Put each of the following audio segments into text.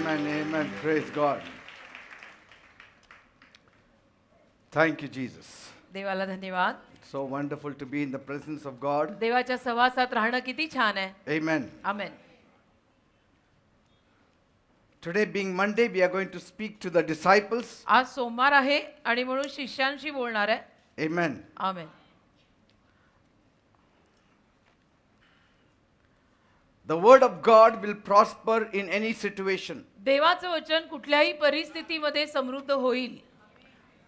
Amen, amen. Praise God. Thank you, Jesus. देवाला धन्यवाद. It's so wonderful to be in the presence of God. देवाच्या सहवासात राहणं किती छान आहे. Amen. Amen. Today being Monday, we are going to speak to the disciples. आज सोमवार आहे आणि म्हणून शिष्यांशी बोलणार आहे. Amen. Amen. The word of God will prosper in any situation. देवाचं वचन कुठल्याही परिस्थितीमध्ये समृद्ध होईल.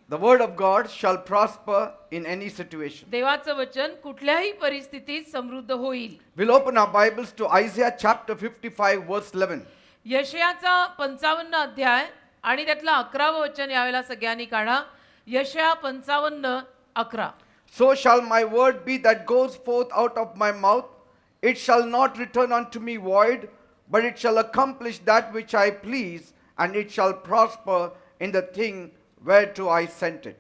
The word of God shall prosper in any situation. देवाचं वचन कुठल्याही परिस्थितीत समृद्ध होईल. We'll open our Bibles to Isaiah chapter 55 verse 11. यशायाचा 55 अध्याय आणि त्यातलं 11वं वचन यावेळेला सगळ्यांनी काढा. यशाया 55:11. So shall my word be that goes forth out of my mouth. It shall not return unto me void, but it shall accomplish that which I please, and it shall prosper in the thing whereto I sent it.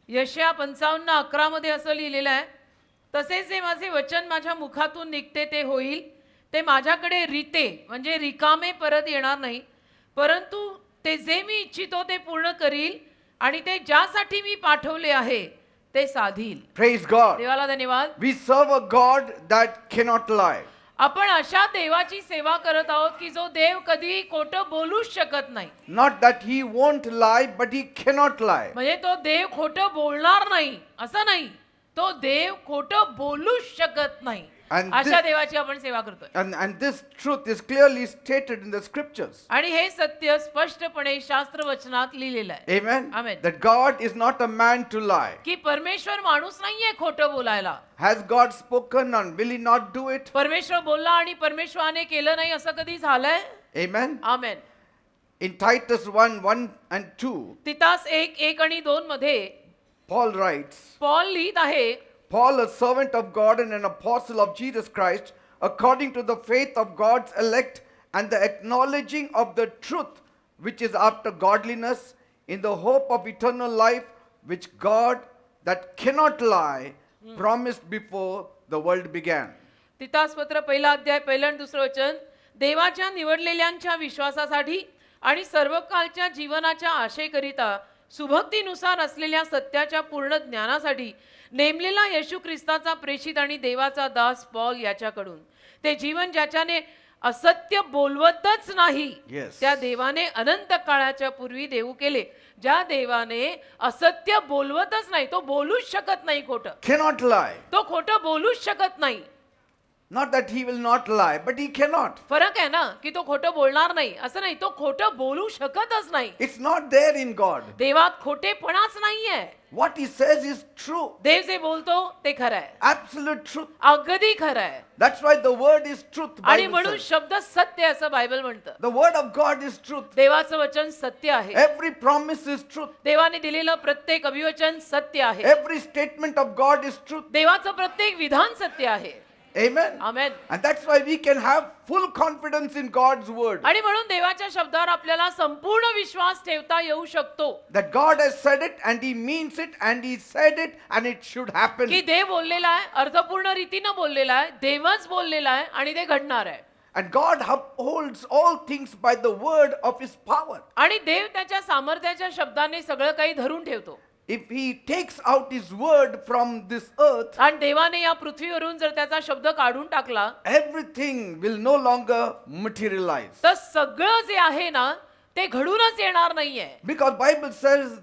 यशाया 55:11 मध्ये असं लिहिलेलं आहे, तसेच जे माझे वचन माझ्या मुखातून निघते ते होईल. ते माझ्याकडे रीते म्हणजे रिकामे परत येणार नाही, परंतु ते जे मी इच्छितो ते पूर्ण करील आणि ते ज्यासाठी मी पाठवले आहे ते साधील. Praise God. देवाला धन्यवाद. We serve a God that cannot lie. आपण अशा देवाची सेवा करत आहोत की जो देव कधी खोटं बोलूच शकत नाही. Not that he won't lie, but he cannot lie. म्हणजे तो देव खोटं बोलणार नाही असं नाही, तो देव खोटं बोलूच शकत नाही. And अशा देवाची आपण सेवा करतोय. And this truth is clearly stated in the scriptures. आणि हे सत्य स्पष्टपणे शास्त्र वचनात लिहिलेलं आहे. Amen. Amen. That God is not a man to lie. की परमेश्वर माणूस नाहीये खोटं बोलायला. Has God spoken and will he not do it? परमेश्वर बोलला आणि परमेश्वराने केलं नाही असं कधी झालंय? Amen. Amen. In Titus 1:1 and 2, Titas 1:1 आणि 2 मध्ये Paul writes, पॉल लिहित आहे, Paul, a servant of God and an apostle of Jesus Christ, according to the faith of God's elect and the acknowledging of the truth which is after godliness, in the hope of eternal life, which God that cannot lie promised before the world began. Titas पत्र 1 अध्याय 1 आणि 2 वचन, देवाच्या निवडलेल्यांच्या विश्वासासाठी आणि सर्वकालच्या जीवनाच्या आशेकरिता सुभक्तीनुसार असलेल्या सत्याच्या पूर्ण ज्ञानासाठी नेमलेला येशू ख्रिस्ताचा प्रेषित आणि देवाचा दास पॉल याच्याकडून, ते जीवन ज्याच्याने असत्य बोलवतच नाही, Yes. त्या देवाने अनंत काळाच्या पूर्वी देऊ केले. ज्या देवाने असत्य बोलवतच नाही, तो बोलूच शकत नाही खोटं, Cannot lie. तो खोटं बोलूच शकत नाही. Not that he will not lie, but he cannot. फरक आहे ना, की तो खोटं बोलणार नाही असं नाही, तो खोटं बोलू शकतच नाही. It's not there in God. देवात खोटेपणाच नाहीये. What he says is true. देव जे बोलतो ते खरं आहे, Absolute truth. अगदी खरं आहे. That's why the word is truth. आणि Bible म्हणून says. शब्द सत्य असं बायबल म्हणतं. The word of God is truth. देवाचं वचन सत्य आहे. Every promise is truth. देवाने दिलेलं प्रत्येक अभिवचन सत्य आहे. Every statement of God is truth. देवाचं प्रत्येक विधान सत्य आहे. Amen. Amen. And that's why we can have full confidence in God's word. आणि म्हणून देवाच्या शब्दावर आपल्याला संपूर्ण विश्वास ठेवता येऊ शकतो. That God has said it and he means it and he said it and it should happen. की देव बोललेला आहे, अर्थपूर्ण रीतीनं बोललेला आहे, देवच बोललेला आहे आणि ते घडणार आहे. And God upholds all things by the word of his power. आणि देव त्याच्या सामर्थ्याच्या शब्दाने सगळं काही धरून ठेवतो. If he takes out his word from this earth, आणि देवाने या पृथ्वीवरून जर त्याचा शब्द काढून टाकला, everything will no longer materialize. तर सगळं जे आहे ना ते घडूनच येणार नाहीये. Because Bible says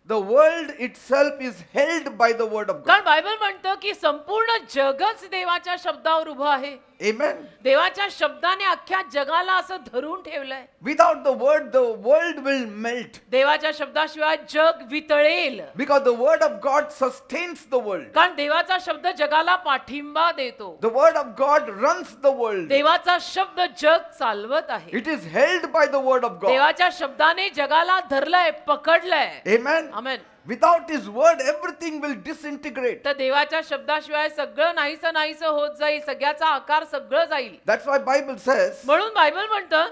the world itself is held by the word of God. कारण बायबल म्हणतं की संपूर्ण जगच देवाच्या शब्दावर उभं आहे. Amen. देवाच्या शब्दाने अख्ख्या जगाला असं धरून ठेवलंय. Without the world will melt. देवाच्या शब्दाशिवाय जग वितळेल. Because the word of God sustains the world. कारण देवाचा शब्द जगाला पाठिंबा देतो. The word of God runs the world. देवाचा शब्द जग चालवत आहे. It is held by the word of God. देवाच्या शब्दाने जगाला धरलंय, पकडलंय. Amen. Amen. Without his word, everything will disintegrate. तर देवाच्या शब्दाशिवाय सगळं नाहीसं होत जाईल, सगळ्याचा आकार सगळं जाईल. That's why Bible says, म्हणून बायबल म्हणतं,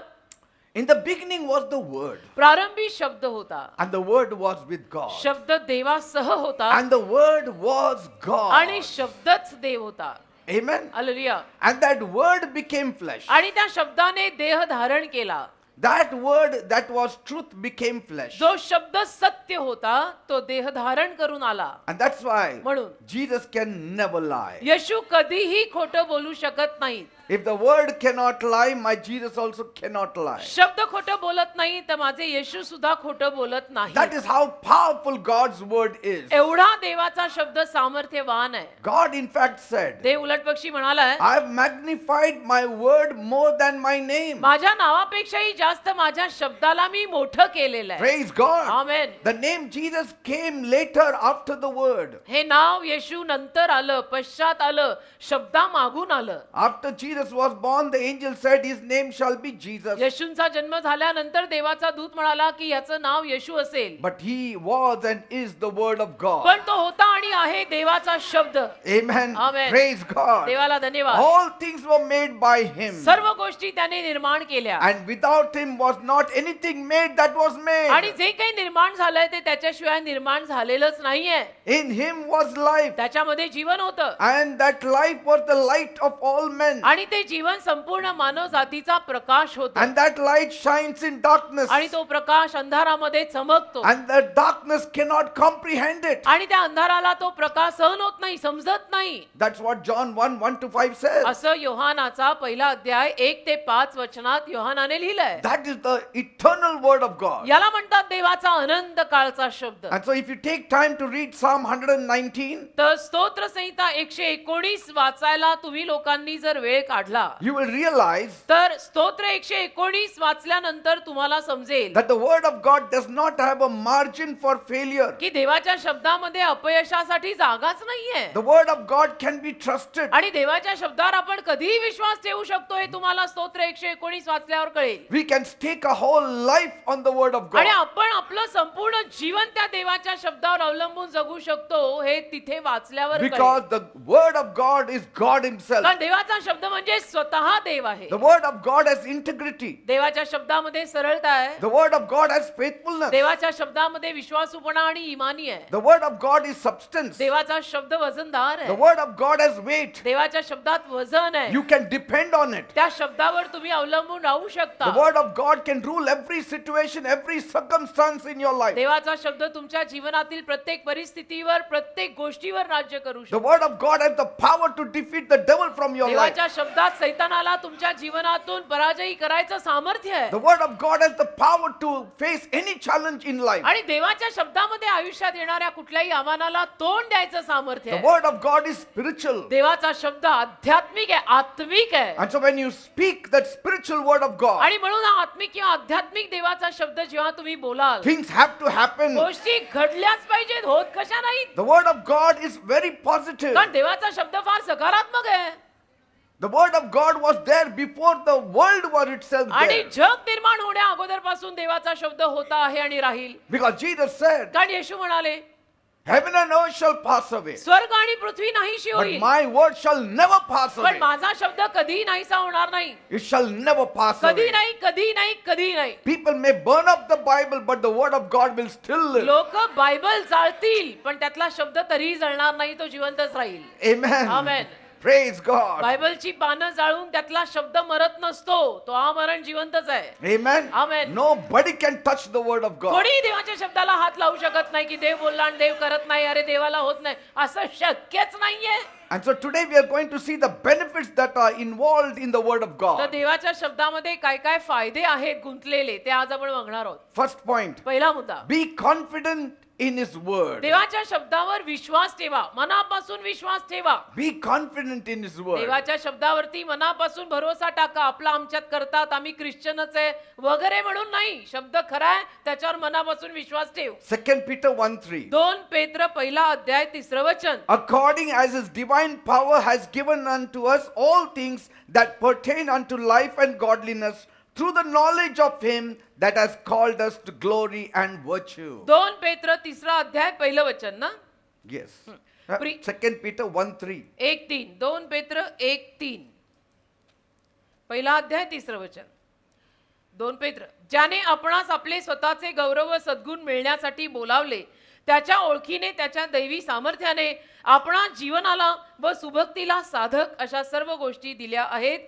in the beginning was the word, प्रारंभी शब्द होता, and the word was with God, शब्द देवासह होता and the word was God. आणि शब्दच देव होता. Amen. Hallelujah. And that word became flesh. आणि त्या शब्दाने देह धारण केला. That word that was truth became flesh. जो शब्द सत्य होता तो देह धारण करून आला. And that's why म्हणून Jesus can never lie. येशू कधीही खोटं बोलू शकत नाहीत. If the word cannot lie, my Jesus also cannot lie. शब्द खोटं बोलत नाही तर माझे येशू सुद्धा खोटं बोलत नाही. That is how powerful God's word is. एवढा देवाचा शब्द सामर्थ्यवान आहे. God in fact said, देव उलटपक्षी म्हणालाय, I have magnified my word more than my name. माझ्या नावापेक्षाही जास्त माझ्या शब्दाला मी मोठं केलेलं आहे. Praise God. Amen. The name Jesus came later after the word. हे नाव येशू नंतर आलं, पश्चात आलं, शब्दा मागून आलं. After Jesus was born, the angel said his name shall be Jesus. येशूंचा जन्म झाल्यानंतर देवाचा दूत म्हणाला की याचं नाव येशू असेल. But he was and is the word of God. पण तो होता आणि आहे देवाचा शब्द. Amen. Amen. Praise God. देवाला धन्यवाद. All things were made by him. सर्व गोष्टी त्याने निर्माण केल्या. And without him was not anything made that was आणि made. जे काही निर्माण झालंय ते त्याच्याशिवाय निर्माण झालेलंच नाहीये. In him was life. त्याच्यामध्ये जीवन होतं. And that life was the light of all men. आणि ते जीवन संपूर्ण मानव जातीचा प्रकाश होता. And that light shines in darkness. आणि तो प्रकाश अंधारामध्ये चमकतो. And the darkness cannot comprehend it. आणि त्या अंधाराला तो प्रकाश सहन होत नाही, समजत नाही. That's what John 1:1-5 says. असं योहानाचा पहिला अध्याय 1 ते 5 वचनात योहानाने लिहिलंय. That is the eternal word of God. याला म्हणतात देवाचा अनंत काळचा शब्द. And so if you take time to read Psalm 119, तर स्तोत्र संहिता 119 वाचायला तुम्ही लोकांनी जर वेळ काढला you will realize तर स्तोत्र 119 वाचल्यानंतर तुम्हाला समजेल that the word of God does not have a margin for failure. की देवाच्या शब्दामध्ये अपयशासाठी जागाच नाहीये. The word of God can be trusted. आणि देवाच्या शब्दावर आपण कधीही विश्वास ठेवू शकतो हे तुम्हाला स्तोत्र 119 वाचल्यावर कळेल. We can stake a whole life on the word of आणि God. आपण आपलं संपूर्ण जीवन त्या देवाच्या शब्दावर अवलंबून जगू शकतो हे तिथे वाचल्यावर कळेल. Because the word of God is God himself. कारण देवाचा शब्द म्हणजे स्वतः देव आहे. The word of God has integrity. देवाच्या शब्दामध्ये सरळता आहे. The word of God has faithfulness. देवाच्या शब्दामध्ये विश्वासूपणा आणि इमानी आहे. The word of God is substance. देवाचा शब्द वजनदार The आहे. word of God has weight. देवाच्या शब्दात वजन आहे. You can depend on it. त्या शब्दावर तुम्ही अवलंबून राहू शकता. The word of God can rule every situation, every circumstance in your life. देवाचा शब्द तुमच्या जीवनातील प्रत्येक परिस्थितीवर प्रत्येक गोष्टीवर राज्य करू The शकतो. word of God has the power to defeat the devil from your life. देवाच्या शब्दात सैतानाला तुमच्या जीवनातून पराजयी करायचं सामर्थ्य आहे. The word of God has the power to face any challenge in life. आणि देवाच्या शब्दामध्ये आयुष्यात येणाऱ्या कुठल्याही आव्हानाला तोंड द्यायचं सामर्थ्य The आहे. word of God is spiritual. देवाचा शब्द आध्यात्मिक आहे, आत्मिक आहे. And so when you speak that spiritual word of God, आणि म्हणून हा आत्मिक किंवा आध्यात्मिक देवाचा शब्द जेव्हा तुम्ही बोलाल things have to happen. गोष्टी घडल्याच पाहिजेत, होत कशा नाहीत. The word of God is very positive. कारण देवाचा शब्द फार सकारात्मक आहे. The word of God was there before the world was itself आणि there. जग निर्माण होण्या अगोदरपासून देवाचा शब्द होता आहे आणि राहील. Because Jesus said, कारण येशू म्हणाले heaven and earth shall pass away, स्वर्ग आणि पृथ्वी नाहीशी but होईल my word shall never pass पण away. माझा शब्द कधी नाहीसा होणार नाही. It shall never pass कधी away. नाही, कधी नाही, कधी नाही. People may burn up the Bible, but the word of God will still live. लोक बायबल जाळतील पण त्यातला शब्द तरीही जळणार नाही, तो जिवंतच राहील. Amen. Amen. Praise God. बायबलची पानं जाळून त्यातला शब्द मरत नसतो, तो आमरण जिवंतच आहे. Amen. Amen. Nobody can touch the word of God. कोणीही देवाच्या शब्दाला हात लावू शकत नाही की देव बोलला आणि देव करत नाही, अरे देवाला होत नाही, असं शक्यच नाहीये. And so today we are going to see the benefits that are involved in the word of तर God. देवाच्या शब्दामध्ये काय काय फायदे आहेत गुंतलेले ते आज आपण बघणार आहोत. First point, पहिला मुद्दा, be confident in his word. देवाच्या शब्दावर विश्वास ठेवा, मनापासून विश्वास ठेवा. Be confident in his word. देवाच्या शब्दावरती मनापासून भरोसा टाका. आपला आमच्यात करतात, आम्ही ख्रिश्चनच आहे वगैरे म्हणून नाही. शब्द खरा आहे, त्याच्यावर मनापासून विश्वास ठेव. 2 Peter 1:3. 2 पेत्र पहिला अध्याय 3रं वचन. According as his divine power has given unto us all things that pertain unto life and godliness, through the knowledge of him that has called us to glory and virtue. 2 पेत्र 3रा अध्याय पहिलं वचन ना. Yes. Pre- 2 Peter 1:3. 1:3. 2 पेत्र 1:3 पहिला अध्याय 3रं वचन. 2 पेत्र, ज्याने आपणास आपले स्वतःचे गौरव व सद्गुण मिळण्यासाठी बोलावले, त्याच्या ओळखीने त्याच्या दैवी सामर्थ्याने आपणा जीवनाला व सुभक्तीला साधक अशा सर्व गोष्टी दिल्या आहेत.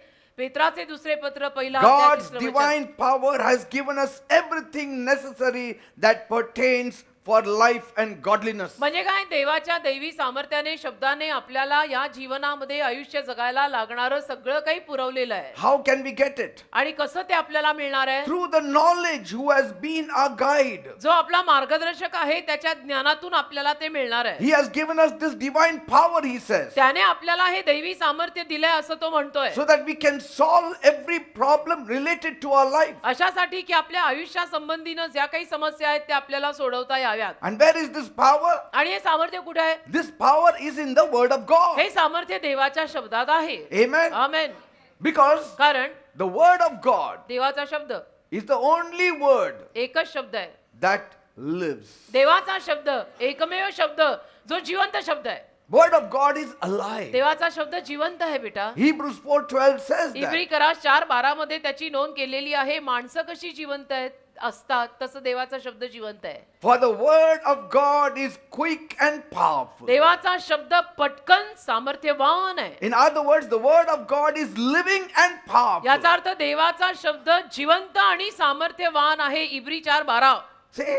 पेत्राचे दुसरे पत्र पहिला अध्याय God's तिसरं वचन. divine power has given us everything necessary that pertains for life and godliness. म्हणजे काय, देवाच्या दैवी सामर्थ्याने शब्दाने आपल्याला या जीवनामध्ये आयुष्य जगायला लागणारं सगळं काही पुरवलेलं आहे. How can we get it? आणि कसं ते आपल्याला मिळणार आहे? Through the knowledge who has been our guide. जो आपला मार्गदर्शक आहे त्याच्या ज्ञानातून आपल्याला ते मिळणार आहे. He has given us this divine power, he says, त्याने आपल्याला हे दैवी सामर्थ्य दिलंय असं तो म्हणतोय. so that we can solve every problem related to our life. अशासाठी की आपल्या आयुष्यासंबंधीनं ज्या काही समस्या आहेत त्या आपल्याला सोडवता याव्यात. And where is this power? आणि हे सामर्थ्य कुठे आहे? This power is in the word of God. हे सामर्थ्य देवाच्या शब्दात आहे. Amen. आमेन. Because कारण the word of God देवाचा शब्द is the only word एकच शब्द आहे. that lives. देवाचा शब्द एकमेव शब्द जो जिवंत शब्द आहे. Word of God is alive. देवाचा शब्द जिवंत आहे बेटा. Hebrews 4:12 says every that. करा 4:12 मध्ये त्याची नोंद केलेली आहे. माणसं कशी जिवंत आहेत असतात तसं देवाचा शब्द जिवंत आहे. For the word of God is quick and powerful. देवाचा शब्द पटकन सामर्थ्यवान आहे. In other words, the word of God is living and powerful. याचा अर्थ देवाचा शब्द जिवंत आणि सामर्थ्यवान आहे. इब्री 4:12. See,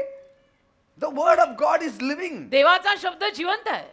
the word of God is living. देवाचा शब्द जिवंत आहे.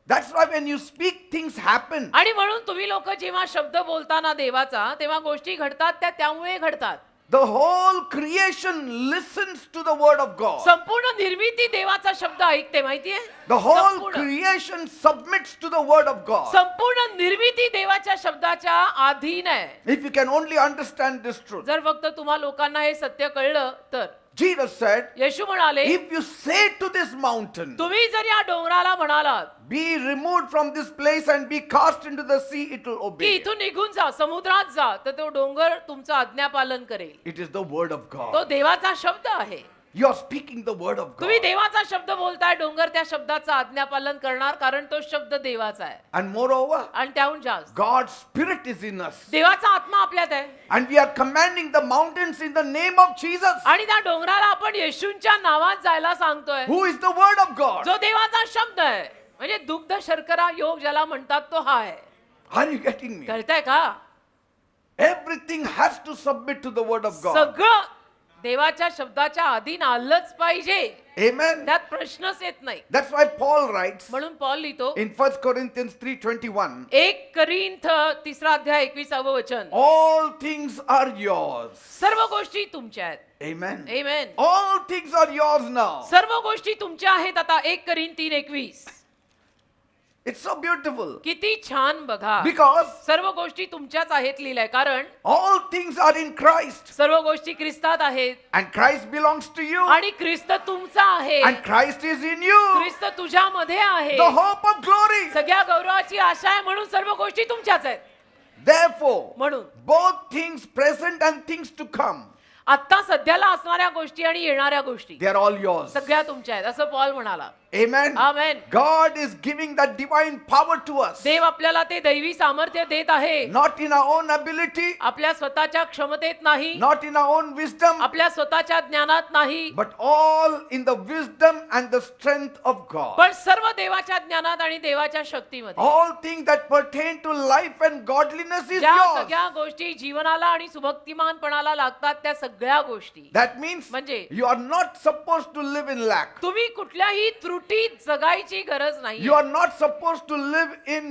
That's why when you speak, things happen. आणि म्हणून तुम्ही लोक जेव्हा शब्द बोलताना देवाचा तेव्हा गोष्टी घडतात त्या त्यामुळे घडतात. The whole creation listens to the word of God. संपूर्ण निर्मिती देवाचा शब्द ऐकते, माहितीये? The whole संपूर्ण creation submits to the word of God. संपूर्ण निर्मिती देवाच्या शब्दाच्या अधीन आहे. If you can only understand this truth. जर फक्त तुम्हा लोकांना हे सत्य कळलं तर. Jesus said, येशू म्हणाले, if you say to this mountain, तुम्ही जर या डोंगराला म्हणालात be removed from this place and be cast into the sea, it will की obey. इथून निघून जा, समुद्रात जा, तर तो डोंगर तुमचं आज्ञापालन करेल. It is the word of तो God. देवाचा शब्द आहे. You are speaking the word of तुम्ही God. देवाचा शब्द बोलताय, डोंगर त्या शब्दाचं आज्ञापालन करणार, कारण तो शब्द देवाचा आहे. And moreover, आणि त्याहून जास्त God's spirit is in us. देवाचा आत्मा आपल्यात आहे. And we are commanding the mountains in the name of Jesus, आणि त्या डोंगराला आपण येशूंच्या नावात जायला सांगतोय, who is the word of God. जो देवाचा शब्द आहे. म्हणजे दुग्ध शर्करा योग ज्याला म्हणतात तो हा आहे. Are you getting me? कळतंय का? Everything has to submit to the word of God. सगळं देवाच्या शब्दाच्या अधीन आलंच पाहिजे. Amen. त्यात प्रश्नच येत नाही. That's why Paul writes म्हणून पौल लिहितो in 1 Corinthians 3:21, 1 करिंथ 3 अध्याय 21 वचन, all things are yours. सर्व गोष्टी तुमच्या आहेत. Amen. Amen. All things are yours now. सर्व गोष्टी तुमच्या आहेत आता. 1 करिंथ 3:21. It's so beautiful किती छान बघा. because सर्व गोष्टी तुमच्याच आहेत लिहिलंय, कारण all things are in Christ सर्व गोष्टी ख्रिस्तात आहेत and Christ belongs to you आणि ख्रिस्त तुमचा आहे. and Christ is in you, ख्रिस्त तुझ्यामध्ये आहे. the hope of glory. सगळ्या गौरवाची आशा आहे, म्हणून सर्व गोष्टी तुमच्याच आहेत. Therefore, म्हणून both things present and things to come, आता सध्याला असणाऱ्या गोष्टी आणि येणाऱ्या गोष्टी they are all yours. सगळ्या तुमच्या आहेत असं पॉल म्हणाला. Amen. Amen. God is giving that divine power to us, देव आपल्याला ते दैवी सामर्थ्य देत आहे. not in our own ability, आपल्या स्वतःच्या क्षमतेत नाही, not in our own wisdom, आपल्या स्वतःच्या ज्ञानात नाही, but all in the wisdom and the strength of God. पण सर्व देवाच्या ज्ञानात आणि देवाच्या शक्तीमध्ये. All things that pertain to life and godliness is ज्या yours. सगळ्या गोष्टी जीवनाला आणि सुभक्तिमानपणाला लागतात त्या सगळ्या गोष्टी. That means म्हणजे you are not supposed to live in lack. तुम्ही कुठल्याही त्रुटीत जगायची गरज नाही. You are not supposed to live in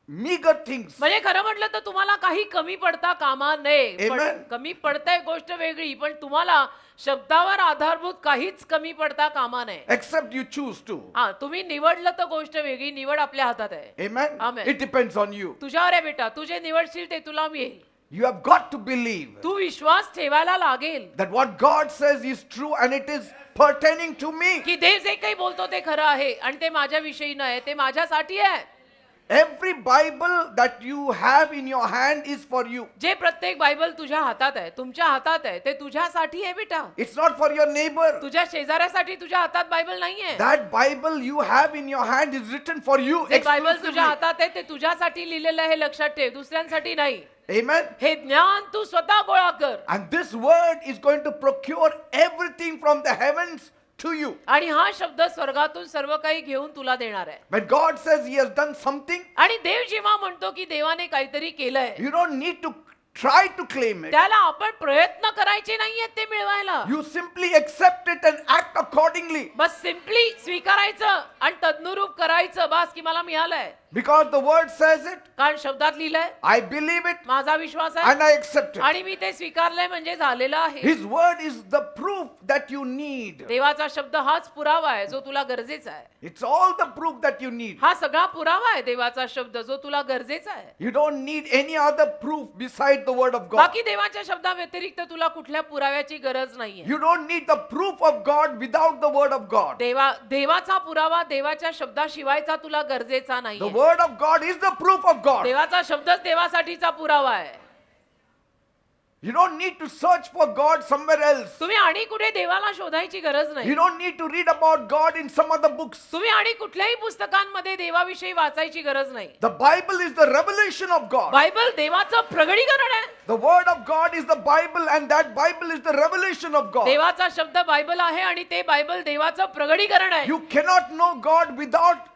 meager things. म्हणजे खरं म्हटलं तर तुम्हाला काही कमी पडता कामा नये. पण Amen. कमी पडतंय गोष्ट वेगळी, पण तुम्हाला शब्दावर आधारभूत काहीच कमी पडता कामा नये. Except you choose to. हा, तुम्ही निवडलं तर गोष्ट वेगळी. निवड आपल्या हातात आहे. Amen. Amen. It depends on you. तुझ्यावर आहे बेटा. तू जे निवडशील ते तुला मिळेल. You have got to believe तू विश्वास ठेवायला लागेल that what God says is true and it is pertaining to me. की देव जे काही बोलतो ते खरं आहे आणि ते माझ्याविषयी नाही, ते माझ्यासाठी आहे. Every Bible that you have in your hand is for you. जे प्रत्येक बायबल तुझ्या हातात आहे, तुमच्या हातात आहे, ते तुझ्यासाठी आहे बेटा. It's not for your neighbor. तुझ्या शेजाऱ्यासाठी तुझ्या हातात बायबल नाहीये. That Bible you have in your hand is written for you जे बायबल तुझ्या exclusively. हातात आहे ते तुझ्यासाठी लिहिलेलं आहे, लक्षात ठेव, दुसऱ्यांसाठी नाही. Amen. हे ज्ञान तू स्वतः गोळा कर. And this word is going to procure everything from the heavens to you. आणि हा शब्द स्वर्गातून सर्व काही घेऊन तुला देणार आहे. When God says He has done something, आणि देव जेव्हा म्हणतो की देवाने काहीतरी केलंय, you don't need to try to claim it. त्याला आपण प्रयत्न करायचे नाहीयेत ते मिळवायला. You simply accept it and act accordingly. बस सिम्पली स्वीकारायचं आणि तद्नुरूप करायचं, बस की मला मिळालंय. Because the word says it, कारण शब्दात लिहिलंय, I believe it, माझा विश्वास आहे and I accept it. आणि मी ते स्वीकारलंय म्हणजे झालेलं आहे. His word is the proof that you need. देवाचा शब्द हाच पुरावा आहे जो तुला गरजेचा आहे. It's all the proof that you need. हा सगळा पुरावा आहे देवाचा शब्द जो तुला गरजेचा आहे. You don't need any other proof beside the word of God. बाकी देवाच्या शब्दा व्यतिरिक्त तुला कुठल्या पुराव्याची गरज नाहीये. You don't need the proof of God without the word of God. देवाचा पुरावा देवाच्या शब्दाशिवायचा तुला गरजेचा The नाहीये. word of God is the proof of God. देवाचा शब्दच देवासाठीचा पुरावा आहे. You don't need to search for God somewhere else. तुम्ही आणि कुठे देवाला शोधायची गरज You नाही. don't need to read about God in some other books. तुम्ही आणि कुठल्याही पुस्तकांमध्ये देवाविषयी वाचायची गरज नाही. The Bible is the revelation of God. Bible देवाचं प्रगटीकरण आहे. The word of God is the Bible, and that Bible is the revelation of God. देवाचा शब्द बायबल आहे आणि ते बायबल देवाचं प्रगटीकरण आहे. You cannot know God without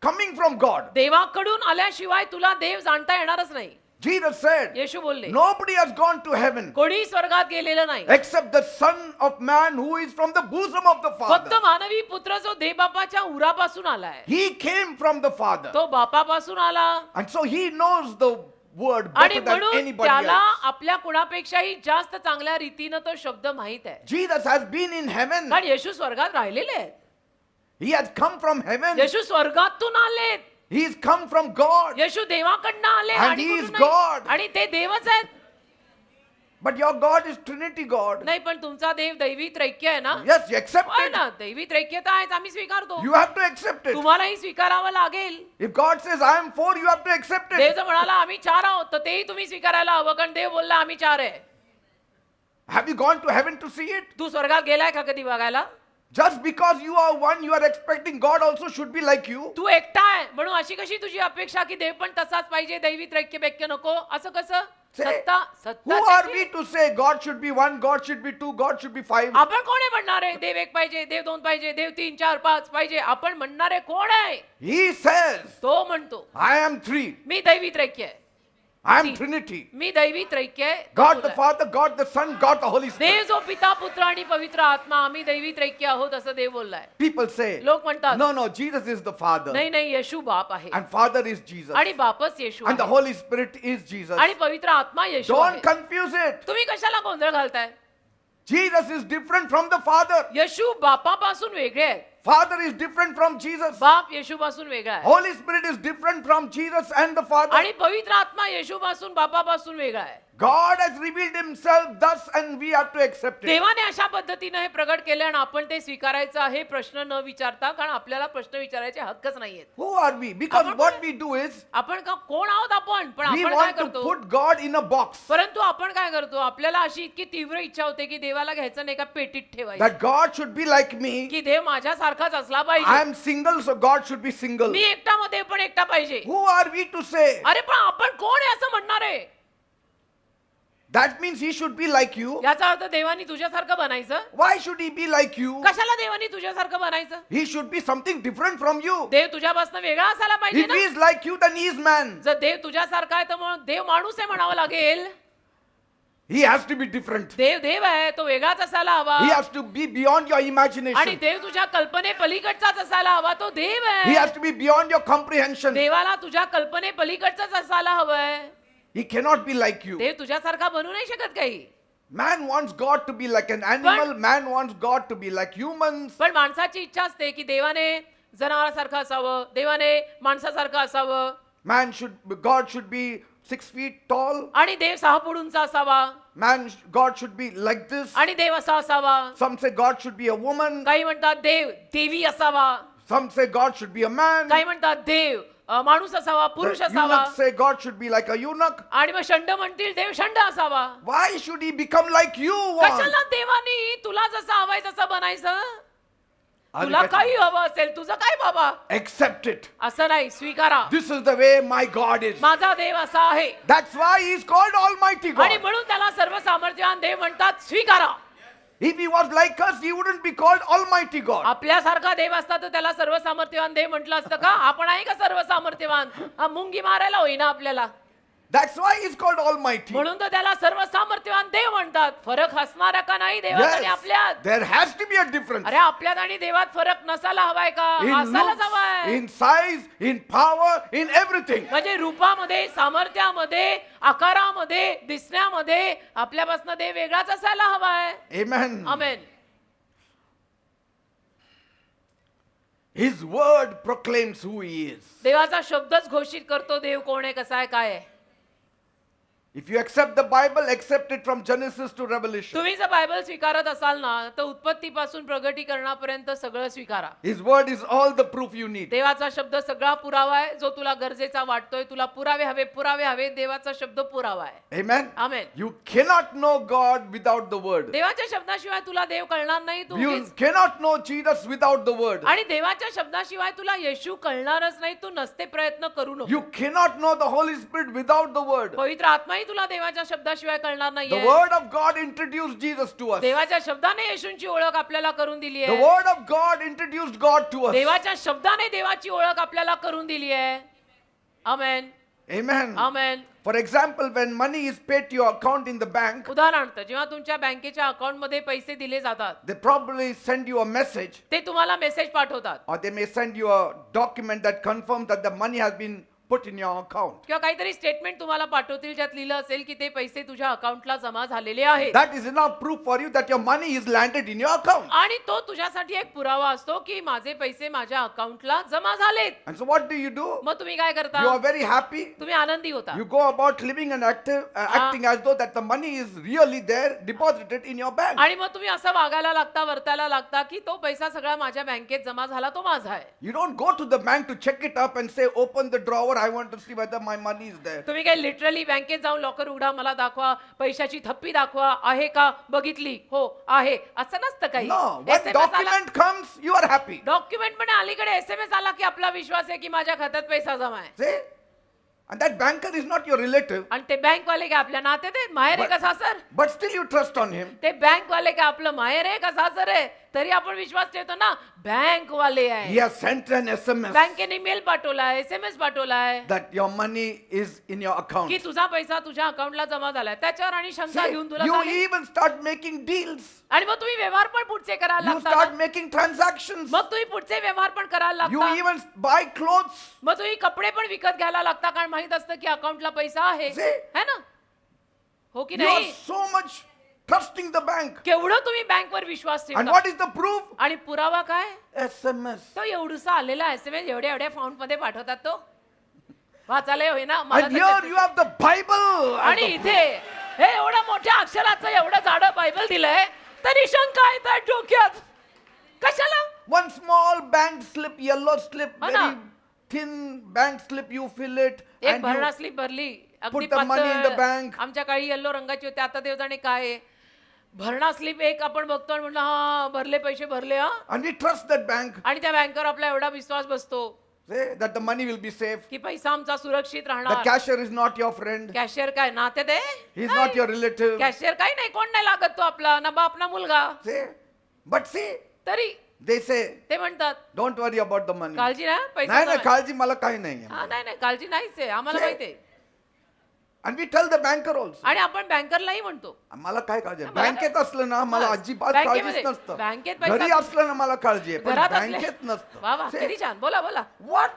coming from God. देवाकडून आल्याशिवाय तुला देव जाणता येणारच नाही. Jesus said, येशू बोलले, nobody has gone to heaven कोणी स्वर्गात गेलेलं नाही except the Son of Man who is from the bosom of the फक्त Father. मानवी पुत्र जो देवबापाच्या उरापासून आलाय, He came from the Father. तो बापापासून आला And so he knows the word आणि better than म्हणून anybody त्याला else. आपल्या कुणापेक्षाही जास्त चांगल्या रीतीनं तो शब्द माहित आहे. Jesus has been in heaven. कारण येशू स्वर्गात राहिलेले आहेत. He has come from heaven. येशू स्वर्गातून आलेत. He has come from God. येशू देवाकडनं आले And आणि he is कुठून नाही. God. आणि ते देवच आहेत. But your God is Trinity God. नाही पण तुमचा देव दैवी त्रैक्य आहे ना. Yes, you accept होय it. ना, दैवी त्रैक्यता आहेच, आम्ही स्वीकारतो. You have to accept it. तुम्हालाही स्वीकारावं लागेल. If God says I am 4, you have to accept Dev it. जर म्हणाला आम्ही 4 आहोत तर तेही तुम्ही स्वीकारायला हवं, कारण देव बोलला आम्ही 4 आहे. Have you gone to heaven to see it? तू स्वर्गात गेलाय का कधी बघायला? Just because you are one, you are expecting God also should be like you. तू एकटा आहे म्हणून अशी कशी तुझी अपेक्षा की देव पण तसाच पाहिजे, दैवी त्रैक्य नको, असं कसं? Say, सत्ता who are त्याची. we to say God should be 1, God should be 2, God should be 5? आपण कोण आहे म्हणणारे देव 1 पाहिजे, देव 2 पाहिजे, देव 3, 4, 5 पाहिजे? आपण म्हणणारे कोण आहे? He says, तो म्हणतो I am 3. मी दैवी त्रैक्य आहे, I am Trinity. मी दैवी त्रैक्य आहे. God the Father, God the Son, God the Holy Dev Spirit. जो पिता पुत्र आणि पवित्र आत्मा, आम्ही दैवी त्रैक्य आहोत असं देव बोललाय. People say, लोक म्हणतात no, no, Jesus is the Father. नाही नाही, येशू बाप आहे And Father is Jesus. आणि बापच येशू And the आहे Holy Spirit is Jesus. आणि पवित्र आत्मा येशू Don't आहे. confuse it. तुम्ही कशाला गोंधळ घालताय? Jesus is different from the Father. येशू बापापासून वेगळे आहेत. Father is different from Jesus. बाप येशूपासून वेगळा आहे Holy Spirit is different from Jesus and the Father. आणि पवित्र आत्मा येशूपासून बापापासून वेगळा आहे. God has revealed himself thus and we have to accept it. देवाने अशा पद्धतीने हे प्रगट केले आणि आपण ते स्वीकारायचं आहे प्रश्न न विचारता, कारण आपल्याला प्रश्न विचारायचे हक्कच नाहीयेत. Who are we? Because आपण what कोण? we do is आपण का कोण आहोत आपण? पण we आपण काय want to करतो? put God in a box. परंतु आपण काय करतो? आपल्याला अशी इतकी तीव्र इच्छा होते की देवाला घ्यायचं नाही, का पेटीत ठेवायचं, That God should be like me. की देव माझ्यासारखाच असला I पाहिजे. am single, so God should be single. मी एकटा मध्ये पण एकटा पाहिजे. Who are we to say? अरे पण आपण कोण आहे असं म्हणणार आहे? That means he should be like you. याचा अर्थ देवानी तुझ्यासारखं बनायचं? Why should he be like you? कशाला देवानी तुझ्यासारखं बनायचं? He should be something different from you. देव तुझ्यापासून वेगळा असायला पाहिजे If ना. he is like you, then he is man. जर देव तुझ्यासारखा आहे तर मग देव माणूस आहे म्हणावं लागेल. He has to be different. देव देव आहे, तो वेगळाच असायला हवा. He has to be beyond your आणि imagination. देव तुझ्या कल्पने पलीकडचाच असायला हवा. तो देव He आहे. has to be beyond your comprehension. देवाला तुझ्या कल्पने पलीकडचाच असायला हवंय. He cannot be like you. देव तुझ्यासारखा बनू नाही शकत काही. Man wants God to be like an animal. Man wants God to be like humans. पण माणसाची इच्छा असते की देवाने जनावरासारखं असावं, देवाने माणसासारखं असावं, God should be 6 feet tall. आणि देव 6 फूट उंच असावा, God should be like this. आणि देव असा असावा. Some say God should be a woman. काही म्हणतात देव देवी असावा, Some say God should be a man. काही म्हणतात देव माणूस असावा, पुरुष The असावा, eunuchs say God should be like a eunuch. आणि मग षंड म्हणतील देव षंड असावा. Why should he become like you want? कशाला देवानी तुला जसं हवंय तसं बनायचं? तुला Otherwise, काही हवं असेल, तुझं काय बाबा? accept it. असं नाही, स्वीकारा. This is the way my God is. माझा देव असा आहे That's why he is called Almighty आणि God. म्हणून त्याला सर्व सामर्थ्यवान देव म्हणतात. स्वीकारा. If he was like us, he wouldn't be called Almighty God. आपल्यासारखा देव असता तर त्याला सर्वसामर्थ्यवान देव म्हटलं असतं का? आपण आहे का सर्वसामर्थ्यवान? हा मुंगी मारायला होईना आपल्याला. That's why he's called Almighty. म्हणून तर त्याला सर्वसामर्थ्यवान देव म्हणतात. फरक असणारा का नाही देवात आणि आपल्यात? there has to be a difference. अरे आपल्यात आणि देवात फरक नसायला हवाय का? In असायलाच looks, हवाय. in size, in power, in everything. म्हणजे रूपामध्ये, सामर्थ्यामध्ये, आकारामध्ये, दिसण्यामध्ये आपल्यापासून देव वेगळाच असायला हवाय. Amen. Amen. His word proclaims who he is. देवाचा शब्दच घोषित करतो देव कोण आहे, कसा आहे, काय आहे. If you accept the Bible, accept it from Genesis to Revelation. तुम्ही जर बायबल स्वीकारत असाल ना तर उत्पत्तीपासून प्रगटीकरणापर्यंत सगळं स्वीकारा. His word is all the proof you need. देवाचा शब्द सगळा पुरावा आहे जो तुला गरजेचा वाटतोय. तुला पुरावे हवे. देवाचा शब्द पुरावा आहे. Amen. Amen. You cannot know God without the word. देवाच्या शब्दाशिवाय तुला देव कळणार नाही. तू You cannot know Jesus without the word. आणि देवाच्या शब्दाशिवाय तुला येशू कळणारच नाही. तू नसते प्रयत्न करू नको. You cannot know the Holy Spirit without the word. पवित्र आत्माही तुला देवाच्या शब्दाशिवाय कळणार The नाहीये. word of God introduced Jesus to us. देवाच्या शब्दाने येशूंची ओळख आपल्याला करून दिली The आहे. word of God introduced God to us. देवाच्या शब्दाने देवाची ओळख आपल्याला करून दिली आहे. आमेन. Amen. Amen. For example, when money is paid to your account in the bank, उदाहरणार्थ जेव्हा तुमच्या बँकेच्या अकाउंट मध्ये पैसे दिले जातात they probably send you a message, ते तुम्हाला मेसेज पाठवतात or they may send you a document that confirms that the money has been put in your account. किंवा काहीतरी स्टेटमेंट तुम्हाला पाठवतील ज्यात लिहिलं असेल की ते पैसे तुझ्या अकाउंटला जमा झालेले आहेत. That is enough proof for you that your money is landed in your account. आणि तो तुझ्यासाठी एक पुरावा असतो की माझे पैसे माझ्या अकाउंटला जमा झालेत. And so what do you do? मग तुम्ही काय करता? You are very happy. तुम्ही आनंदी होता. You go about living and acting as though that the money is really there, deposited in your bank. आणि मग तुम्ही असं वागायला लागता, वर्तायला लागता की तो पैसा सगळा माझ्या बँकेत जमा झाला, तो माझा आहे. You don't go to the bank to check it up and say, open the drawer, I want to see whether my money is there. तुम्ही काय लिटरली बँकेत जाऊन लॉकर उघडा, मला दाखवा, पैशाची थप्पी दाखवा, आहे का, बघितली, हो आहे, असं नसतं काही. No, when document comes, you are happy. Document पण अलीकडे SMS आला की आपला विश्वास आहे की माझ्या खात्यात पैसा जमा आहे. See? And that banker is not your relative, आणि ते बँक वाले काय आपल्या नाते ते माहेर आहे का सासर? but still you trust on him. ते बँक वाले काय आपलं माहेर आहे का सासर आहे? तरी आपण विश्वास ठेवतो ना, बँक वाले He आहे. has sent an SMS बँकेने मेल पाठवलाय, SMS पाठवलाय that your money is in your account. की तुझा पैसा तुझ्या अकाउंटला जमा झालाय. त्याच्यावर आणि शंका See, घेऊन तुला you सांगेल. even start making deals. आणि मग तुम्ही व्यवहार पण पुढचे करायला You लागता start ना. making transactions. मग तुम्ही पुढचे व्यवहार पण करायला You लागता. even buy clothes. मग तुम्ही कपडे पण विकत घ्यायला लागता कारण माहित असतं की अकाउंटला पैसा आहे. See? है ना? हो की You are नाही? so much trusting the bank. केवढं तुम्ही बँकवर विश्वास And ठेवता. what is the proof? आणि पुरावा काय? SMS. तो एवढूसा आलेला SMS एवढ्या फॉन्ट मध्ये पाठवतात तो. वाचायला होईना मला And तर here ते- you have the Bible. आणि इथे हे एवढं मोठ्या अक्षराचं एवढं जाडं बायबल दिलंय तरी शंका येतात डोक्यात. कशाला? One small bank slip, yellow slip, हो ना. very thin bank slip, you fill it. एक And भरणा you, स्लिप भरली अगदी put the money in the पातळ. bank. आमच्या काळी येल्लो रंगाची होती, आता देव जाणे काय आहे. भरणा स्लिप एक आपण बघतो आणि म्हणलं हा भरले पैसे भरले हा. and we trust that bank. आणि त्या बँकेवर आपला एवढा विश्वास बसतो Say that the money will be safe. की पैसा आमचा सुरक्षित The राहणार. cashier is not your friend. Cashier काय नाते ते? He is not your relative. Cashier काही नाही, कोण नाही लागत तो आपला ना बाप ना मुलगा. See? But see, तरी they say, ते म्हणतात don't worry about the money. काळजी नाही पैसा नाही नाही जमा आहे. काळजी मला काही नाही आहे. हा नाही नाही काळजी नाहीच आहे आम्हाला See? माहिती आहे. And we tell the banker also. आणि आपण बँकरलाही म्हणतो मला काय काळजी आहे? मला- बँकेत असलं ना मला बस, अजिबात बँकेमध्ये- काळजीच नसतं. बँकेत पैसा घरी असलं ना मला काळजी आहे पण घरात असले बँकेत नसतं. वा वा See? किती छान बोला बोला. What?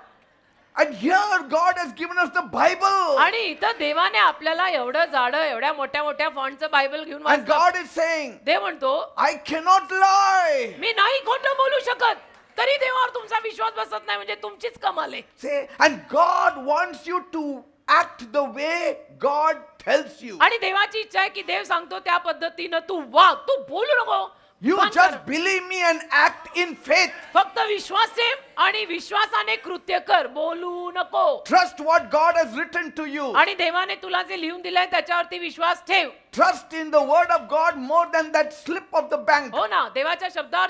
And here God has given us the Bible. आणि इथं देवाने आपल्याला एवढं जाडं एवढ्या मोठ्या मोठ्या फॉन्टचं बायबल घेऊन And वाचलं. God is saying, देव म्हणतो I cannot lie. मी नाही खोटं बोलू शकत. तरी देवावर तुमचा विश्वास बसत नाही म्हणजे तुमचीच कमाल आहे. Say, and God wants you to act the way God tells you. आणि देवाची इच्छा आहे की देव सांगतो त्या पद्धतीनं तू वाग, तू बोलू नको. You पण just कर. believe me and act in faith. फक्त विश्वास ठेव आणि विश्वासाने कृत्य कर, बोलू नको. Trust what God has written to you. आणि देवाने तुला जे लिहून दिलंय त्याच्यावरती विश्वास ठेव. Trust in the word of God more than that slip of the bank. हो ना, देवाच्या शब्दावर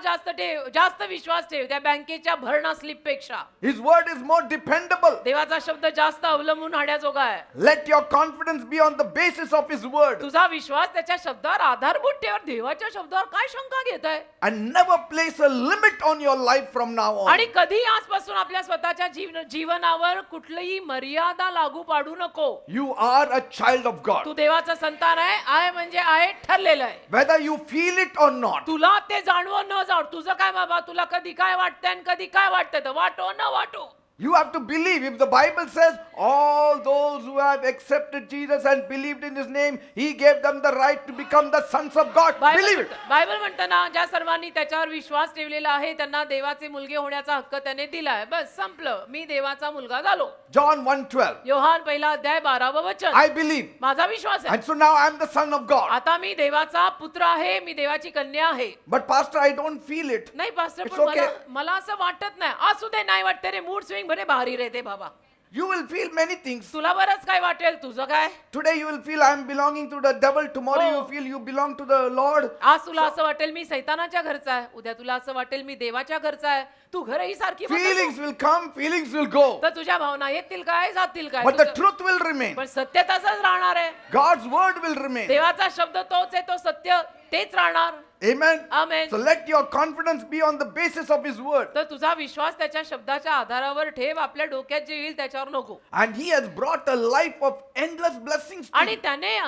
जास्त विश्वास ठेव त्या बँकेच्या भरणा स्लिप पेक्षा. His word is more dependable. देवाचा शब्द जास्त अवलंबून राहण्याजोगा आहे. Let your confidence be on the basis of His word. तुझा विश्वास त्याच्या शब्दावर आधारभूत ठेव. देवाच्या शब्दावर काय शंका घेत आहे? And never place a limit on your life from now on. आणि कधी आजपासून आपल्या स्वतःच्या जीवनावर कुठलीही मर्यादा लागू पाडू नको. You are a child of God. तू देवाचा संतान आहे म्हणजे आहे ठरलेलं आहे. Whether you feel it or not. तुला ते जाणवो न जाण, तुझं काय बाबा, तुला कधी काय वाटतंय आणि कधी काय वाटतंय तर वाटो न वाटो. You have to believe. If the Bible says all those who have accepted Jesus and believed in His name, He gave them the right to become the sons of God. Believe it. Bible म्हणतं ना, ज्या सर्वांनी त्याच्यावर विश्वास ठेवलेला आहे त्यांना देवाचे मुलगे होण्याचा हक्क त्याने दिलाय. बस संपलं, मी देवाचा मुलगा झालो. John 1:12. योहान पहिला अध्याय 12व वचन. I believe. माझा विश्वास आहे. And so now I am the son of God. आता मी देवाचा पुत्र आहे, मी देवाची कन्या आहे. But pastor, I don't feel it. नाही पास्टर, It's पण okay. मला असं वाटत नाही. असू दे, नाही वाटते रे, मूड स्विंग भरे भारी रे ते बाबा. You will feel many things. तुला बरंच काय वाटेल, तुझं काय? Today you will feel I am belonging to the devil. Tomorrow Oh. you feel you belong to the Lord. आज तुला असं वाटेल मी सैतानाच्या घरचा आहे, उद्या तुला असं वाटेल मी देवाच्या घरचा आहे. तू घरही सारखी बदलतो. Feelings will come, feelings will go. तर तुझ्या भावना येतील काय, जातील काय, But the तुझं- truth will remain. पण सत्य तसंच राहणार आहे. God's word will remain. देवाचा शब्द तोच आहे, तो सत्य तेच राहणार. Amen. Amen. So let your confidence be on the basis of His word. तर तुझा विश्वास त्याच्या शब्दाच्या आधारावर ठेव, आपल्या डोक्यात जे येईल त्याच्यावर नको. And He has brought a life of endless blessings to आणि you. त्याने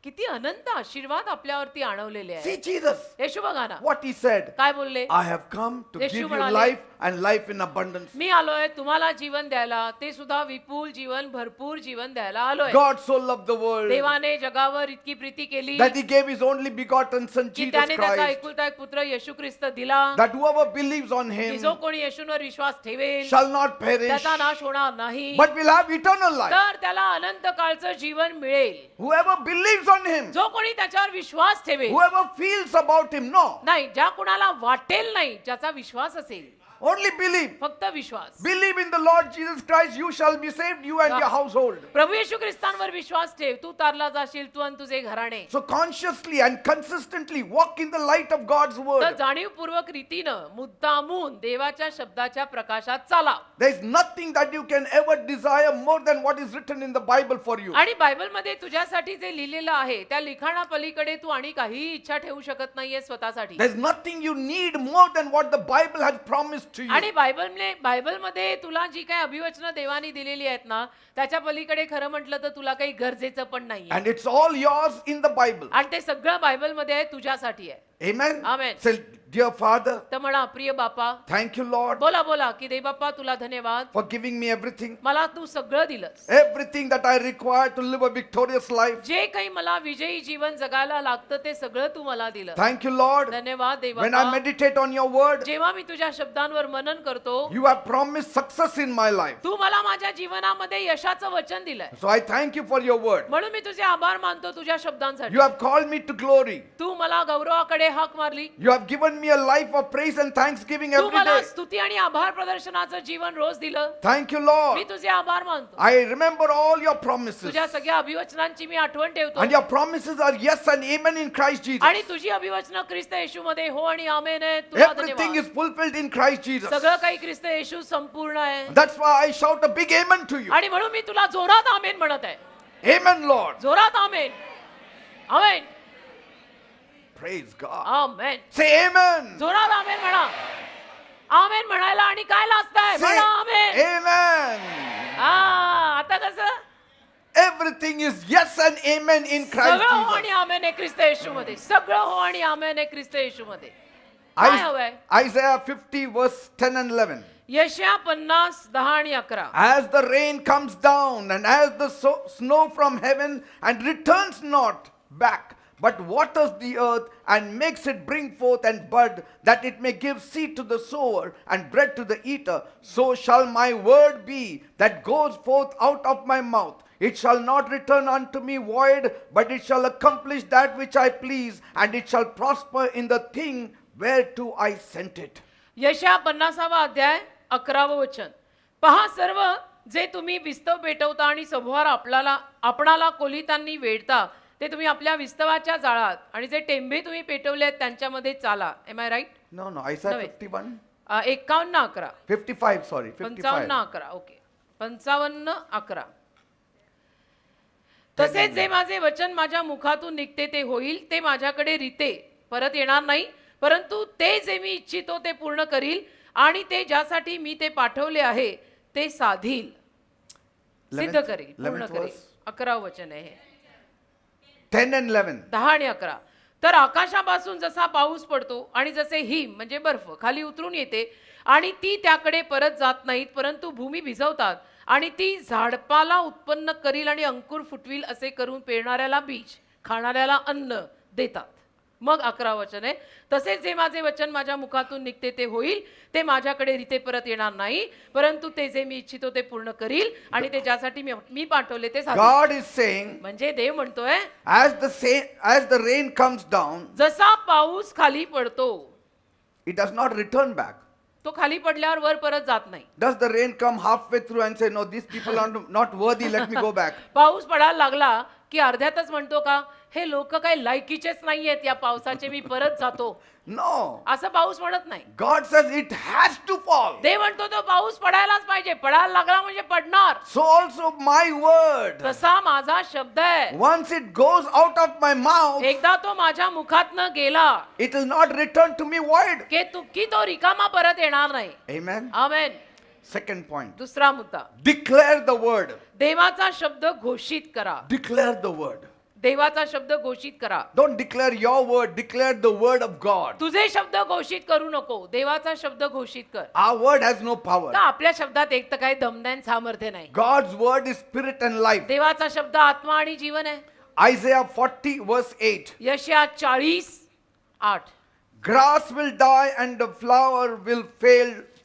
किती अनंत आशीर्वाद आपल्यावरती आणवलेले आहे. See Jesus. येशू बघा ना What He said. काय बोलले, I have come to Yeshu give you म्हणाले, life and life in abundance. मी आलोय तुम्हाला जीवन द्यायला, ते सुद्धा विपुल जीवन, भरपूर जीवन द्यायला आलोय. God so loved the world देवाने जगावर इतकी प्रीती केली that He gave His only begotten Son की Jesus त्याने त्याचा Christ, एकुलता एक पुत्र येशू ख्रिस्त दिला, that whoever believes on की Him जो कोणी येशूवर विश्वास ठेवेल shall not perish त्याचा नाश होणार नाही, but will have eternal life. तर त्याला अनंत काळचं जीवन मिळेल. Whoever believes on Him, जो कोणी त्याच्यावर विश्वास ठेवेल, whoever feels about Him, no, नाही ज्या कुणाला वाटेल नाही, ज्याचा विश्वास असेल, only believe. फक्त विश्वास. Believe in the Lord Jesus Christ, you shall be saved, you and your household. प्रभू येशू ख्रिस्तांवर विश्वास ठेव, तू तारला जाशील, तू आणि तुझे घराणे. So consciously and consistently walk in the light of God's तर word. जाणीवपूर्वक रीतीनं मुद्दामून देवाच्या शब्दाच्या प्रकाशात चाला. There is nothing that you can ever desire more than what is written in the Bible for you. आणि बायबलमध्ये तुझ्यासाठी जे लिहिलेलं आहे त्या लिखाणापलीकडे तू आणि काही इच्छा ठेवू शकत नाहीये स्वतःसाठी. There is nothing you need more than what the Bible has promised to you. आणि बायबलमध्ये तुला जी काही अभिवचनं देवाने दिलेली आहेत ना, त्याच्या पलीकडे खरं म्हटलं तर तुला काही गरजेचं पण नाही. And it's all yours in the Bible. आणि ते सगळं बायबलमध्ये आहे, तुझ्यासाठी आहे. Amen. Amen. Say, dear Father, तर म्हणा, प्रिय बापा, thank you, Lord, बोला की देव बाप्पा तुला धन्यवाद, for giving me everything. मला तू सगळं दिलंस. Everything that I require to live a victorious life. जे काही मला विजयी जीवन जगायला लागतं ते सगळं तू मला दिलं. Thank you, Lord. धन्यवाद देव When I Bappa. meditate on your word, जेव्हा मी तुझ्या शब्दांवर मनन करतो, you have promised success in my life. तू मला माझ्या जीवनामध्ये यशाचं वचन दिलंय. So I thank you for your word. म्हणून मी तुझे आभार मानतो तुझ्या शब्दांसाठी. You have called me to glory. तू मला गौरवाकडे हाक मारली. You have given me a life of praise and thanksgiving Tu every मला day. स्तुती आणि आभार प्रदर्शनाचं जीवन रोज दिलं. Thank you, me Lord. तुझे आभार मानतो. I remember all your promises. तुझ्या सगळ्या अभिवचनांची मी आठवण ठेवतो. And your promises are yes and amen in Christ Jesus. आणि तुझी अभिवचनं ख्रिस्त येशूमध्ये हो आणि आमेन आहे. तुला Everything धन्यवाद. is fulfilled in Christ Jesus. सगळं काही ख्रिस्त येशू संपूर्ण आहे. That's why I shout a big amen to you. आणि म्हणून मी तुला जोरात आमेन म्हणत आहे. Amen, Lord. जोरात आमेन. आमेन. Praise God. आमेन. Say amen. जोरात आमेन म्हणा. आमेन म्हणायला आणि काय लाजताय? Say म्हणा आमेन. amen. आता कसं? Everything is yes and amen in Christ सगळं हो आणि Jesus. आमेन आहे ख्रिस्त येशूमध्ये. सगळं हो आणि आमेन आहे ख्रिस्त येशूमध्ये. काय हवंय? Isaiah 50 verse 10 and 11. यशया 50 10 आणि 11. As the rain comes down and as the snow from heaven and returns not back, but waters the earth and makes it bring forth and bud, that it may give seed to the sower and bread to the eater, so shall my word be that goes forth out of my mouth. It shall not return unto me void, but it shall accomplish that which I please, and it shall prosper in the thing whereto I sent it. यशया 50वा अध्याय 11वं वचन. पहा, सर्व जे तुम्ही विस्तव पेटवता आणि सभोवार आपणाला कोलितांनी वेढता ते तुम्ही आपल्या विस्तवाच्या जाळात, आणि जे टेंबे तुम्ही पेटवले आहेत त्यांच्यामध्ये चाला. Am I right? No, no, I said No, wait. 51. 51:11. 55, sorry, 55. 55:11. Okay, 55:11. तसेच जे माझे वचन माझ्या मुखातून निघते ते होईल, ते माझ्याकडे रीते परत येणार नाही, परंतु ते जे मी इच्छितो ते पूर्ण करील, आणि ते ज्यासाठी मी ते पाठवले आहे ते साधील, सिद्ध करील, पूर्ण 11th करील. verse. 11वं वचन आहे हे. 10 and 11. 10 आणि 11. तर आकाशापासून जसा पाऊस पडतो आणि जसे हिम म्हणजे बर्फ खाली उतरून येते आणि ती त्याकडे परत जात नाहीत, परंतु भूमी भिजवतात आणि ती झाडपाला उत्पन्न करील आणि अंकुर फुटविल, असे करून पेरणाऱ्याला बीज, खाणाऱ्याला अन्न देतात. मग 11वं वचन आहे, तसेच जे माझे वचन माझ्या मुखातून निघते ते होईल, ते माझ्याकडे रीते परत येणार नाही, परंतु ते जे मी इच्छितो ते पूर्ण करील, आणि ते ज्यासाठी मी पाठवले ते साधेल. God is saying, म्हणजे देव म्हणतोय, as the rain comes down, जसा पाऊस खाली पडतो it does not return back. तो खाली पडल्यावर वर परत जात नाही. Does the rain come halfway through and say, no, these people are not worthy, let me go back? पाऊस पडायला लागला की अर्ध्यातच म्हणतो का, हे लोक काही लायकीचेच नाहीयेत या पावसाचे, मी परत जातो? No. असं पाऊस म्हणत नाही. God says it has to fall. देव म्हणतो तो पाऊस पडायलाच पाहिजे, पडायला लागला म्हणजे पडणार. So also my word, तसा माझा शब्द आहे, once it goes out of my mouth, एकदा तो माझ्या मुखातनं गेला it will not return to me void. की तो रिकामा परत येणार नाही. Amen. आमेन. Second point. दुसरा मुद्दा, Declare the word. देवाचा शब्द घोषित करा. Declare the word. देवाचा शब्द घोषित करा. Don't declare your word, declare the word of God. तुझे शब्द घोषित करू नको, देवाचा शब्द घोषित कर. Our word has no power. का आपल्या शब्दात एक तर काही दमदान सामर्थ्य नाही. God's word is spirit and life. देवाचा शब्द आत्मा आणि जीवन आहे. Isaiah 40 verse 8. यशया 40:8. Grass will die and the flower will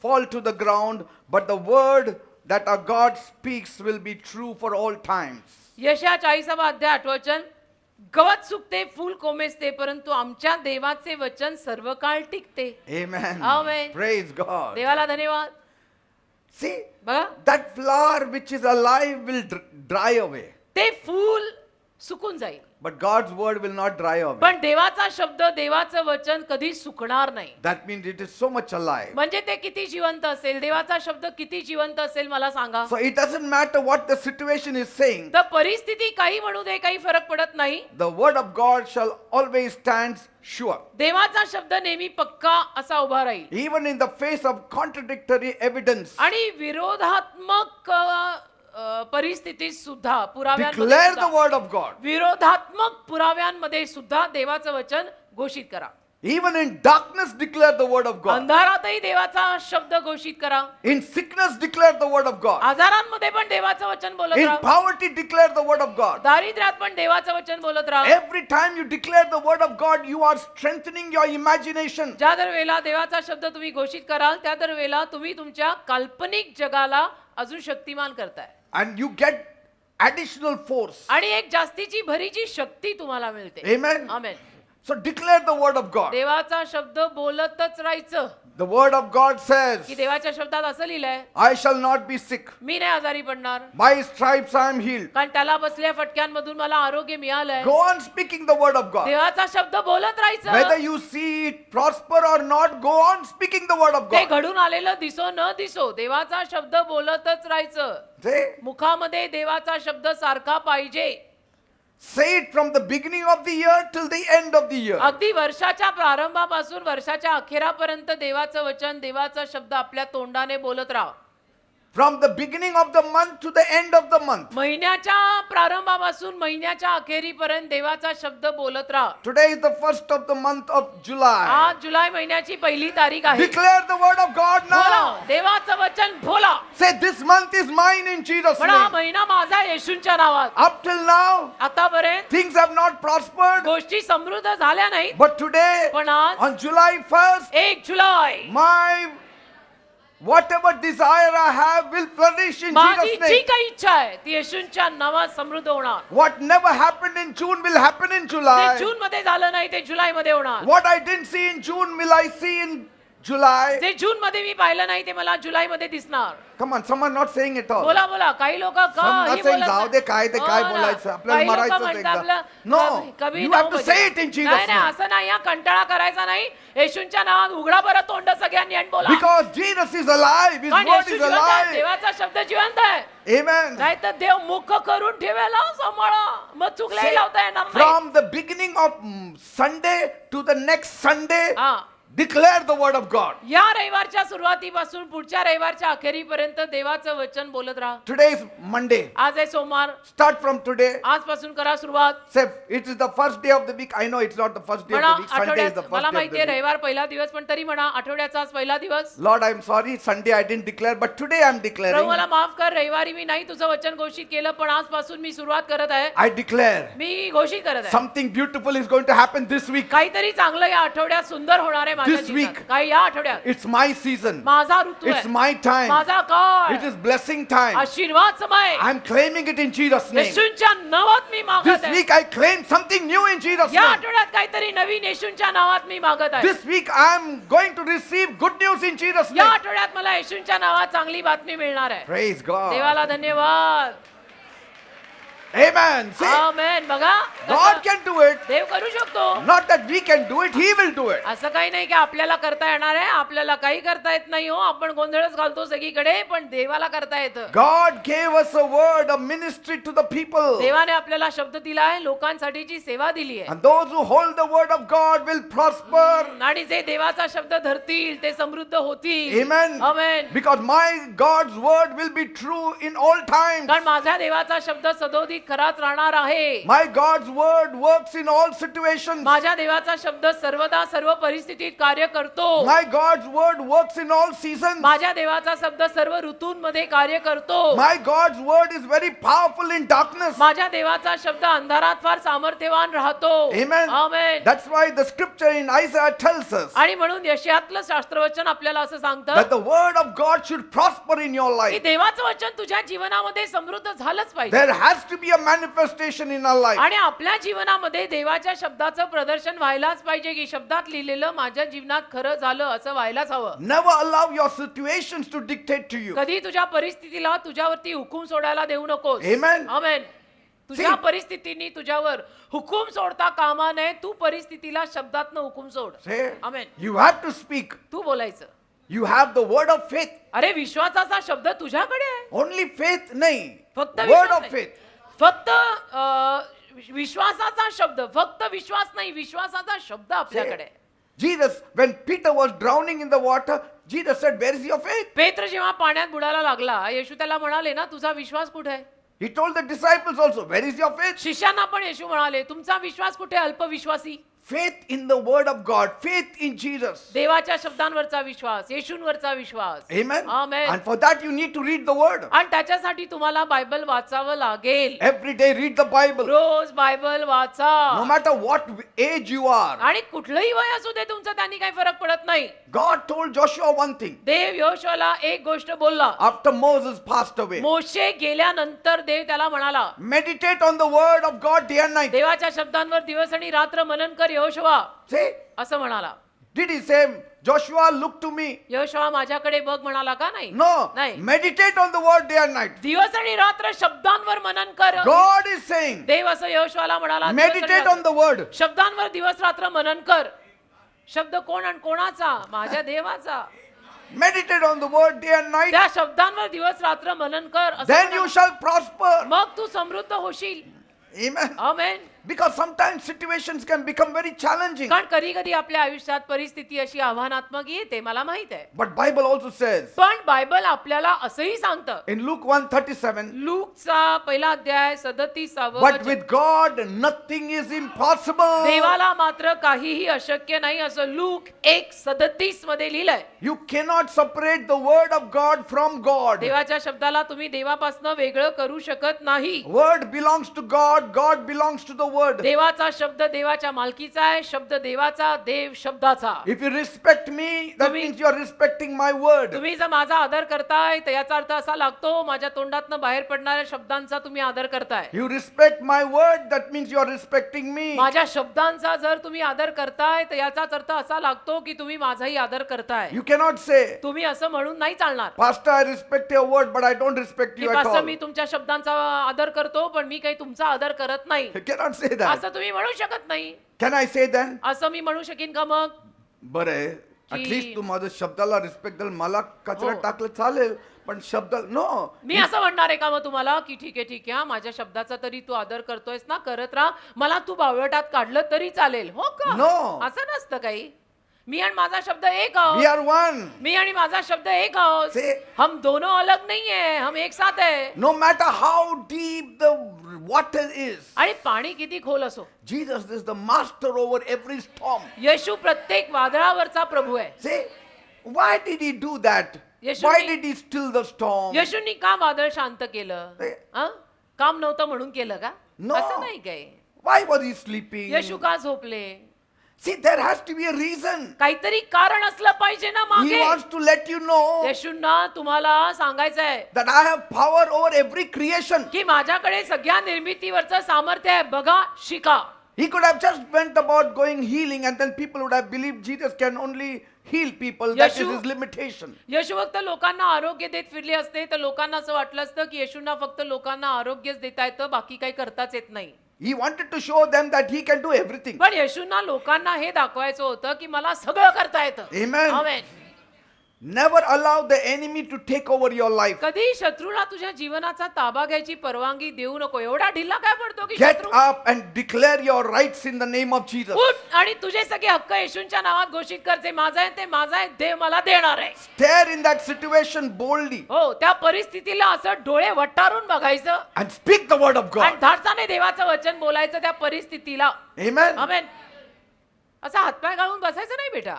fall to the ground, but the word that our God speaks will be true for all times. यशया 40वा अध्याय 8 वचन, गवत सुकते, फूल कोमेजते, परंतु आमच्या देवाचे वचन सर्व काळ टिकते. Amen. Amen. Praise God. देवाला धन्यवाद. See, बघा, that flower which is alive will dry away, ते फूल सुकून जाईल, but God's word will not dry away. पण देवाचा शब्द, देवाचं वचन कधी सुकणार नाही. That means it is so much alive. म्हणजे ते किती जिवंत असेल, देवाचा शब्द किती जिवंत असेल मला सांगा. So it doesn't matter what the situation is saying, तर परिस्थिती काही म्हणू दे, काही फरक पडत नाही. the word of God shall always stand sure. देवाचा शब्द नेहमी पक्का असा उभा राहील. Even in the face of contradictory evidence, आणि विरोधात्मक परिस्थितीत सुद्धा, पुराव्यांमध्ये declare the सुद्धा, word of God. विरोधात्मक पुराव्यांमध्ये सुद्धा देवाचं वचन घोषित करा. Even in darkness, declare the word of God. अंधारातही देवाचा शब्द घोषित करा. In sickness, declare the word of God. आजारांमध्ये पण देवाचं वचन बोलत In राहा. poverty, declare the word of God. दारिद्र्यात पण देवाचं वचन बोलत राहा. Every time you declare the word of God, you are strengthening your imagination. ज्या दर वेळेला देवाचा शब्द तुम्ही घोषित कराल, त्या दर वेळेला तुम्ही तुमच्या काल्पनिक जगाला अजून शक्तिमान करताय. And you get additional force. आणि एक जास्तीची भरीची शक्ती तुम्हाला मिळते. Amen. Amen. So declare the word of God. देवाचा शब्द बोलतच राहायचं. The word of God says, की देवाच्या शब्दात असं लिहिलंय, I shall not be sick. मी नाही आजारी पडणार, By stripes I am healed. कारण त्याला बसल्या फटक्यांमधून मला आरोग्य मिळालंय. Go on speaking the word of God. देवाचा शब्द बोलत Whether राहायचं. you see it prosper or not, go on speaking the word of ते God. घडून आलेलं दिसो न दिसो, देवाचा शब्द बोलतच राहायचं. Say, मुखामध्ये देवाचा शब्द सारखा पाहिजे. say it from the beginning of the year till the end of the year. अगदी वर्षाच्या प्रारंभापासून वर्षाच्या अखेरापर्यंत देवाचं वचन, देवाचा शब्द आपल्या तोंडाने बोलत राहा. From the beginning of the month to the end of the month. महिन्याच्या प्रारंभापासून महिन्याच्या अखेरीपर्यंत देवाचा शब्द बोलत राहा. Today is the first of the month of July. आज जुलै महिन्याची पहिली तारीख आहे. Declare the word of God बोला, now. देवाचं वचन बोला. Say, this month is mine in Jesus' पण हा name. महिना माझा येशूंच्या नावात. Up till now, आतापर्यंत things have not prospered. गोष्टी समृद्ध झाल्या नाही, But today, पण आज on July 1st, 1 July my whatever desire I have will flourish in माझी Jesus' जी name. काही इच्छा आहे ती येशूंच्या नावात समृद्ध होणार. What never happened in June will happen in ते July. जून मध्ये झालं नाही, ते जुलै मध्ये होणार. What I didn't see in June will I see in July. जे जून मध्ये मी पाहिलं नाही ते मला जुलै मध्ये दिसणार. Come on, someone not saying it all. बोला बोला. काही लोक Some not saying जाऊ दे काय ते काय बोलायचं आपल्याला मारायचं एकदा. No, you have to say it in Jesus' नाही नाही name. असं नाही. कंटाळा करायचा नाही. येशूंच्या नावात उघडा बरं तोंड सगळ्यांनी आणि बोला. Because Jesus is alive. His कारण word येशू is जिवंत आहे. alive. देवाचा शब्द जिवंत आहे. Amen. नाही तर देव मुख करून ठेवायला सांभाळा. मग चुकले Say, लावता येणार नाही. from the beginning of Sunday to the next Sunday, हा. declare the word of God. या रविवारच्या सुरुवातीपासून पुढच्या रविवारच्या अखेरीपर्यंत देवाचं वचन बोलत राहा. Today is Monday. आज आहे सोमवार. Start from today. आजपासून करा सुरुवात. Say, it is the first day of the week. I know it's not the first day of म्हणा the week. Sunday is the आठवड्यात first मला day of माहिती the आहे week. रविवार पहिला दिवस पण तरी म्हणा आठवड्याचा आज पहिला दिवस. Lord, I'm sorry. Sunday I didn't declare, but today I'm Prabhu declaring. मला माफ कर. रविवारी मी नाही तुझं वचन घोषित केलं पण आजपासून मी सुरुवात करत आहे. I declare मी घोषित करत आहे. something beautiful is going to happen this week. काहीतरी चांगलं या आठवड्यात सुंदर होणार आहे माझ्या This जीवनात. week. काही या आठवड्यात It's my season. माझा ऋतू It's आहे. my time. माझा काळ. It is blessing time. आशीर्वाद समय. I'm claiming it in Jesus' name. येशूंच्या नावात मी मागत This आहे. week I claim something new in Jesus' या name. आठवड्यात काहीतरी नवीन येशूंच्या नावात मी मागत आहे. This week I'm going to receive good news in Jesus' या name. आठवड्यात मला येशूंच्या नावात चांगली बातमी मिळणार आहे. Praise God. देवाला धन्यवाद. Amen. See, आमेन. बघा God कसं can do it. देव करू शकतो. Not that we can do it, He will do it. असं काही नाही की आपल्याला करता येणार आहे. आपल्याला काही करता येत नाही हो. आपण गोंधळच घालतो सगळीकडे पण देवाला करता येतं. God gave us a word, a ministry to the people. देवाने आपल्याला शब्द दिला आहे. लोकांसाठीची सेवा दिली आहे. And those who hold the word of God will prosper. आणि जे देवाचा शब्द धरतील ते समृद्ध होतील. Amen. Amen. Because my God's word will be true in all times. कारण माझ्या देवाचा शब्द सदोदित खराच राहणार आहे. My God's word works in all situations. माझ्या देवाचा शब्द सर्वदा सर्व परिस्थितीत कार्य करतो. My God's word works in all seasons. माझ्या देवाचा शब्द सर्व ऋतूंमध्ये कार्य करतो. My God's word is very powerful in darkness. माझ्या देवाचा शब्द अंधारात फार सामर्थ्यवान राहतो. Amen. Amen. That's why the scripture in Isaiah tells us आणि म्हणून यशायातलं शास्त्रवचन आपल्याला असं सांगतं that the word of God should prosper in your की life. देवाचं वचन तुझ्या जीवनामध्ये समृद्ध झालंच पाहिजे. There has to be a manifestation in our life. आणि आपल्या जीवनामध्ये देवाच्या शब्दाचं प्रदर्शन व्हायलाच पाहिजे की शब्दात लिहिलेलं माझ्या जीवनात खरं झालं असं व्हायलाच हवं. Never allow your situations to dictate to you. कधी तुझ्या परिस्थितीला तुझ्यावरती हुकूम सोडायला देऊ नकोस. Amen. आमेन. तुझ्या See. परिस्थितीनी तुझ्यावर हुकूम सोडता कामा नये. तू परिस्थितीला शब्दातनं हुकूम सोड. Say, amen. you have to speak. तू बोलायचं. You have the word of faith. अरे विश्वासाचा शब्द तुझ्याकडे आहे. Only faith, nahi. फक्त Word विश्वास of नाही. faith. फक्त विश्वासाचा शब्द. फक्त विश्वास नाही विश्वासाचा शब्द आपल्याकडे आहे. Jesus, when Peter was drowning in the water, Jesus said, where is your faith? पेत्र जेव्हा पाण्यात बुडायला लागला येशू त्याला म्हणाले ना तुझा विश्वास कुठे आहे. He told the disciples also, where is your faith? शिष्यांना पण येशू म्हणाले तुमचा विश्वास कुठे आहे, अल्पविश्वासी. Faith in the word of God, faith in Jesus. देवाच्या शब्दांवरचा विश्वास, येशूंवरचा विश्वास. Amen. Amen. And for that you need to read the word. आणि त्याच्यासाठी तुम्हाला बायबल वाचावं लागेल. Every day read the Bible. रोज बायबल वाचा. No matter what age you are. आणि कुठलंही वय असू दे तुमचं त्यांनी काही फरक पडत नाही. God told Joshua one thing. देव योशुआला एक गोष्ट बोलला. After Moses passed away. मोशे गेल्यानंतर देव त्याला म्हणाला Meditate on the word of God day and night. देवाच्या शब्दांवर दिवस आणि रात्र मनन कर योशुआ Say, असं म्हणाला. did he say, Joshua, look to me? Joshua माझ्याकडे बघ म्हणाला का नाही. No. नाही. Meditate on the word day and night. दिवस आणि रात्र शब्दांवर मनन कर. God is saying, देव असं योशुआला म्हणाला दिवस आणि meditate रात्र. on the word. शब्दांवर दिवस रात्र मनन कर. शब्द कोण आणि कोणाचा. माझ्या देवाचा. Meditate on the word day and night. त्या शब्दांवर दिवस रात्र मनन कर असं Then you म्हणाला. shall prosper. मग तू समृद्ध होशील. Amen. Amen. Because sometimes situations can become very challenging. कारण कधी कधी आपल्या आयुष्यात परिस्थिती अशी आव्हानात्मक येते मला माहित आहे. But Bible also says पण बायबल आपल्याला असंही सांगतं. in Luke 1:37, लूकचा पहिला अध्याय 37 but with God nothing is impossible. देवाला मात्र काहीही अशक्य नाही असं लूक 1:37 मध्ये लिहिलंय. You cannot separate the word of God from God. देवाच्या शब्दाला तुम्ही देवापासून वेगळं करू शकत नाही. Word belongs to God, God belongs to the word. देवाचा शब्द देवाच्या मालकीचा आहे, शब्द देवाचा, देव शब्दाचा. If you respect me, that तुम्ही- means you are respecting my word. तुम्ही जर माझा आदर करताय तर याचा अर्थ असा लागतो माझ्या तोंडातनं बाहेर पडणाऱ्या शब्दांचा तुम्ही आदर करताय. You respect my word, that means you are respecting me. माझ्या शब्दांचा जर तुम्ही आदर करताय तर याचाच अर्थ असा लागतो की तुम्ही माझाही आदर करताय. You cannot say, तुम्ही असं म्हणून नाही चालणार Pastor, I respect your word, but I don't respect की you at पास्टर all. मी तुमच्या शब्दांचा आदर करतो पण मी काही तुमचा आदर करत नाही. You cannot say that. असं तुम्ही म्हणू शकत नाही. Can I say then? असं मी म्हणू शकीन का मग? बरे की- ऍटलीस्ट तू माझ्या शब्दाला रिस्पेक्ट द्याल, मला कचरा हो. टाकलं चालेल पण शब्द नो. मी असं म्हणणार आहे का मग तुम्हाला की ठीक आहे हा, माझ्या शब्दाचा तरी तू आदर करतोयस ना, करत राहा, मला तू बावळटात काढलं तरी चालेल. हो का? No. असं नसतं काही. मी आणि माझा शब्द एक We आहोत. are one. मी आणि माझा शब्द एक आहोत. Say, हम दोनों अलग नहीं है, हम एक साथ है. no matter how deep the water is, आणि पाणी किती खोल असो, Jesus is the master over every storm. येशू प्रत्येक वादळावरचा प्रभू आहे. Say, why did he do that? येशूने- Why did he still the storm? येशूंनी का वादळ शांत केलं? ते- हं? काम नव्हतं म्हणून केलं का? No. असं नाही काय. Why was he sleeping? येशू का झोपले? See, there has to be a reason. काहीतरी कारण असलं पाहिजे ना He मागे. wants to let you know येशूंना तुम्हाला सांगायचं आहे that I have power over every creation. की माझ्याकडे सगळ्या निर्मितीवरचं सामर्थ्य आहे. बघा, शिका. He could have just went about going healing and then people would have believed Jesus can only heal people. That is Yeshu- his limitation. येशू फक्त लोकांना आरोग्य देत फिरले असते तर लोकांना असं वाटलं असतं की येशूंना फक्त लोकांना आरोग्यच देता येतं, बाकी काही करताच येत नाही. He wanted to show them that he can do everything. पण येशूंना लोकांना हे दाखवायचं होतं की मला सगळं करता येतं. Amen. Amen. Never allow the enemy to take over your life. कधी शत्रूला तुझ्या जीवनाचा ताबा घ्यायची परवानगी देऊ नको. एवढा ढिल्ला काय पडतो की Get शत्रू up and declare your rights in the name of Jesus. उठ आणि तुझे सगळे हक्क येशूंच्या नावात घोषित करते. माझा आहे ते माझा आहे, देव मला देणार आहे. Stare in that situation boldly हो, त्या परिस्थितीला असं डोळे वटारून बघायचं and speak the word of आणि God. धाडसाने देवाचं वचन बोलायचं त्या परिस्थितीला. Amen. आमेन. असा हातपाय घालून बसायचं नाही बेटा.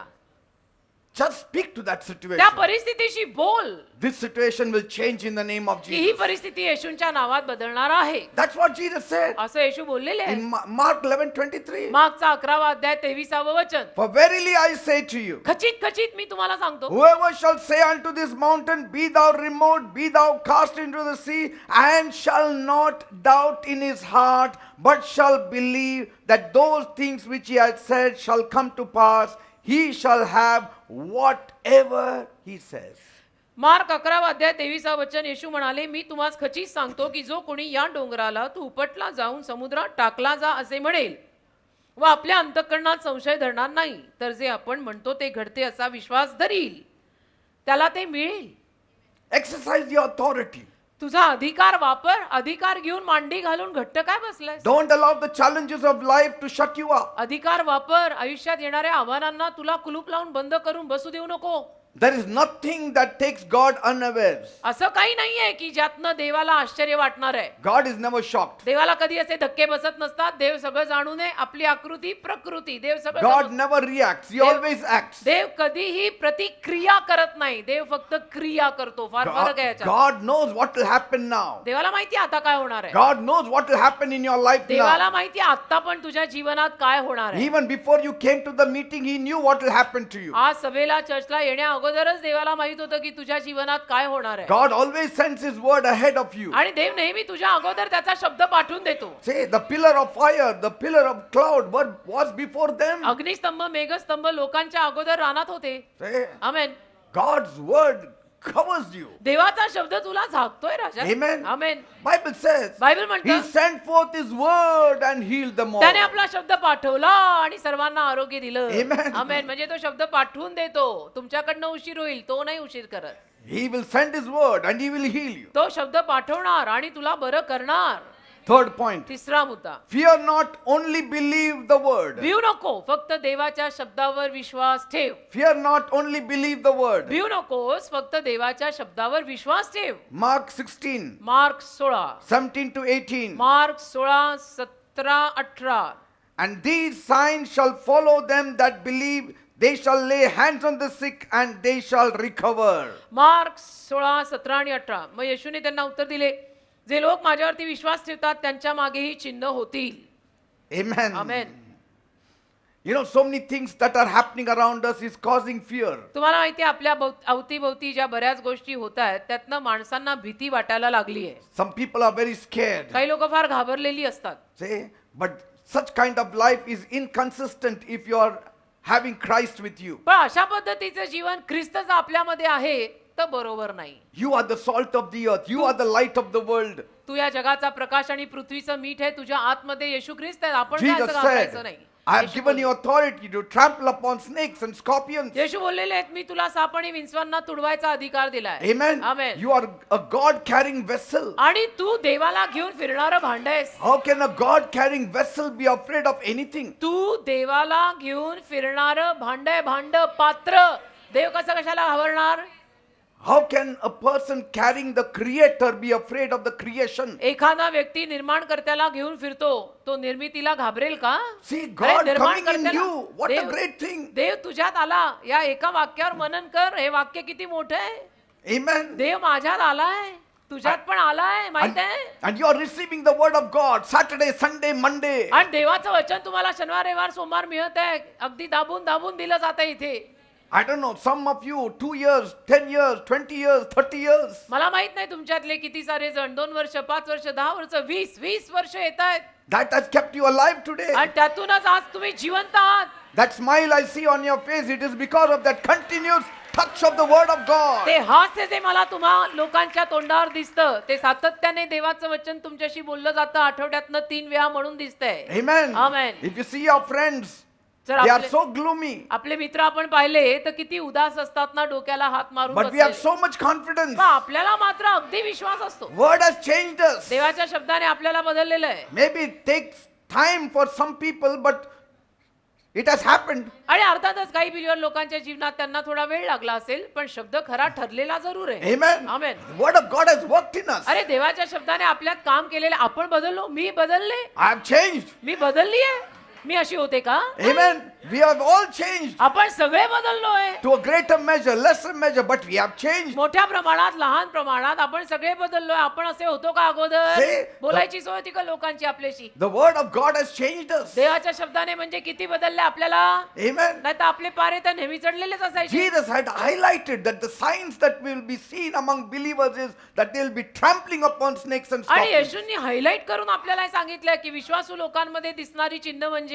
Just speak to that त्या situation. परिस्थितीशी बोल This situation will change in the name of की ही Jesus. परिस्थिती येशूंच्या नावात बदलणार आहे. That's what Jesus said असं येशू बोललेले आहे. in Mark 11:23. मागचा 11वा अध्याय 23वा वचन. For verily I say to you, खचित खचित मी तुम्हाला सांगतो, whoever shall say unto this mountain, be thou removed, be thou cast into the sea, and shall not doubt in his heart, but shall believe that those things which he hath said shall come to pass, he shall have whatever he says. Mark 11वा अध्याय 23वा वचन. येशू म्हणाले, मी तुम्हाला खचित सांगतो की जो कोणी या डोंगराला तू उपटला जाऊन समुद्रात टाकला जा असे म्हणेल व आपल्या अंतःकरणात संशय धरणार नाही, तर जे आपण म्हणतो ते घडते असा विश्वास धरील, त्याला ते मिळेल. Exercise your authority. तुझा अधिकार वापर. अधिकार घेऊन मांडी घालून घट्ट काय बसलाय? Don't allow the challenges of life to shut you up. अधिकार वापर. आयुष्यात येणाऱ्या आव्हानांना तुला कुलूप लावून बंद करून बसू देऊ नको. There is nothing that takes God unawares. असं काही नाहीये की ज्यातनं देवाला आश्चर्य वाटणार आहे. God is never shocked. देवाला कधी असे धक्के बसत नसतात. देव सगळं जाणून आहे. आपली आकृती प्रकृती देव सगळं God समजतो. never reacts. He Dev- always acts. देव कधीही प्रतिक्रिया करत नाही. देव फक्त क्रिया करतो. फार फरक आहे याच्यात. God knows what will happen now. देवाला माहिती आता काय होणार आहे. God knows what will happen in your life देवाला now. माहिती आता पण तुझ्या जीवनात काय होणार आहे. Even before you came to the meeting, He knew what will happen to you. आज सभेला चर्चला येण्या अगोदरच देवाला माहित होतं की तुझ्या जीवनात काय होणार आहे. God always sends His word ahead of you. आणि देव नेहमी तुझ्या अगोदर त्याचा शब्द पाठवून देतो. Say, the pillar of fire, the pillar of cloud, what was before them? अग्निस्तंभ मेघस्तंभ लोकांच्या अगोदर रानात होते. Say, amen. God's word covers you. देवाचा शब्द तुला झाकतोय राजा. Amen. Amen. Bible says, Bible He म्हणतं sent forth His word and healed them all. त्याने आपला शब्द पाठवला आणि सर्वांना आरोग्य दिलं. Amen. आमेन. म्हणजे तो शब्द पाठवून देतो. तुमच्याकडनं उशीर होईल, तो नाही उशीर करत. He will send His word and He will heal you. तो शब्द पाठवणार आणि तुला बरं करणार. Third point, तिसरा मुद्दा, fear not, only believe the word. भिऊ नको, फक्त देवाच्या शब्दावर विश्वास ठेव. Fear not, only believe the word. भिऊ नकोस, फक्त देवाच्या शब्दावर विश्वास ठेव. Mark 16, mark 16, 17 to 18. Mark 16, 17, 18. And these signs shall follow them that believe. They shall lay hands on the sick and they shall recover. Mark 16, 17 आणि 18. मग येशूने त्यांना उत्तर दिले, जे लोक माझ्यावरती विश्वास ठेवतात त्यांच्या मागेही चिन्ह होतील. Amen. Amen. You know, so many things that are happening around us is causing fear. तुम्हाला माहिती आहे आपल्या अवतीभोवती ज्या बऱ्याच गोष्टी होत आहेत त्यातनं माणसांना भीती वाटायला लागली आहे. Some people are very scared. काही लोक फार घाबरलेली असतात. Say, but such kind of life is inconsistent if you are having Christ with you. पण अशा पद्धतीचं जीवन ख्रिस्तच आपल्यामध्ये आहे तर बरोबर नाही. You are the salt of the earth. You are the light of the world. तू या जगाचा प्रकाश आणि पृथ्वीचं मीठ आहे. तुझ्या आतमध्ये येशू ख्रिस्त आहे. आपण काय Jesus असं घाबरायचं said, नाही. I have Yeshu given you authority to trample upon snakes and scorpions. येशू बोललेले आहेत मी तुला साप आणि विंचवांना तुडवायचा अधिकार दिलाय. Amen. Amen. You are a God carrying vessel. आणि तू देवाला घेऊन फिरणारं भांड आहेस. How can a God carrying vessel be afraid of anything? तू देवाला घेऊन फिरणारं भांड आहे. भांड पात्र. देव कसं कशाला घाबरणार? How can a person carrying the creator be afraid of the creation? एखादा व्यक्ती निर्माणकर्त्याला घेऊन फिरतो तो निर्मितीला घाबरेल का? See अरे, God coming in निर्माणकर्त्याला- you. What a Dev- great thing. देव तुझ्यात आला. या एका वाक्यावर मनन कर. हे वाक्य किती मोठं आहे. Amen. देव माझ्यात आलाय. तुझ्यात पण आलाय. माहित आहे? And you are receiving the word of God Saturday, Sunday, Monday. आणि देवाचं वचन तुम्हाला शनिवार रविवार सोमवार मिळत आहे. अगदी दाबून दाबून दिलं जातं इथे. I don't know, some of you 2 years, 10 years, 20 years, 30 years. मला माहित नाही तुमच्यातले किती सारे जण 2 वर्ष 5 वर्ष 10 वर्ष 20 वर्ष येत आहेत. That has kept you alive today. आणि त्यातूनच आज तुम्ही जिवंत आहात. That smile I see on your face, it is because of that continuous touch of the word of God. ते हास्य जे मला तुम्हा लोकांच्या तोंडावर दिसतं ते सातत्याने देवाचं वचन तुमच्याशी बोललं जातं. आठवड्यातनं 3 वेळा म्हणून दिसतंय. Amen. Amen. If you see your friends, जर they are आपले- so gloomy. आपले मित्र आपण पाहिले तर किती उदास असतात ना. डोक्याला हात मारून But we have बसलेले. so much confidence. पण आपल्याला मात्र अगदी विश्वास असतो. Word has changed us. देवाच्या शब्दाने आपल्याला बदललेलं आहे. Maybe it takes time for some people, but it has happened. आणि अर्थातच काही बिलीवर लोकांच्या जीवनात त्यांना थोडा वेळ लागला असेल पण शब्द खरा ठरलेला जरूर आहे. Amen. Amen. The word of God has worked in us. अरे देवाच्या शब्दाने आपल्यात काम केलेले आपण बदललो. मी बदलले. I have changed. मी बदलली आहे. मी अशी होते का? Amen. We have all changed आपण सगळे बदललोय. to a greater measure, lesser measure, but we have changed. मोठ्या प्रमाणात लहान प्रमाणात आपण सगळे बदललोय. आपण असे होतो का अगोदर? Say- बोलायची सोय होती का लोकांची आपल्याशी? The word of God has changed us. देवाच्या शब्दाने म्हणजे किती बदलले आपल्याला. Amen. नाही तर आपले पारे तर नेहमी चढलेलेच असायचे. Jesus had highlighted that the signs that will be seen among believers is that they'll be trampling upon snakes and आणि scorpions. येशूंनी हायलाइट करून आपल्याला हे सांगितलं की विश्वासू लोकांमध्ये दिसणारी चिन्ह म्हणजे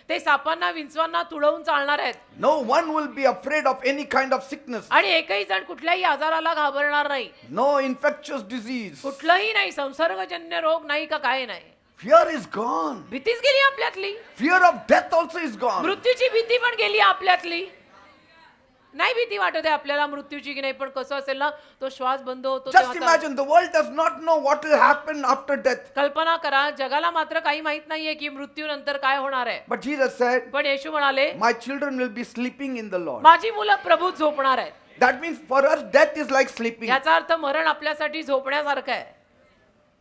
ते सापांना विंचवांना तुडवून चालणार आहेत. No one will be afraid of any kind of sickness. आणि एकही जण कुठल्याही आजाराला घाबरणार नाही. No infectious disease. कुठलाही नाही. संसर्गजन्य रोग नाही का काय नाही. Fear is gone. भीतीच गेली आपल्यातली. Fear of death also is gone. मृत्यूची भीती पण गेली आपल्यातली. नाही भीती वाटत आहे आपल्याला मृत्यूची की नाही. पण कसं असेल ना तो श्वास बंद होतो Just तेव्हा imagine, the world does not know what will happen after death. कल्पना करा जगाला मात्र काही माहित नाहीये की मृत्यूनंतर काय होणार आहे. But Jesus said, पण येशू म्हणाले my children will be sleeping in the Lord. माझी मुलं प्रभूत झोपणार आहेत. That means for us, death is like sleeping. याचा अर्थ मरण आपल्यासाठी झोपण्यासारखं आहे.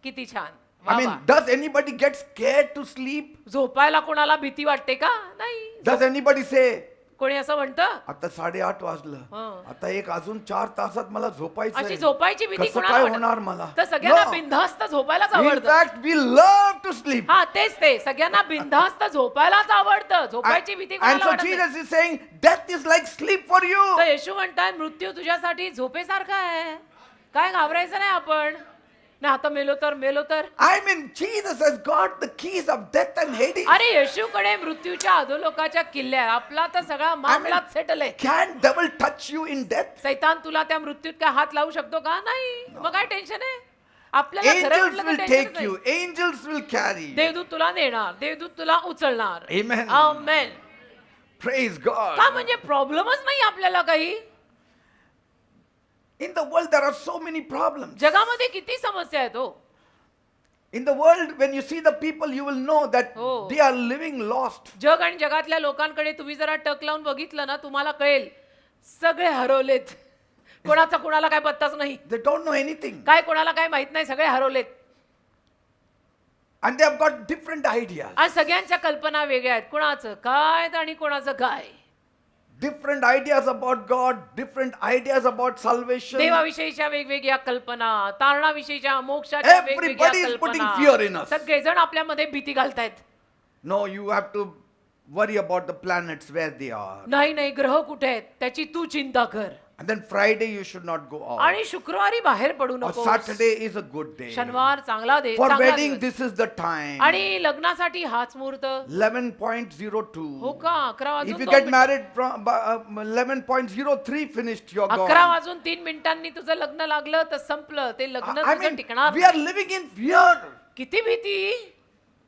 किती छान. I वा mean, वा. does anybody get scared to sleep? झोपायला कोणाला भीती वाटते का? नाही. Does anybody say, कोणी असं म्हणतं? आता 8:30 वाजलं, हं. आता एक अजून 4 तासात मला झोपायचं अशी आहे. झोपायची भीती कसं कोणाला काय वाटत? होणार मला? तर सगळ्यांना No. बिनधास्त झोपायलाच In आवडतं. fact, we love to sleep. हा तेच ते सगळ्यांना बिनधास्त झोपायलाच आवडतं. झोपायची भीती And कोणाला so वाटत नाही. Jesus is saying, death is like sleep for you. तर येशू म्हणतात मृत्यू तुझ्यासाठी झोपेसारखा आहे. काय घाबरायचं नाही आपण. ना आता मेलो तर I mean, Jesus has got the keys of death and Hades. अरे येशूकडे मृत्यूच्या अधोलोकाच्या किल्ल्या आपला तर सगळा मामलाच सेटल आहे. Can devil touch you in death? सैतान तुला त्या मृत्यूत काय हात लावू शकतो का? नाही. मग काय टेन्शन आहे आपल्याला? खरं Angels म्हटलं तर will टेन्शनच take नाही. you. Angels will carry. देवदूत तुला नेणार. देवदूत तुला उचलणार. Amen. आमेन. Praise का God. म्हणजे प्रॉब्लेमच नाही आपल्याला काही. In the world, there are so many problems. जगामध्ये किती समस्या आहेत हो. In the world, when you see the people, you will know that Oh. they are living lost. जग आणि जगातल्या लोकांकडे तुम्ही जरा टक लावून बघितलं ना तुम्हाला कळेल सगळे हरवलेत. कोणाचा कोणाला काय पत्ताच नाही. They don't know anything. काय कोणाला काय माहित नाही. सगळे हरवलेत. And they have got different ideas. आणि सगळ्यांच्या कल्पना वेगळ्या आहेत. कोणाचं काय आणि कोणाचं काय. Different ideas about God, different ideas about salvation. देवाविषयीच्या वेगवेगळ्या कल्पना, तारणाविषयीच्या मोक्षाच्या वेगवेगळ्या Everybody is putting fear in कल्पना. us. सगळेजण आपल्यामध्ये भीती घालतायत. No, you have to worry about the planets where they are. नाही नाही, ग्रह कुठे आहेत त्याची तू चिंता कर. And then Friday you should not go out. आणि शुक्रवारी बाहेर पडू Or नको. Saturday is a good day. शनिवार चांगला दे. For चांगला wedding, दिवस. this is the time. आणि लग्नासाठी हाच मुहूर्त. 11.02. हो का? 11 If वाजून you 2 get मिनिटं. married from 11.03 finished, you're 11 gone. वाजून 3 मिनिटांनी तुझं लग्न लागलं तर संपलं. ते लग्न I तुझं mean, टिकणार we नाही. are living in fear. किती भीती.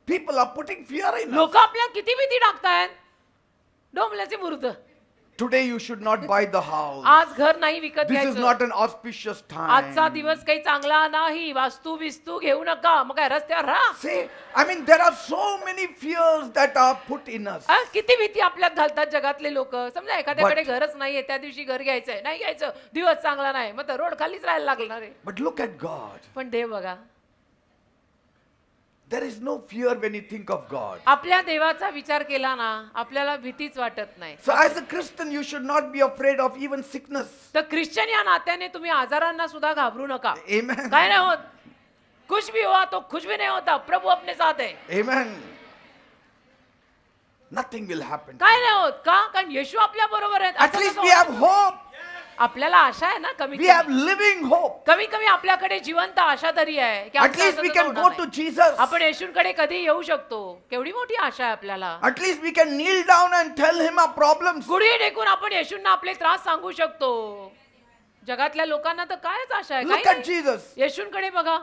People are putting fear in us. लोक आपल्या किती भीती टाकतायत. डोंबल्याचे मुहूर्त. Today you should not buy the house. आज घर नाही विकत This is घ्यायचं. not an auspicious time. आजचा दिवस काही चांगला नाही. वास्तू बिस्तू घेऊ नका. मग काय रस्त्यावर राहा. See, I mean, there are so many fears that are put in us. किती भीती आपल्यात घालतात जगातले लोक. समजा एखाद्याकडे But- घरच नाहीये, त्या दिवशी घर घ्यायचंय, नाही घ्यायचं, दिवस चांगला नाही, मग तर रोड खालीच राहायला लागणार आहे. But look at God. पण देव बघा, There is no fear when you think of God. आपल्या देवाचा विचार केला ना, आपल्याला भीतीच वाटत नाही. So as a Christian, you should not be afraid of even sickness. तर ख्रिश्चन या नात्याने तुम्ही आजारांना सुद्धा घाबरू नका. Amen. काय नाही होत. कुछ भी हुआ तो कुछ भी नहीं होता. प्रभु अपने साथ है. Amen. Nothing will happen. काय नाही होत. का? कारण येशू आपल्या बरोबर आहेत. At असं least कसं we have होतं? hope. आपल्याला आशा आहे ना. कमी We have living hope. कमी कमी आपल्याकडे जिवंत आशा तरी आहे की At आमचं least असं we तसं can होणार go नाही. to Jesus. आपण येशूंकडे कधी येऊ शकतो. केवढी मोठी आशा आहे आपल्याला. At least we can kneel down and tell him our problems. गुढी टेकून आपण येशूंना आपले त्रास सांगू शकतो. जगातल्या लोकांना तर कायच आशा आहे. Look काही at नाही. Jesus. येशूंकडे बघा.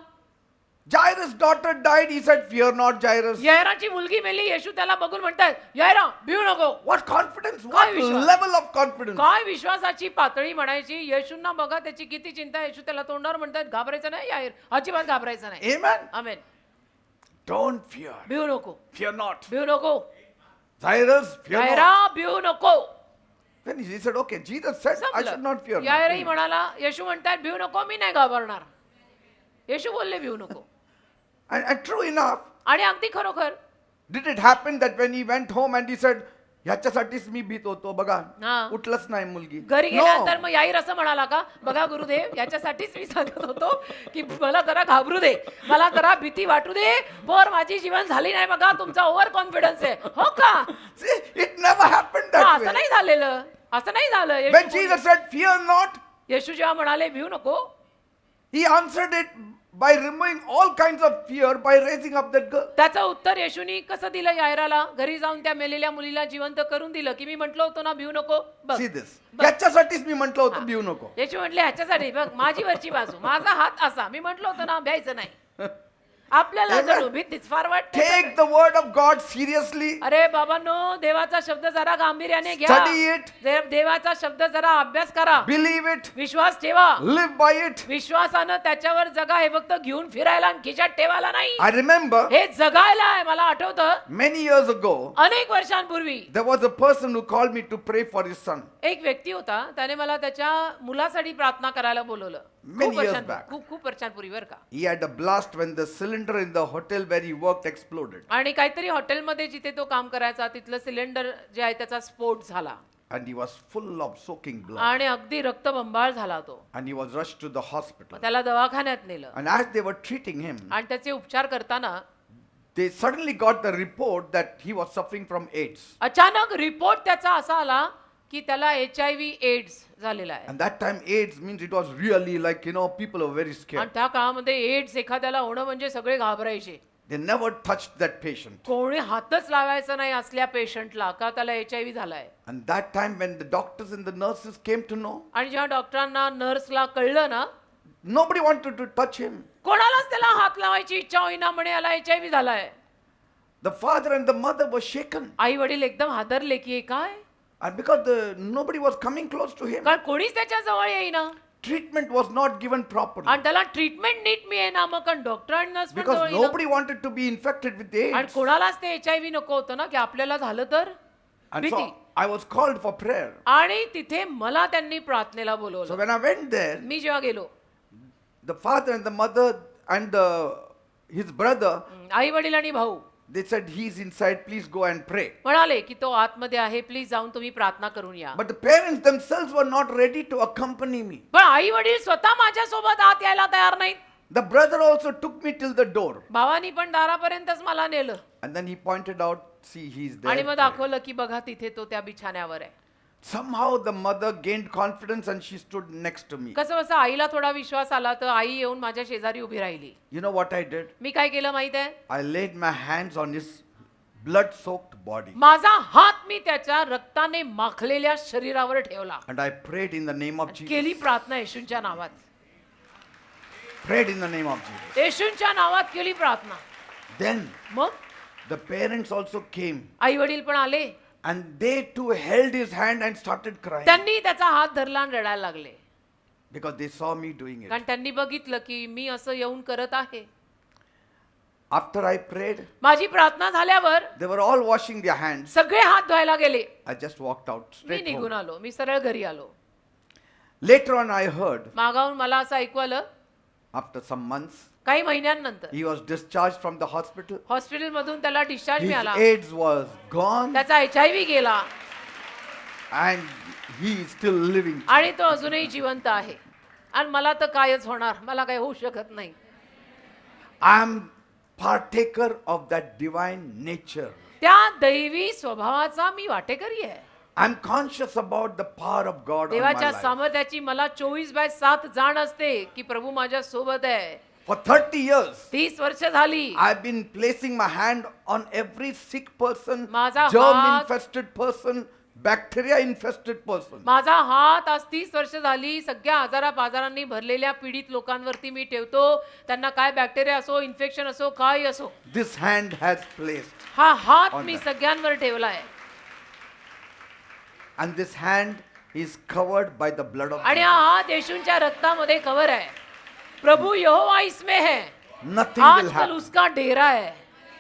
Jairus' daughter died. He said, fear not, Jairus. यायराची मुलगी मेली. येशू त्याला बघून म्हणतात, यायरा भिऊ नको. What confidence? काय What Vishwas? level of confidence? काय विश्वासाची पातळी म्हणायची. येशूंना बघा, त्याची किती चिंता. येशू त्याला तोंडावर म्हणतात, घाबरायचं नाही यायर, अजिबात घाबरायचं नाही. Amen. आमेन. Don't fear. भिऊ नको. Fear not. भिऊ नको. Jairus, fear यायरा not. भिऊ नको. Then he said, okay, Jesus said, I should not fear. यायरही म्हणाला, येशू म्हणतात भिऊ नको, मी नाही घाबरणार. येशू बोलले भिऊ नको. And true enough, आणि अगदी खरोखर did it happen that when he went home and he said, ह्याच्यासाठीच मी भीत होतो बघा, हा. उठलंच नाही मुलगी. घरी No. गेल्यानंतर मग याईर असं म्हणाला का, बघा गुरुदेव, याच्यासाठीच मी सांगत होतो की मला जरा घाबरू दे, मला जरा भीती वाटू दे, पर माझी जीवन झाली नाही. बघा तुमचा ओव्हर कॉन्फिडन्स आहे. हो का? See, it never happened that असं way. नाही झालेलं. असं नाही झालं. When येशू बोलले- Jesus said, fear not, येशू जेव्हा म्हणाले भिऊ नको, he answered it by removing all kinds of fear by raising up that girl. त्याचं उत्तर येशूनी कसं दिलं यायराला. घरी जाऊन त्या मेलेल्या मुलीला जिवंत करून दिलं की मी म्हटलं होतं ना भिऊ नको. बघ See this. ह्याच्यासाठीच मी म्हटलं होतं भिऊ नको. येशू म्हटले ह्याच्यासाठी बघ माझी वरची बाजू, माझा हात असा, मी म्हटलं होतं ना भ्यायचं नाही. आपल्याला Amen. जणू भीतीच फार वाटते. Take the word of God seriously. अरे बाबांनो, देवाचा शब्द जरा गांभीर्याने घ्या. Study it. देवाचा शब्द जरा अभ्यास करा. Believe it. विश्वास ठेवा. Live by it. विश्वासानं त्याच्यावर जगा. हे फक्त घेऊन फिरायला आणि खिशात ठेवायला नाही. I remember हे जगायला आहे. मला आठवतं many years ago, अनेक वर्षांपूर्वी there was a person who called me to pray for his son. एक व्यक्ती होता, त्याने मला त्याच्या मुलासाठी प्रार्थना करायला बोलवलं. Many years back. खूप वर्षांपूर्वी बरं का. He had a blast when the cylinder in the hotel where he worked exploded. आणि काहीतरी हॉटेलमध्ये जिथे तो काम करायचा तिथलं सिलेंडर जे आहे त्याचा स्फोट झाला. And he was full of soaking blood. आणि अगदी रक्तबंबाळ झाला तो. And he was rushed to the hospital. त्याला दवाखान्यात नेलं. And as they were treating him, आणि त्याचे उपचार करताना they suddenly got the report that he was suffering from AIDS. अचानक रिपोर्ट त्याचा असा आला की त्याला HIV एड्स झालेला आहे. And that time AIDS means it was really like, people were very आणि scared. त्या काळामध्ये एड्स एखाद्याला होणं म्हणजे सगळे घाबरायचे. They never touched that patient. कोणी हातच लावायचं नाही असल्या पेशंटला, का त्याला HIV झालाय. And that time when the doctors and the nurses came to know, आणि जेव्हा डॉक्टरांना नर्सला कळलं ना, nobody wanted to touch him. कोणालाच त्याला हात लावायची इच्छा होईना, म्हणे याला HIV झालाय. The father and the mother were shaken. आई वडील एकदम हादरले की हे काय. And because nobody was coming close to him, कारण कोणीच त्याच्या जवळ येईना treatment was not given properly. आणि त्याला ट्रीटमेंट नीट मिळेना. मग कारण डॉक्टर आणि नर्स पण Because जवळ येईना. nobody wanted to be infected with आणि AIDS. कोणालाच ते HIV नको होतं ना, की आपल्याला झालं तर And भीती. so I was called for prayer. आणि तिथे मला त्यांनी प्रार्थनेला So बोलवलं. when I went there, मी जेव्हा गेलो, the father and the mother and his brother, आई वडील आणि भाऊ they said, he's inside, please go and pray. म्हणाले की तो आतमध्ये आहे, प्लीज जाऊन तुम्ही प्रार्थना करून या. But the parents themselves were not ready to accompany me. पण आई वडील स्वतः माझ्या सोबत आत यायला तयार नाहीत. The brother also took me till the door. भावानी पण दारापर्यंतच मला नेलं. And then he pointed out see, he's आणि there. मग दाखवलं की बघा तिथे तो त्या बिछाण्यावर आहे. Somehow the mother gained confidence and she stood next to me. कसं बसं आईला थोडा विश्वास आला तर आई येऊन माझ्या शेजारी उभी राहिली. You know what I did? मी काय केलं माहित आहे? I laid my hands on his blood-soaked body. माझा हात मी त्याच्या रक्ताने माखलेल्या शरीरावर ठेवला. And I prayed in the name of केली Jesus. प्रार्थना येशूंच्या नावात. Prayed in the name of Jesus. येशूंच्या नावात केली प्रार्थना. Then मग the parents also came. आई वडील पण आले. And they too held his hand and started crying. त्यांनी त्याचा हात धरला आणि रडायला लागले. Because they saw me doing it. कारण त्यांनी बघितलं की मी असं येऊन करत आहे. After I prayed, माझी प्रार्थना झाल्यावर they were all washing their hands. सगळे हात धुवायला गेले. I just walked out me straight निघून home. आलो. मी सरळ घरी आलो. Later on I heard, मागाहून मला असं ऐकू आलं after some months, काही महिन्यांनंतर he was discharged from the hospital. Hospital मधून त्याला डिस्चार्ज His मिळाला. AIDS was gone त्याचा HIV गेला and he is still living. आणि तो अजूनही जिवंत आहे. आणि मला तर कायच होणार, मला काही होऊ शकत नाही. I am partaker of that divine nature. त्या दैवी स्वभावाचा मी वाटेकरी आहे. I'm conscious about the power of God on my देवाच्या life. सामर्थ्याची मला 24/7 जाण असते की प्रभू माझ्या सोबत आहे. For 30 years, 30 वर्ष झाली I've been placing my hand on every sick person, माझा germ हात- infested person, bacteria infested person. माझा हात आज 30 वर्ष झाली सगळ्या आजारांनी भरलेल्या पीडित लोकांवरती मी ठेवतो. त्यांना काय बॅक्टेरिया असो, इन्फेक्शन असो, काय असो, This hand has placed. हा हात On मी that. सगळ्यांवर ठेवलाय. And this hand is covered by the blood of आणि Jesus. हा हात येशूंच्या रक्तामध्ये कव्हर आहे. प्रभु यहोवा इसमें है, Nothing will आजकल happen. उसका डेरा है,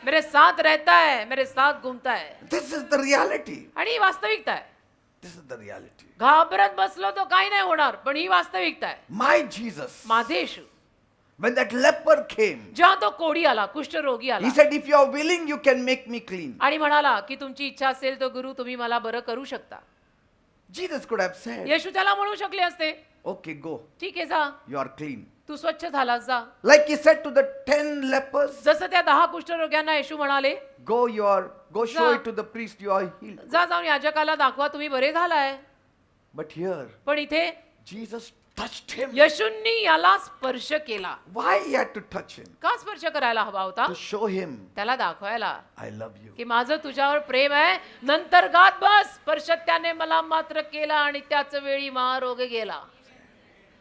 मेरे साथ रहता है, मेरे साथ घूमता है. This is the reality. आणि ही वास्तविकता आहे. This is the reality. घाबरत बसलो तो काही नाही होणार, पण ही वास्तविकता आहे. My Jesus, माझे येशू when that leper came, जेव्हा तो कोडी आला, कुष्ठरोगी आला he said, if you are willing, you can make me clean. आणि म्हणाला की तुमची इच्छा असेल तर गुरु तुम्ही मला बरं करू शकता. Jesus could have said, येशू त्याला म्हणू शकले असते, okay, go. ठीक आहे जा, You are clean. तू स्वच्छ झालास जा. Like he said to the 10 lepers, जसं त्या 10 कुष्ठरोग्यांना येशू म्हणाले, go show जा. it to the priest, you are healed. जा जाऊन याजकाला दाखवा तुम्ही बरे झालाय. But here, पण इथे Jesus touched him. येशूंनी याला स्पर्श केला. Why he had to touch him? का स्पर्श करायला हवा होता? To show him, त्याला दाखवायला I love you. की माझं तुझ्यावर प्रेम आहे. नंतर गात बस, स्पर्श त्याने मला मात्र केला आणि त्याच वेळी महारोग गेला.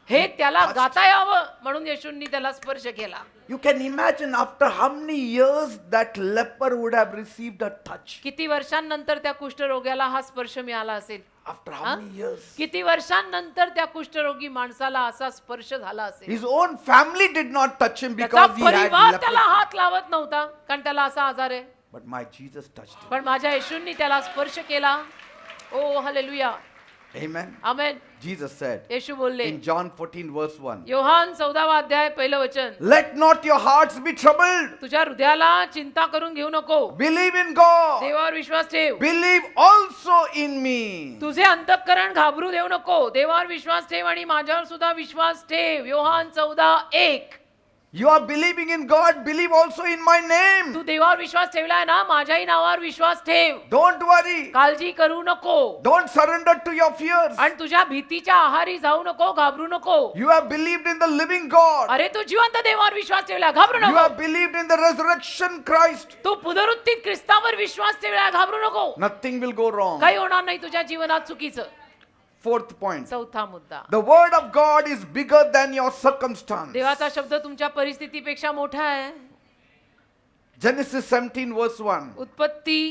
हे त्याला गाता यावं म्हणून येशूंनी त्याला स्पर्श केला. You can imagine after how many years that leper would have received a touch. किती वर्षांनंतर त्या कुष्ठरोग्याला हा स्पर्श मिळाला असेल? After how Huh? many years? किती वर्षांनंतर त्या कुष्ठरोगी माणसाला असा स्पर्श झाला असेल? His own family did not touch him त्याचा because he had परिवार त्याला leprosy. हात लावत नव्हता कारण त्याला असा आजार आहे. But my Jesus touched him. पण माझ्या येशूंनी त्याला स्पर्श केला. ओ हालेलुया, Amen. आमेन. Jesus said येशू बोलले in John 14 verse 1, योहान 14वा अध्याय पहिलं वचन, let not your hearts be troubled. तुझ्या हृदयाला चिंता करून घेऊ नको. Believe in God. देवावर विश्वास ठेव. Believe also in me. तुझे अंतःकरण घाबरू देऊ नको. देवावर विश्वास ठेव आणि माझ्यावर सुद्धा विश्वास ठेव. Yohan 14:1. You are believing in God, believe also in my name. तू देवावर विश्वास ठेवलाय ना, माझ्याही नावावर विश्वास ठेव. Don't worry. काळजी करू नको Don't surrender to your fears. आणि तुझ्या भीतीच्या आहारी जाऊ नको, घाबरू नको. You have believed in the living God. अरे तू जिवंत देवावर विश्वास ठेवलाय, घाबरू You नको. have believed in the resurrection Christ. तू पुनरुत्थित ख्रिस्तावर विश्वास ठेवलाय, घाबरू नको. Nothing will go wrong. काही होणार नाही तुझ्या जीवनात चुकीचं. Fourth point. चौथा मुद्दा, The word of God is bigger than your circumstance. देवाचा शब्द तुमच्या परिस्थितीपेक्षा मोठा आहे. Genesis 17 verse 1. उत्पत्ती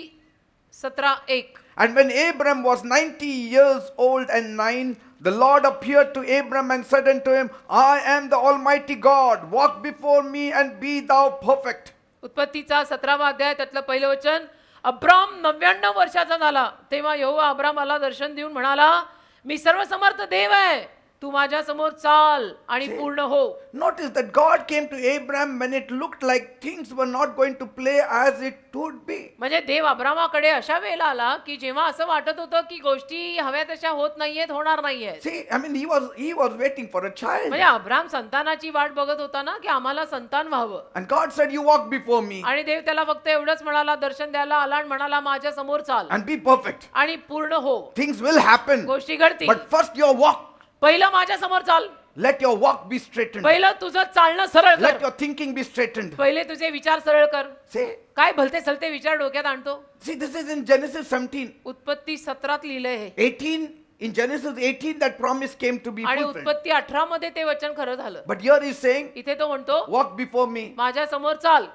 17:1. And when Abram was 90 years old and 9, the Lord appeared to Abram and said unto him, I am the Almighty God. Walk before me and be thou perfect. उत्पत्तीचा 17वा अध्याय त्यातलं पहिलं वचन, अब्राम 99 वर्षाचा झाला तेव्हा यहोवा अब्रामाला दर्शन देऊन म्हणाला, मी सर्वसमर्थ देव आहे, तू माझ्या समोर चाल आणि पूर्ण हो. Notice that God came to Abraham when it looked like things were not going to play as it would be. म्हणजे देव अब्रामाकडे अशा वेळेला आला की जेव्हा असं वाटत होतं की गोष्टी हव्या तशा होत नाहीयेत, होणार नाहीयेत. See, I mean, he was waiting for a child. म्हणजे अब्राम संतानाची वाट बघत होता ना की आम्हाला संतान व्हावं. And God said, you walk before me आणि देव त्याला फक्त एवढंच म्हणाला, दर्शन द्यायला आला आणि म्हणाला माझ्या समोर चाल and be perfect. आणि पूर्ण हो. Things will happen. गोष्टी घडतील. But first your walk. पहिलं माझ्या समोर चाल. Let your walk be straightened. पहिलं तुझं चालणं सरळ Let कर. your thinking be straightened. पहिले तुझे विचार सरळ कर. See, काय भलते सलते विचार डोक्यात आणतो. see, this is in Genesis 17. उत्पत्ती 17 लिहिलंय हे. 18, in Genesis 18, that promise came to be आणि fulfilled. उत्पत्ती 18 मध्ये ते वचन खरं झालं. But here he's saying, इथे तो म्हणतो walk before me. माझ्या समोर चाल,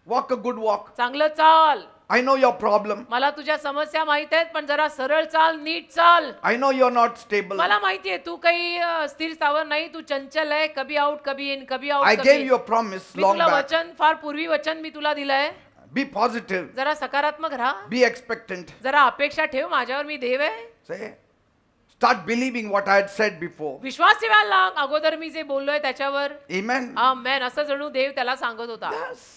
Walk a good walk. चांगलं चाल. I know your problem. मला तुझ्या समस्या माहित आहेत, पण जरा सरळ चाल, नीट चाल. I know you're not stable. मला माहितीये तू काही स्थिर स्थावर नाही, तू चंचल आहे, कभी आउट कभी इन, कभी आउट I कभी gave in. you a promise मी long तुला back. वचन फार पूर्वी वचन मी तुला दिलंय. Be positive. जरा सकारात्मक राहा, Be expectant. जरा अपेक्षा ठेव, माझ्यावर मी देव आहे. Say, start believing what I had said before. विश्वास ठेवायला लाग, अगोदर मी जे बोललोय त्याच्यावर. Amen. आमेन. असं जणू देव त्याला सांगत होता. Yes.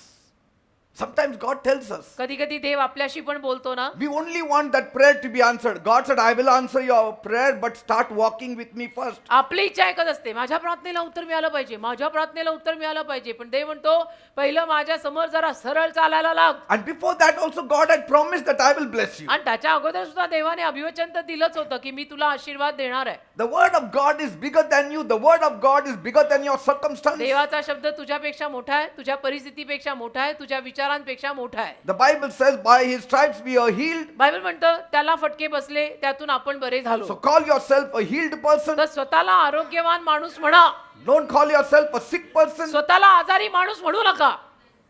Sometimes God tells us. कधी कधी देव आपल्याशी पण बोलतो ना. We only want that prayer to be answered. God said, I will answer your prayer, but start walking with me first. आपली इच्छा एकच असते, माझ्या प्रार्थनेला उत्तर मिळालं पाहिजे, माझ्या प्रार्थनेला उत्तर मिळालं पाहिजे. पण देव म्हणतो पहिलं माझ्या समोर जरा सरळ चालायला लाग. And before that also God had promised that I will bless you. आणि त्याच्या अगोदर सुद्धा देवाने अभिवचन तर दिलंच होतं की मी तुला आशीर्वाद देणार आहे. The word of God is bigger than you. The word of God is bigger than your circumstance. देवाचा शब्द तुझ्यापेक्षा मोठा आहे, तुझ्या परिस्थितीपेक्षा मोठा आहे, तुझ्या विचारांपेक्षा मोठा आहे. The Bible says, by his stripes we are healed. Bible म्हणतं त्याला फटके बसले, त्यातून आपण बरे So झालो. call yourself a healed person. तर स्वतःला आरोग्यवान माणूस म्हणा, Don't call yourself a sick person. स्वतःला आजारी माणूस म्हणू नका.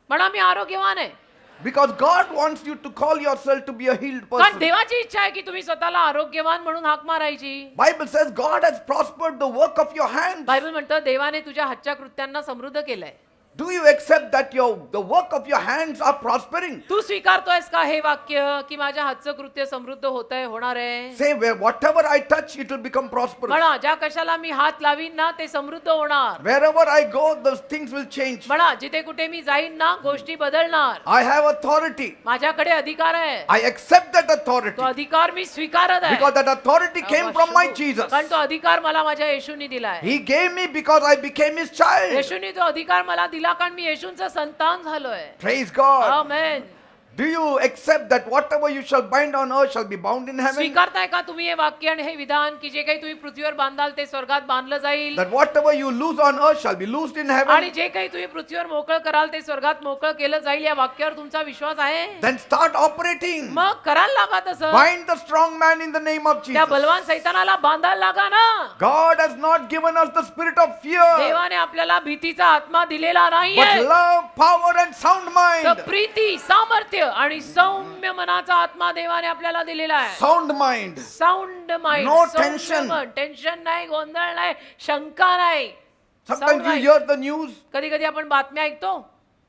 म्हणा मी आरोग्यवान आहे. Because God wants you to call yourself to be a healed कारण person. देवाची इच्छा आहे की तुम्ही स्वतःला आरोग्यवान म्हणून हाक मारायची. Bible says God has prospered the work of your hands. Bible म्हणतं देवाने तुझ्या हातच्या कृत्यांना समृद्ध केलंय. Do you accept that the work of your hands are prospering? तू स्वीकारतोयस का हे वाक्य की माझ्या हातचं कृत्य समृद्ध होतंय, होणार आहे? Say, whatever I touch, it will become prosperous. म्हणा ज्या कशाला मी हात लावीन ना ते समृद्ध होणार. Wherever I go, those things will change. म्हणा जिथे कुठे मी जाईन ना गोष्टी बदलणार. I have authority. माझ्याकडे अधिकार आहे. I accept that authority. तो अधिकार मी स्वीकारत आहे. Because that authority came from my Jesus. कारण तो अधिकार मला माझ्या येशूनी दिलाय. He gave me because I became his child. येशूनी तो अधिकार मला दिला कारण मी येशूंचा संतान झालोय. Praise God. Amen. Do you accept that whatever you shall bind on earth shall be bound in heaven? स्वीकारताय का तुम्ही हे वाक्य आणि हे विधान की जे काही तुम्ही पृथ्वीवर बांधाल ते स्वर्गात बांधलं जाईल. That whatever you loose on earth shall be loosed in heaven? आणि जे काही तुम्ही पृथ्वीवर मोकळ कराल ते स्वर्गात मोकळ केलं जाईल. या वाक्यावर तुमचा विश्वास आहे? Then start operating. मग करायला लागा तसं. Bind the strong man in the name of त्या Jesus. बलवान सैतानाला बांधायला लागा ना. God has not given us the spirit of fear, देवाने आपल्याला भीतीचा आत्मा दिलेला but नाहीये. love, power and sound तर mind. प्रीती, सामर्थ्य आणि सौम्य मनाचा आत्मा देवाने आपल्याला दिलेला आहे. Sound mind. Sound mind. No tension. Tension नाही, गोंधळ नाही, शंका नाही. Sometimes you hear the news. कधी कधी आपण बातम्या ऐकतो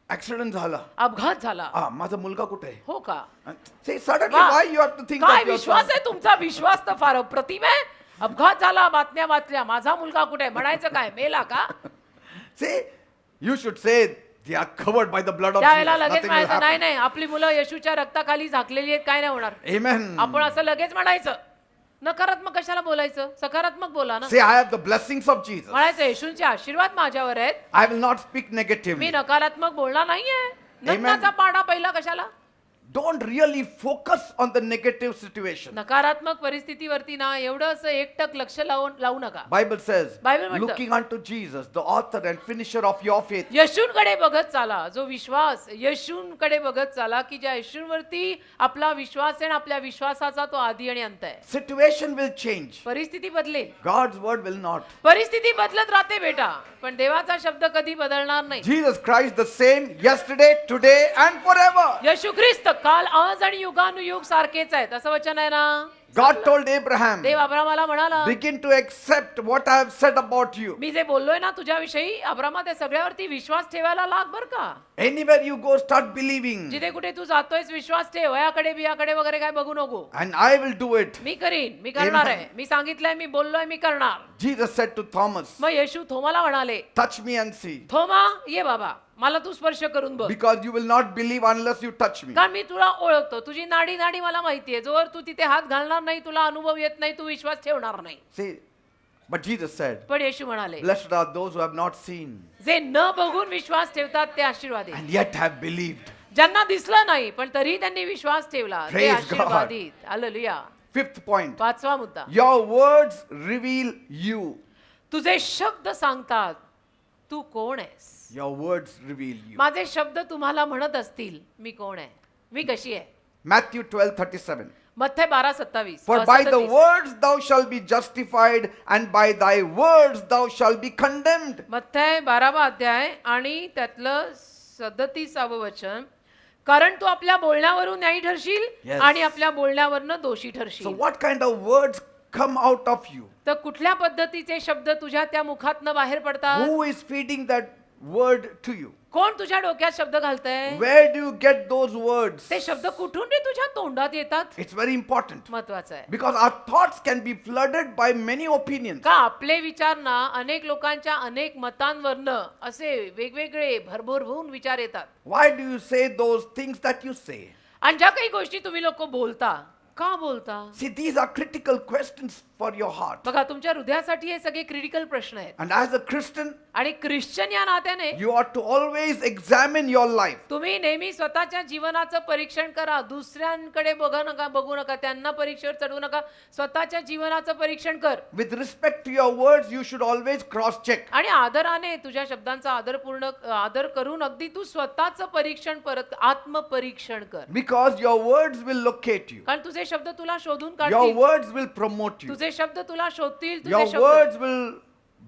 Accident झाला. अपघात झाला. माझा मुलगा कुठे आहे? हो का? See, suddenly वा. why you have to think काय of your विश्वास son? आहे तुमचा? विश्वास तर फार अप्रतिम आहे. अपघात झाला, बातम्या वाचल्या, माझा मुलगा कुठे आहे म्हणायचं काय? मेला का? See, you should say they are covered by the blood of त्यावेळेला Jesus. लगेच Nothing will म्हणायचं नाही happen. नाही आपली मुलं येशूच्या रक्ताखाली झाकलेली आहेत, काय नाही होणार. Amen. आपण असं लगेच म्हणायचं. नकारात्मक कशाला बोलायचं? सकारात्मक बोला ना. Say, I have the blessings of Jesus. म्हणायचं येशूंचे आशीर्वाद माझ्यावर आहेत. I will not speak me negatively. नकारात्मक बोलणार नाहीये. नंदाचा पाडा पहिला कशाला? Don't really focus on the negative situation. नकारात्मक परिस्थितीवरती ना एवढं असं एकटक लक्ष लावू नका. Bible says, Bible म्हणतं, looking unto Jesus, the author and finisher of your faith. येशूंकडे बघत चाला. जो विश्वास येशूंकडे बघत चाला की ज्या येशूंवरती आपला विश्वास आहे आणि आपल्या विश्वासाचा तो आदी आणि अंत आहे. Situation will change. परिस्थिती बदलेल. God's word will not. परिस्थिती बदलत राहते बेटा, पण देवाचा शब्द कधी बदलणार नाही. Jesus Christ the same yesterday, today and forever. येशू ख्रिस्त काल, आज आणि युगानुयुग सारखेच आहेत असं वचन आहे ना. God told Abraham, देव अब्रामाला म्हणाला, begin to accept what I have said about you. मी जे बोललोय ना तुझ्याविषयी, अब्रामा त्या सगळ्यावरती विश्वास ठेवायला लाग बर का. Anywhere you go, start believing. जिथे कुठे तू जातोयस विश्वास ठेव, वयाकडे बियाकडे वगैरे काय बघू नको. And I will do it. मी करीन, मी करणार Amen. आहे, मी सांगितलंय, मी बोललोय, मी करणार. Jesus said to Thomas, मग येशू थोमाला म्हणाले, touch me and see. थोमा ये बाबा, मला तू स्पर्श करून बघ, Because you will not believe unless you touch me. कारण मी तुला ओळखतो, तुझी नाडी नाडी मला माहितीये. जोवर तू तिथे हात घालणार नाही, तुला अनुभव येत नाही, तू विश्वास ठेवणार नाही. See, but Jesus said, पण येशू म्हणाले, blessed are those who have not seen जे न बघून विश्वास ठेवतात ते आशीर्वादित, and yet have believed. ज्यांना दिसलं नाही पण तरी त्यांनी विश्वास ठेवला ते Praise आशीर्वादित. हालेलुया. Fifth point, पाचवा मुद्दा, your words reveal you. तुझे शब्द सांगतात तू कोण आहेस. Your words reveal you. माझे शब्द तुम्हाला म्हणत असतील मी कोण आहे, मी कशी आहे. Matthew 12:37. मत्थय 12:27. For by the words thou shalt be justified, and by thy words thou shalt be condemned. मत्थय 12वा अध्याय आणि त्यातलं 37वं वचन, कारण तू आपल्या बोलण्यावरून न्यायी ठरशील Yes. आणि आपल्या बोलण्यावरनं दोषी So ठरशील. what kind of words come out of you? तर कुठल्या पद्धतीचे शब्द तुझ्या त्या मुखातनं बाहेर पडतात. Who is feeding that word to you? कोण तुझ्या डोक्यात शब्द घालतंय. Where do you get those words? ते शब्द कुठून रे तुझ्या तोंडात येतात. It's very important. महत्वाचं आहे. Because our thoughts can be flooded by many opinions. का आपले विचार ना अनेक लोकांच्या अनेक मतांवरनं असे वेगवेगळे भरभर होऊन विचार येतात. Why do you say those things that you say? आणि ज्या काही गोष्टी तुम्ही लोक बोलता, का बोलता. See, these are critical questions for your heart. बघा तुमच्या हृदयासाठी हे सगळे क्रिटिकल प्रश्न आहेत. And as a Christian, आणि ख्रिश्चन या नात्याने you ought to always examine your life. तुम्ही नेहमी स्वतःच्या जीवनाचं परीक्षण करा. दुसऱ्यांकडे बघू नका, त्यांना परीक्षेवर चढवू नका. स्वतःच्या जीवनाचं परीक्षण कर. With respect to your words, you should always cross check. आणि आदराने तुझ्या शब्दांचा आदर करून अगदी तू स्वतःचं परीक्षण परत आत्मपरीक्षण कर. Because your words will locate you. कारण तुझे शब्द तुला शोधून Your काढतील. words will promote you. तुझे शब्द तुला शोधतील. Your तुझे शब्द words will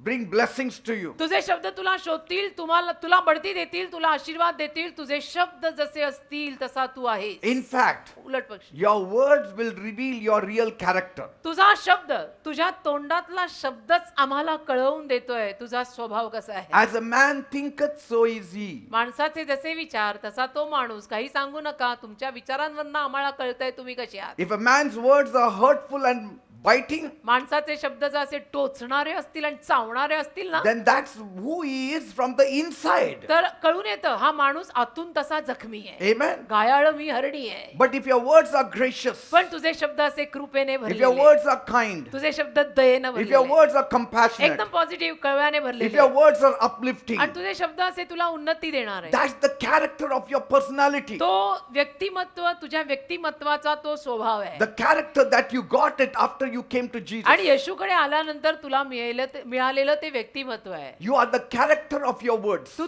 bring blessings to you. तुझे शब्द तुला शोधतील, तुला बढती देतील, तुला आशीर्वाद देतील. तुझे शब्द जसे असतील तसा तू आहेस. In fact, उलट पक्ष, your words will reveal your real character. तुझा शब्द, तुझ्या तोंडातला शब्दच आम्हाला कळवून देतोय तुझा स्वभाव कसा आहे. As a man thinketh, so is he. माणसाचे जसे विचार तसा तो माणूस. काही सांगू नका, तुमच्या विचारांवरनं आम्हाला कळतंय तुम्ही कसे आहात. If a man's words are hurtful and biting, माणसाचे शब्द जर असे टोचणारे असतील आणि चावणारे असतील ना, then that's who he is from the inside. तर कळून येतं हा माणूस आतून तसा जखमी आहे. Amen. गायाळ मी हरणी आहे. But if your words are gracious, पण तुझे शब्द असे कृपेने if your भरलेले, words are kind, तुझे शब्द दयेनं if your भरलेले, words are compassionate, एकदम पॉझिटिव्ह कळव्याने if भरलेले, your words are uplifting, आणि तुझे शब्द असे तुला उन्नती देणार आहे. that's the character of your personality. तो व्यक्तिमत्व, तुझ्या व्यक्तिमत्वाचा तो स्वभाव आहे. The character that you got it after you came to Jesus. आणि येशूकडे आल्यानंतर तुला मिळालेलं ते व्यक्तिमत्व आहे. You are the character of your words. तू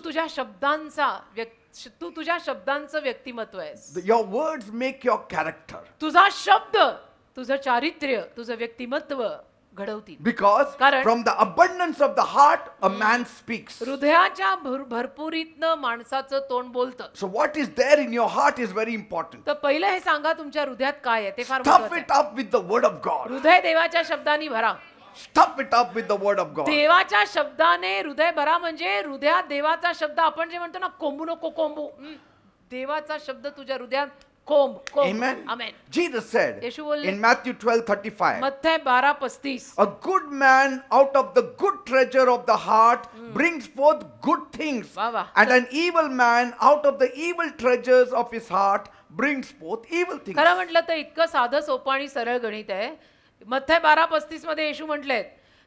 तुझ्या शब्दांचं व्यक्तिमत्व आहेस. Your words make your character. तुझा शब्द तुझं चारित्र्य, तुझं व्यक्तिमत्व घडवतील. Because कारण- from the abundance of the heart, a man speaks. हृदयाच्या भरपुरीतनं माणसाचं तोंड बोलतं. So what is there in your heart is very important. तर पहिलं हे सांगा तुमच्या हृदयात काय आहे ते फार Stuff महत्त्वाचं it आहे. up with the word of God. हृदय देवाच्या शब्दांनी भरा. Stuff it up with the word of God. देवाच्या शब्दाने हृदय भरा. म्हणजे हृदयात देवाचा शब्द, आपण जे म्हणतो ना कोंबू नको कोंबू, देवाचा शब्द तुझ्या हृदयात कोंब. Amen. आमेन. Jesus said येशू बोलले, in Matthew 12:35, मत्थय 12:35, a good man out of the good treasure of the heart brings forth good things, वा वा. and an evil man out of the evil treasures of his heart brings forth evil things. खरं म्हटलं तर इतकं साधं सोपं आणि सरळ गणित आहे. मत्थय 12:35 मध्ये येशू म्हटलेत,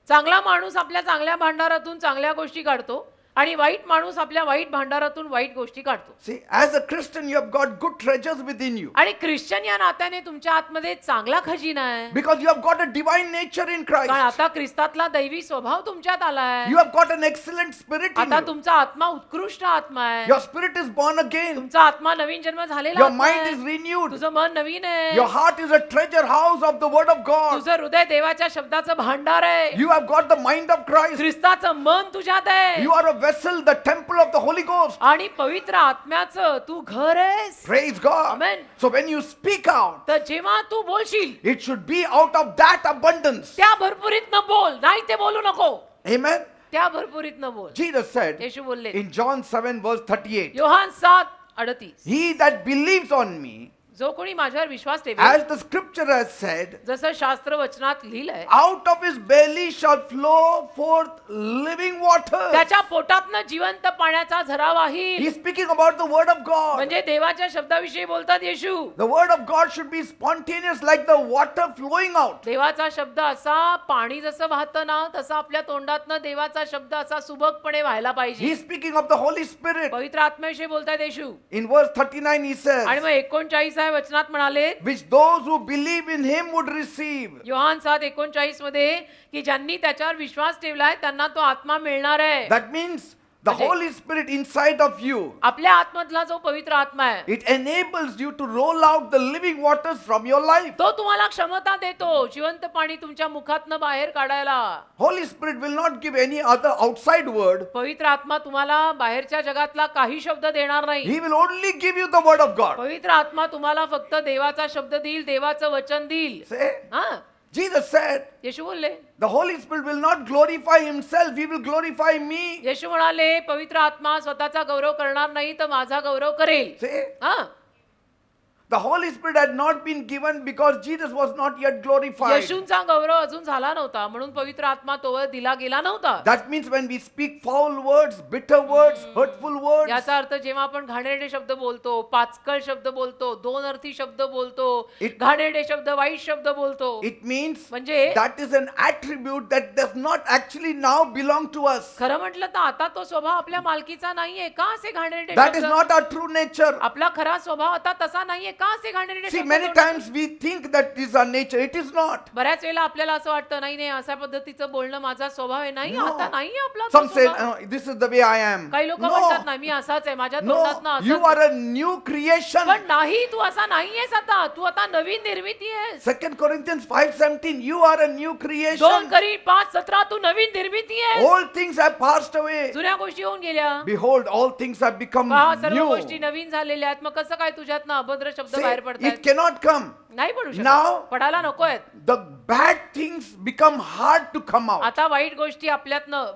चांगला माणूस आपल्या चांगल्या भांडारातून चांगल्या गोष्टी काढतो आणि वाईट माणूस आपल्या वाईट भांडारातून वाईट गोष्टी काढतो. See, as a Christian, you have got good treasures within you. आणि ख्रिश्चन या नात्याने तुमच्या आतमध्ये चांगला खजिना आहे. Because you have got a divine nature in कारण Christ. आता ख्रिस्तातला दैवी स्वभाव तुमच्यात आलाय. You have got an excellent spirit in आता you. तुमचा आत्मा उत्कृष्ट आत्मा आहे. Your spirit is born again. तुमचा आत्मा नवीन जन्म झालेला Your आत्मा mind आहे. is renewed. तुझं मन नवीन आहे. Your heart is a treasure house of the word of God. तुझं हृदय देवाच्या शब्दाचं भांडार आहे. You have got the mind of Christ. ख्रिस्ताचं मन तुझ्यात आहे. You are a vessel, the temple of the Holy Ghost. आणि पवित्र आत्म्याचं तू घर आहेस. Praise God. Amen. So when you speak out, तर जेव्हा तू बोलशील it should be out of that abundance. त्या भरपुरीत न बोल, नाही ते बोलू नको. Amen. त्या भरपुरीत न बोल. Jesus said येशू बोलले in John 7 verse 38, Yohan 7:38 he that believes on me, जो कोणी माझ्यावर विश्वास ठेवेल, as the scripture has said, जसं शास्त्र वचनात लिहिलंय, out of his belly shall flow forth living water. त्याच्या पोटातनं जिवंत पाण्याचा झरा वाहील. He is speaking about the word of God. म्हणजे देवाच्या शब्दाविषयी बोलतात येशू. The word of God should be spontaneous like the water flowing out. देवाचा शब्द असा पाणी जसं वाहतं ना तसं आपल्या तोंडातनं देवाचा शब्द असा सुबकपणे व्हायला He पाहिजे. is speaking of the Holy Spirit. पवित्र आत्म्याविषयी बोलतात येशू. In verse 39 he says, आणि मग 39 वचनात म्हणाले which those who believe in him would receive. Yohan 7:39 मध्ये की ज्यांनी त्याच्यावर विश्वास ठेवलाय त्यांना तो आत्मा मिळणार आहे. That means the म्हणजे- Holy Spirit inside of you, आपल्या आत्मधला जो पवित्र आत्मा आहे it enables you to roll out the living waters from your life. तो तुम्हाला क्षमता देतो जिवंत पाणी तुमच्या मुखातनं बाहेर काढायला. Holy Spirit will not give any other outside word. पवित्र आत्मा तुम्हाला बाहेरच्या जगातला काही शब्द देणार नाही. He will only give you the word of God. पवित्र आत्मा तुम्हाला फक्त देवाचा शब्द देईल, देवाचं वचन देईल. Say, हा Jesus said, येशू बोलले, the Holy Spirit will not glorify himself, he will glorify me. येशू म्हणाले पवित्र आत्मा स्वतःचा गौरव करणार नाही तर माझा गौरव करेल. Say, हा the Holy Spirit had not been given because Jesus was not yet glorified. येशूंचा गौरव अजून झाला नव्हता म्हणून पवित्र आत्मा तोवर दिला गेला नव्हता. That means when we speak foul words, bitter words, hurtful words, याचा अर्थ जेव्हा आपण घाणेरडे शब्द बोलतो, पाचकळ शब्द बोलतो, दोन अर्थी शब्द बोलतो, घाणेरडे शब्द, वाईट शब्द बोलतो, it means म्हणजे that is an attribute that does not actually now belong to us. खरं म्हटलं तर आता तो स्वभाव आपल्या मालकीचा नाहीये. का असे घाणेरडे That is शब्द? not our true nature. आपला खरा स्वभाव आता तसा नाहीये. का असे घाणेरडे See, शब्द many बोलतो? times we think that is our nature. It is not. बऱ्याच वेळेला आपल्याला असं वाटतं नाही नाही अशा पद्धतीचं बोलणं माझा स्वभाव आहे. नाही No. आता नाहीये आपला तो Some say, स्वभाव. this is the way I am. काही लोक No, म्हणतात नाही मी असाच आहे, माझ्या no, तोंडातनं you असंच are आहे. a new creation. पण नाही तू असा नाहीयेस आता. तू आता नवीन निर्मिती आहेस. 2 Corinthians 5:17, you are a new 2 creation. Corinthians 5:17 तू नवीन निर्मिती आहेस. All things have passed away. जुन्या गोष्टी होऊन गेल्या. Behold, all things have become पहा सर्व new. गोष्टी नवीन झालेल्या आहेत. मग कसं काय तुझ्यातनं अभद्र शब्द See, बाहेर it पडतायत? cannot come. नाही पडू शकत. Now- पडायला नकोयत. The bad things become hard to come out. आता वाईट गोष्टी आपल्यातनं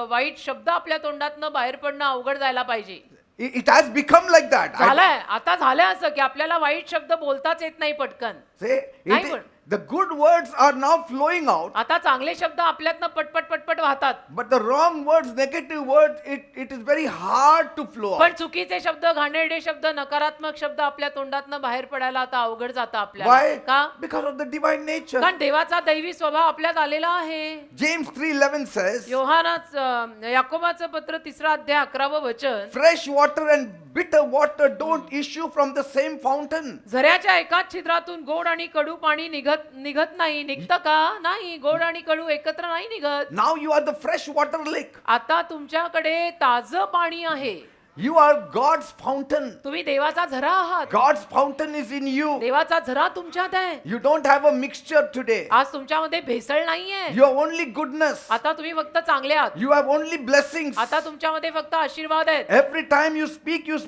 वाईट शब्द आपल्या तोंडातनं बाहेर पडणं अवघड जायला पाहिजे. It has become like that. झालंय आता झालंय असं की आपल्याला वाईट शब्द बोलताच येत नाही पटकन. Say, नाही पण. the good words are now flowing out, आता चांगले शब्द आपल्यातनं पटपट पटपट वाहतात. but the wrong words, negative words, it is very hard to flow पण out. चुकीचे शब्द, घाणेरडे शब्द, नकारात्मक शब्द आपल्या तोंडातनं बाहेर पडायला आता अवघड जातं Why? आपल्याला. का? Because of the divine nature. कारण देवाचा दैवी स्वभाव आपल्यात आलेला आहे. James 3:11 says, याकोबाचं पत्र 3 अध्याय 11 वचन, fresh water and bitter water don't issue from the same fountain. झऱ्याच्या एकाच छिद्रातून गोड आणि कडू पाणी निघत नाही. निघतं का? नाही. गोड आणि कडू एकत्र नाही निघत. Now you are the fresh water lake. आता तुमच्याकडे ताजं पाणी आहे. You are God's fountain. तुम्ही देवाचा झरा आहात. God's fountain is in you. देवाचा झरा तुमच्यात आहे. You don't have a mixture today. आज तुमच्यामध्ये भेसळ नाहीये. You have only goodness. आता तुम्ही फक्त चांगले आहात. You have only blessings. आता तुमच्यामध्ये फक्त आशीर्वाद आहेत. Every time you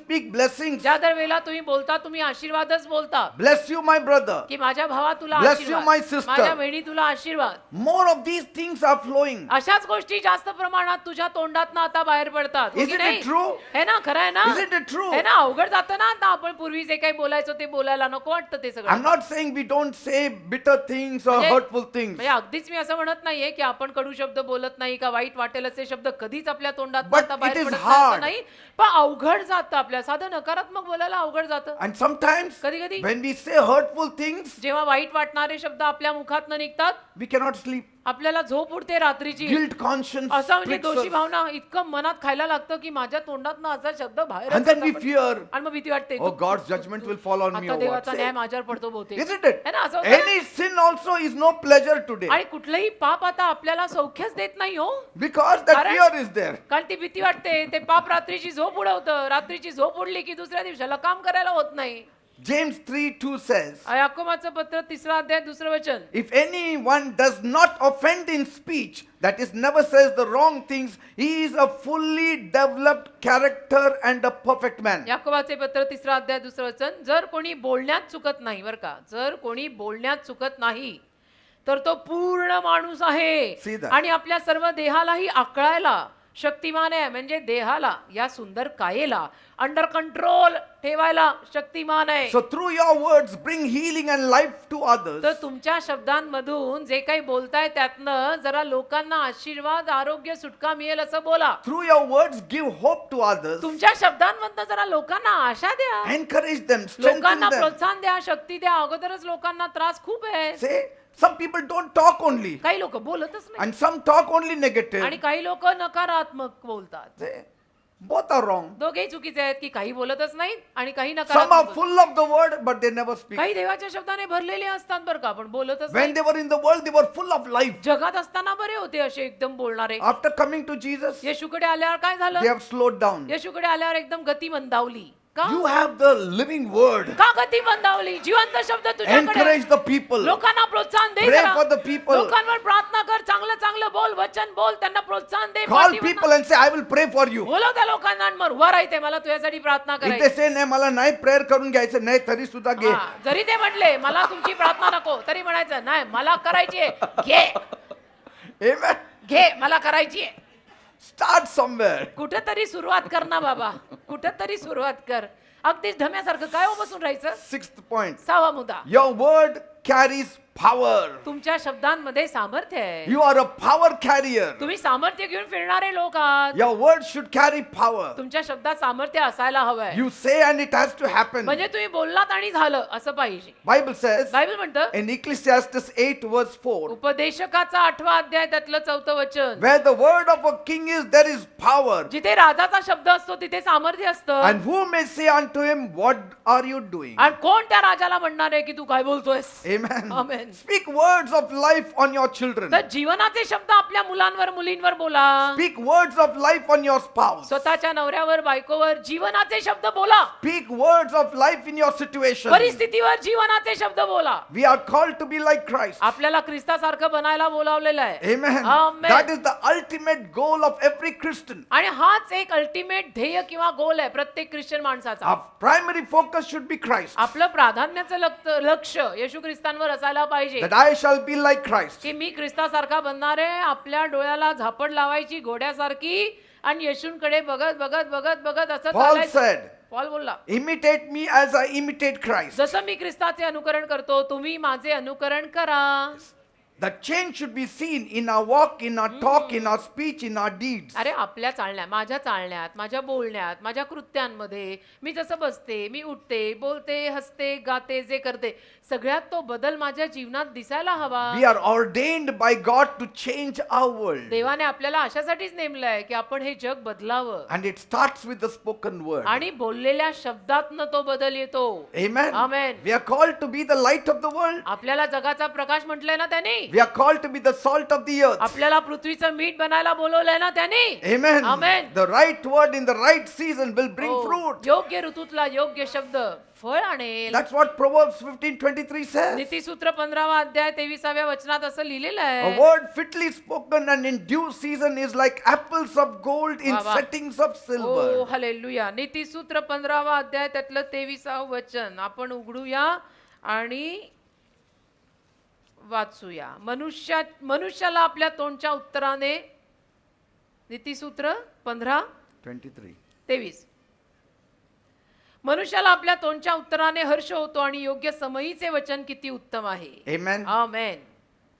speak blessings. ज्या दर वेळेला तुम्ही बोलता तुम्ही आशीर्वादच बोलता. Bless you, my brother. की माझ्या भावा तुला Bless you, my आशीर्वाद, sister. माझ्या बहिणी तुला आशीर्वाद. More of these things are flowing. अशाच गोष्टी जास्त प्रमाणात तुझ्या तोंडातनं आता बाहेर पडतात. हो की Isn't it नाही? true? है ना? खरं आहे ना? Isn't it true? है ना? अवघड जातं ना आता आपण पूर्वी जे काही बोलायचो ते बोलायला नको वाटतं ते I'm सगळं. not saying we don't say bitter things or म्हणजे- hurtful things. म्हणजे अगदीच मी असं म्हणत नाहीये की आपण कडू शब्द बोलत नाही का वाईट वाटेल असे शब्द कधीच आपल्या तोंडात But आता it बाहेर is पडत नाही असं hard. नाही. पण अवघड जातं आपल्या. साधं नकारात्मक बोलायला अवघड जातं. And sometimes कधी-कधी when we say hurtful things, जेव्हा वाईट वाटणारे शब्द आपल्या मुखातनं निघतात we cannot sleep. आपल्याला झोप उडते रात्रीची. Guilt conscience असं म्हणजे pricks दोषी us. भावना इतकं मनात खायला लागतं की माझ्या तोंडातनं असा शब्द बाहेर And then we येतात. fear, आणि मग भीती वाटते oh, God's judgment will fall on me आता or what. देवाचा न्याय Say, माझ्यावर पडतो बहुतेक. isn't it? है ना? असं होतं ना? Any sin also is no pleasure today. आणि कुठलंही पाप आता आपल्याला सौख्यच देत नाही हो. Because that कारण- fear is there. कारण ती भीती वाटते. ते पाप रात्रीची झोप उडवतं. रात्रीची झोप उडली की दुसऱ्या दिवसाला काम करायला होत नाही. James 3:2 says, याकोबाचं पत्र 3 अध्याय 2 वचन. if anyone does not offend in speech, that is, never says the wrong things, he is a fully developed character and a perfect man. याकोबाचे पत्र 3 अध्याय 2 वचन. जर कोणी बोलण्यात चुकत नाही बरं का, जर कोणी बोलण्यात चुकत नाही तर तो पूर्ण माणूस See आहे that. आणि आपल्या सर्व देहालाही आकळायला शक्तिमान आहे. म्हणजे देहाला, या सुंदर कायेला अंडर कंट्रोल ठेवायला शक्तिमान आहे. So through your words bring healing and life to others. तर तुमच्या शब्दांमधून जे काही बोलताय त्यातनं जरा लोकांना आशीर्वाद, आरोग्य, सुटका मिळेल असं बोला. Through your words give hope to others. तुमच्या शब्दांमधनं जरा लोकांना आशा द्या, Encourage them, strengthen लोकांना them. प्रोत्साहन द्या, शक्ती द्या. अगोदरच लोकांना त्रास खूप आहे. Say, some people don't talk only, काही लोक बोलतच नाही and some talk only negative. आणि काही लोक नकारात्मक बोलतात. Say, both are wrong. दोघेही चुकीचे आहेत की काही बोलतच नाहीत आणि काही Some are नकारात्मक बोलतात. full of the word, but they never speak. काही देवाच्या शब्दाने भरलेले असतात बरं का, पण बोलतच When नाही. they were in the world, they were full of life. जगात असताना बरे होते असे एकदम बोलणारे. After coming to Jesus, येशूकडे आल्यावर काय they झालं? have slowed down. येशूकडे आल्यावर एकदम गती मंदावली. का You have the living word. का गती मंदावली? जिवंत शब्द तुझ्याकडे. Encourage the people. लोकांना प्रोत्साहन दे Pray जरा. for the people. लोकांवर प्रार्थना कर, चांगलं चांगलं बोल, वचन बोल, त्यांना प्रोत्साहन दे. Call पाठिंबा- people and say, I will pray for you. बोलव त्या लोकांना आणि मग उभा राहते, मला तुझ्यासाठी प्रार्थना If they करायची. say, नाही मला नाही प्रेयर करून घ्यायचं नाही तरी सुद्धा घे. हा, जरी ते म्हटले मला तुमची प्रार्थना नको, तरी म्हणायचं नाही मला करायची आहे. घे Amen. घे, मला करायची आहे. Start somewhere. कुठेतरी सुरुवात कर ना बाबा, कुठेतरी सुरुवात कर. अगदीच धम्यासारखं काय हो बसून राहायचं. Sixth point. 6वा मुद्दा, Your word carries power. तुमच्या शब्दांमध्ये सामर्थ्य आहे. You are a power carrier. तुम्ही सामर्थ्य घेऊन फिरणारे लोक आहात. Your word should carry power. तुमच्या शब्दात सामर्थ्य असायला हवंय. You say and it has to happen. म्हणजे तुम्ही बोललात आणि झालं असं पाहिजे. Bible says बायबल म्हणतं in Ecclesiastes 8 verse 4, उपदेशकाचा 8वा अध्याय त्यातलं 4थं वचन, where the word of a king is, there is power. जिथे राजाचा शब्द असतो तिथे सामर्थ्य असतं. And who may say unto him, what are you doing? आणि कोण त्या राजाला म्हणणार आहे की तू काय बोलतोयस. Amen. Amen. Speak words of life on your children. तर जीवनाचे शब्द आपल्या मुलांवर, मुलींवर बोला. Speak words of life on your spouse. स्वतःच्या नवऱ्यावर, बायकोवर जीवनाचे शब्द बोला. Speak words of life in your situation. परिस्थितीवर जीवनाचे शब्द बोला. We are called to be like Christ. आपल्याला ख्रिस्तासारखं बनायला बोलावलेलं आहे. Amen. Amen. That is the ultimate goal of every Christian. आणि हाच एक अल्टिमेट ध्येय किंवा गोल आहे प्रत्येक ख्रिश्चन माणसाचा. Our primary focus should be Christ. आपलं प्राधान्याचं लक्ष येशू ख्रिस्तांवर असायला पाहिजे. That I shall be like Christ. की मी ख्रिस्तासारखा बनणार आहे. आपल्या डोळ्याला झापड लावायची घोड्यासारखी आणि येशूंकडे बघत बघत बघत बघत असं Paul चालायचं. said, पॉल बोलला, imitate me as I imitate Christ. जसं मी ख्रिस्ताचे अनुकरण करतो तुम्ही माझे अनुकरण करा. The change should be seen in our walk, in our talk, in our speech, in our deeds. अरे आपल्या चालण्यात, माझ्या चालण्यात, माझ्या बोलण्यात, माझ्या कृत्यांमध्ये, मी जसं बसते, मी उठते, बोलते, हसते, गाते, जे करते, सगळ्यात तो बदल माझ्या जीवनात दिसायला हवा. We are ordained by God to change our world. देवाने आपल्याला अशासाठीच नेमलंय की आपण हे जग बदलावं. And it starts with the spoken word. आणि बोललेल्या शब्दातनं तो बदल येतो. Amen. Amen. We are called to be the light of the world. आपल्याला जगाचा प्रकाश म्हटलंय ना त्याने. We are called to be the salt of the earth. आपल्याला पृथ्वीचं मीठ बनायला बोलवलंय ना त्याने. Amen. Amen. The right word in the right season will bring हो, fruit. योग्य ऋतूतला योग्य शब्द फळ आणेल. That's what Proverbs 15:23 says. नीतिसूत्र 15वा अध्याय 23व्या वचनात असं लिहिलेलं A आहे. word fitly spoken and in due season is like apples of gold in वा, वा. settings of ओ silver. हालेलुया. नीतिसूत्र 15वा अध्याय त्यातलं 23वं वचन आपण उघडूया आणि वाचूया. मनुष्याला आपल्या तोंडच्या उत्तराने, नीतिसूत्र 15:23, मनुष्याला आपल्या तोंडच्या उत्तराने हर्ष होतो आणि योग्य समयीचे वचन किती उत्तम आहे. Amen. Amen.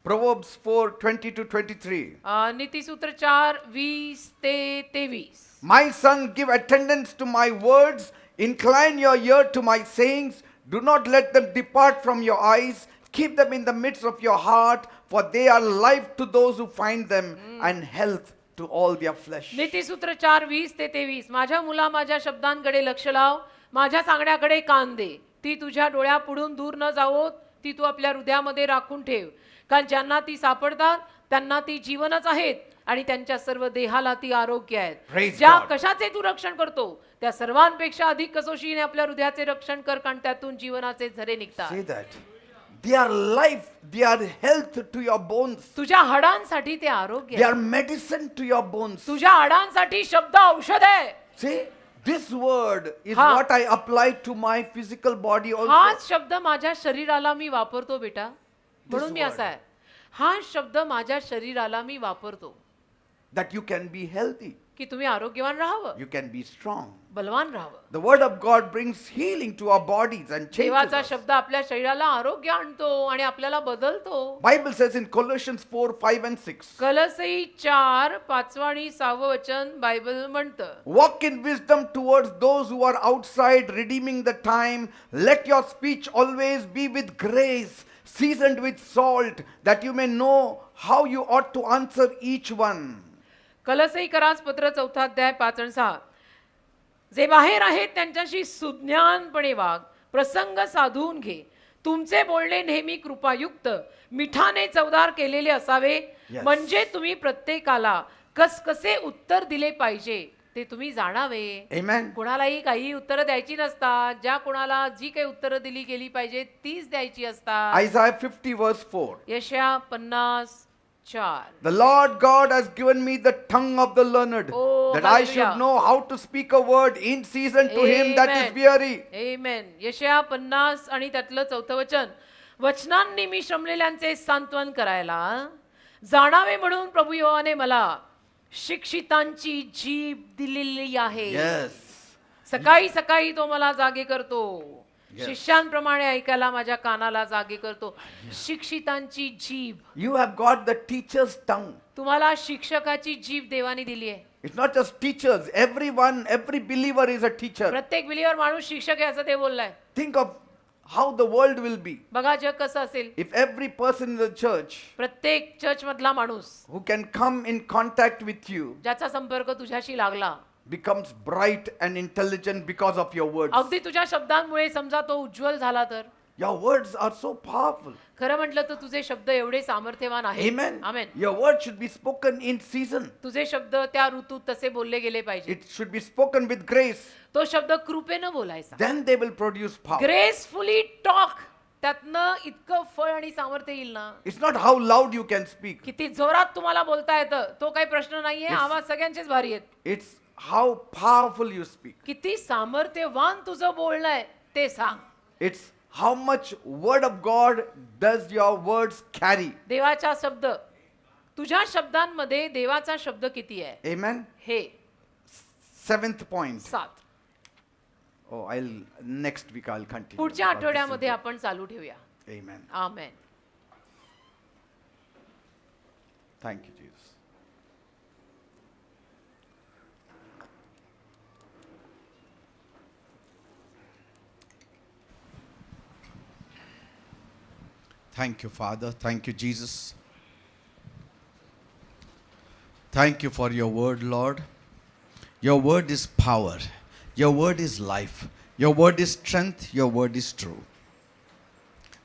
Proverbs 4:20-23. नीतिसूत्र 4:20-23. My son, give attendance to my words. Incline your ear to my sayings. Do not let them depart from your eyes. Keep them in the midst of your heart, for they are life to those who find them and health to all their flesh. नीतिसूत्र 4:20-23. माझ्या मुला, माझ्या शब्दांकडे लक्ष लाव, माझ्या सांगण्याकडे कान दे. ती तुझ्या डोळ्यापुढून दूर न जावोत, ती तू आपल्या हृदयामध्ये राखून ठेव. कारण ज्यांना ती सापडतात त्यांना ती जीवनच आहेत आणि त्यांच्या सर्व देहाला ती आरोग्य आहेत. Praise ज्या God. कशाचे तू रक्षण करतो त्या सर्वांपेक्षा अधिक कसोशीने आपल्या हृदयाचे रक्षण कर, कारण त्यातून जीवनाचे झरे निघतात. Say that. They are life, they are health to your bones. तुझ्या हाडांसाठी ते आरोग्य They आहे. are medicine to your bones. तुझ्या हाडांसाठी शब्द औषध आहे. See, this word is Ha. what I apply to my physical body also. हाच शब्द माझ्या शरीराला मी वापरतो बेटा, म्हणून मी word. असा आहे. हा शब्द माझ्या शरीराला मी वापरतो That you can be healthy, की तुम्ही आरोग्यवान राहावं, you can be strong. बलवान राहावं. The word of God brings healing to our bodies and changes देवाचा us. शब्द आपल्या शरीराला आरोग्य आणतो आणि आपल्याला बदलतो. Bible says in Colossians 4, 5 and 6. कलसई 4, 5 आणि 6 वचन बायबल म्हणतं. Walk in wisdom towards those who are outside, redeeming the time. Let your speech always be with grace, seasoned with salt, that you may know how you ought to answer each one. कलसई करास पत्र 4 अध्याय 5 आणि 6. जे बाहेर आहेत त्यांच्याशी सुज्ञानपणे वाग, प्रसंग साधून घे. तुमचे बोलणे नेहमी कृपायुक्त, मिठाने चवदार केलेले असावे, Yes. म्हणजे तुम्ही प्रत्येकाला कसे उत्तर दिले पाहिजे ते तुम्ही जाणावे. Amen. कोणालाही काही उत्तरं द्यायची नसतात. ज्या कोणाला जी काही उत्तरं दिली गेली पाहिजे तीच द्यायची असतात. Isaiah 50 verse 4. यशया 50:4. The Lord God has given me the tongue of the learned, Oh, that I hallelujah. should know how to speak a word in season to him that is Amen. weary. Amen. यशया 50 आणि त्यातलं 4 वचन. वचनांनी मी श्रमलेल्यांचे सांत्वन करायला जाणावे म्हणून प्रभू यहोवाने मला शिक्षितांची जीभ दिलेली आहे. Yes. सकाळी सकाळी तो मला जागे करतो. Yes. शिष्यांप्रमाणे ऐकायला माझ्या कानाला जागे करतो. शिक्षितांची जीभ. You have got the teacher's tongue. तुम्हाला शिक्षकाची जीभ देवाने दिली आहे. It's not just teachers. Everyone, every believer is a teacher. प्रत्येक बिलीवर माणूस शिक्षक आहे असं ते बोललाय. Think of how the world will be बघा जग कसं असेल. if every person in the church प्रत्येक चर्च मधला माणूस who can come in contact with you ज्याचा संपर्क तुझ्याशी लागला becomes bright and intelligent because of your words. अगदी तुझ्या शब्दांमुळे समजा तो उज्ज्वल झाला तर. Your words are so powerful. खरं म्हटलं तर तुझे शब्द एवढे सामर्थ्यवान आहेत. Amen. Amen. Your words should be spoken in season. तुझे शब्द त्या ऋतूत तसे बोलले गेले पाहिजे. It should be spoken with grace. तो शब्द कृपेनं बोलायचा. Then they will produce power. Gracefully talk. त्यातनं इतकं फळ आणि सामर्थ्य येईल ना. It's not how loud you can speak. किती जोरात तुम्हाला बोलता येतं तो काही प्रश्न नाहीये. आवाज सगळ्यांचेच भारी आहेत. It's how powerful you speak. किती सामर्थ्यवान तुझं बोलणं आहे ते सांग. It's how much word of God does your words carry. देवाचा शब्द, तुझ्या शब्दांमध्ये देवाचा शब्द किती आहे. Amen. हे 7th point. 7. Oh, next week I'll continue. पुढच्या about this आठवड्यामध्ये subject. आपण चालू ठेवूया. Amen. Amen. Thank you, Jesus. Thank you, Father. Thank you, Jesus. Thank you for your word, Lord. Your word is power. Your word is life. Your word is strength. Your word is true.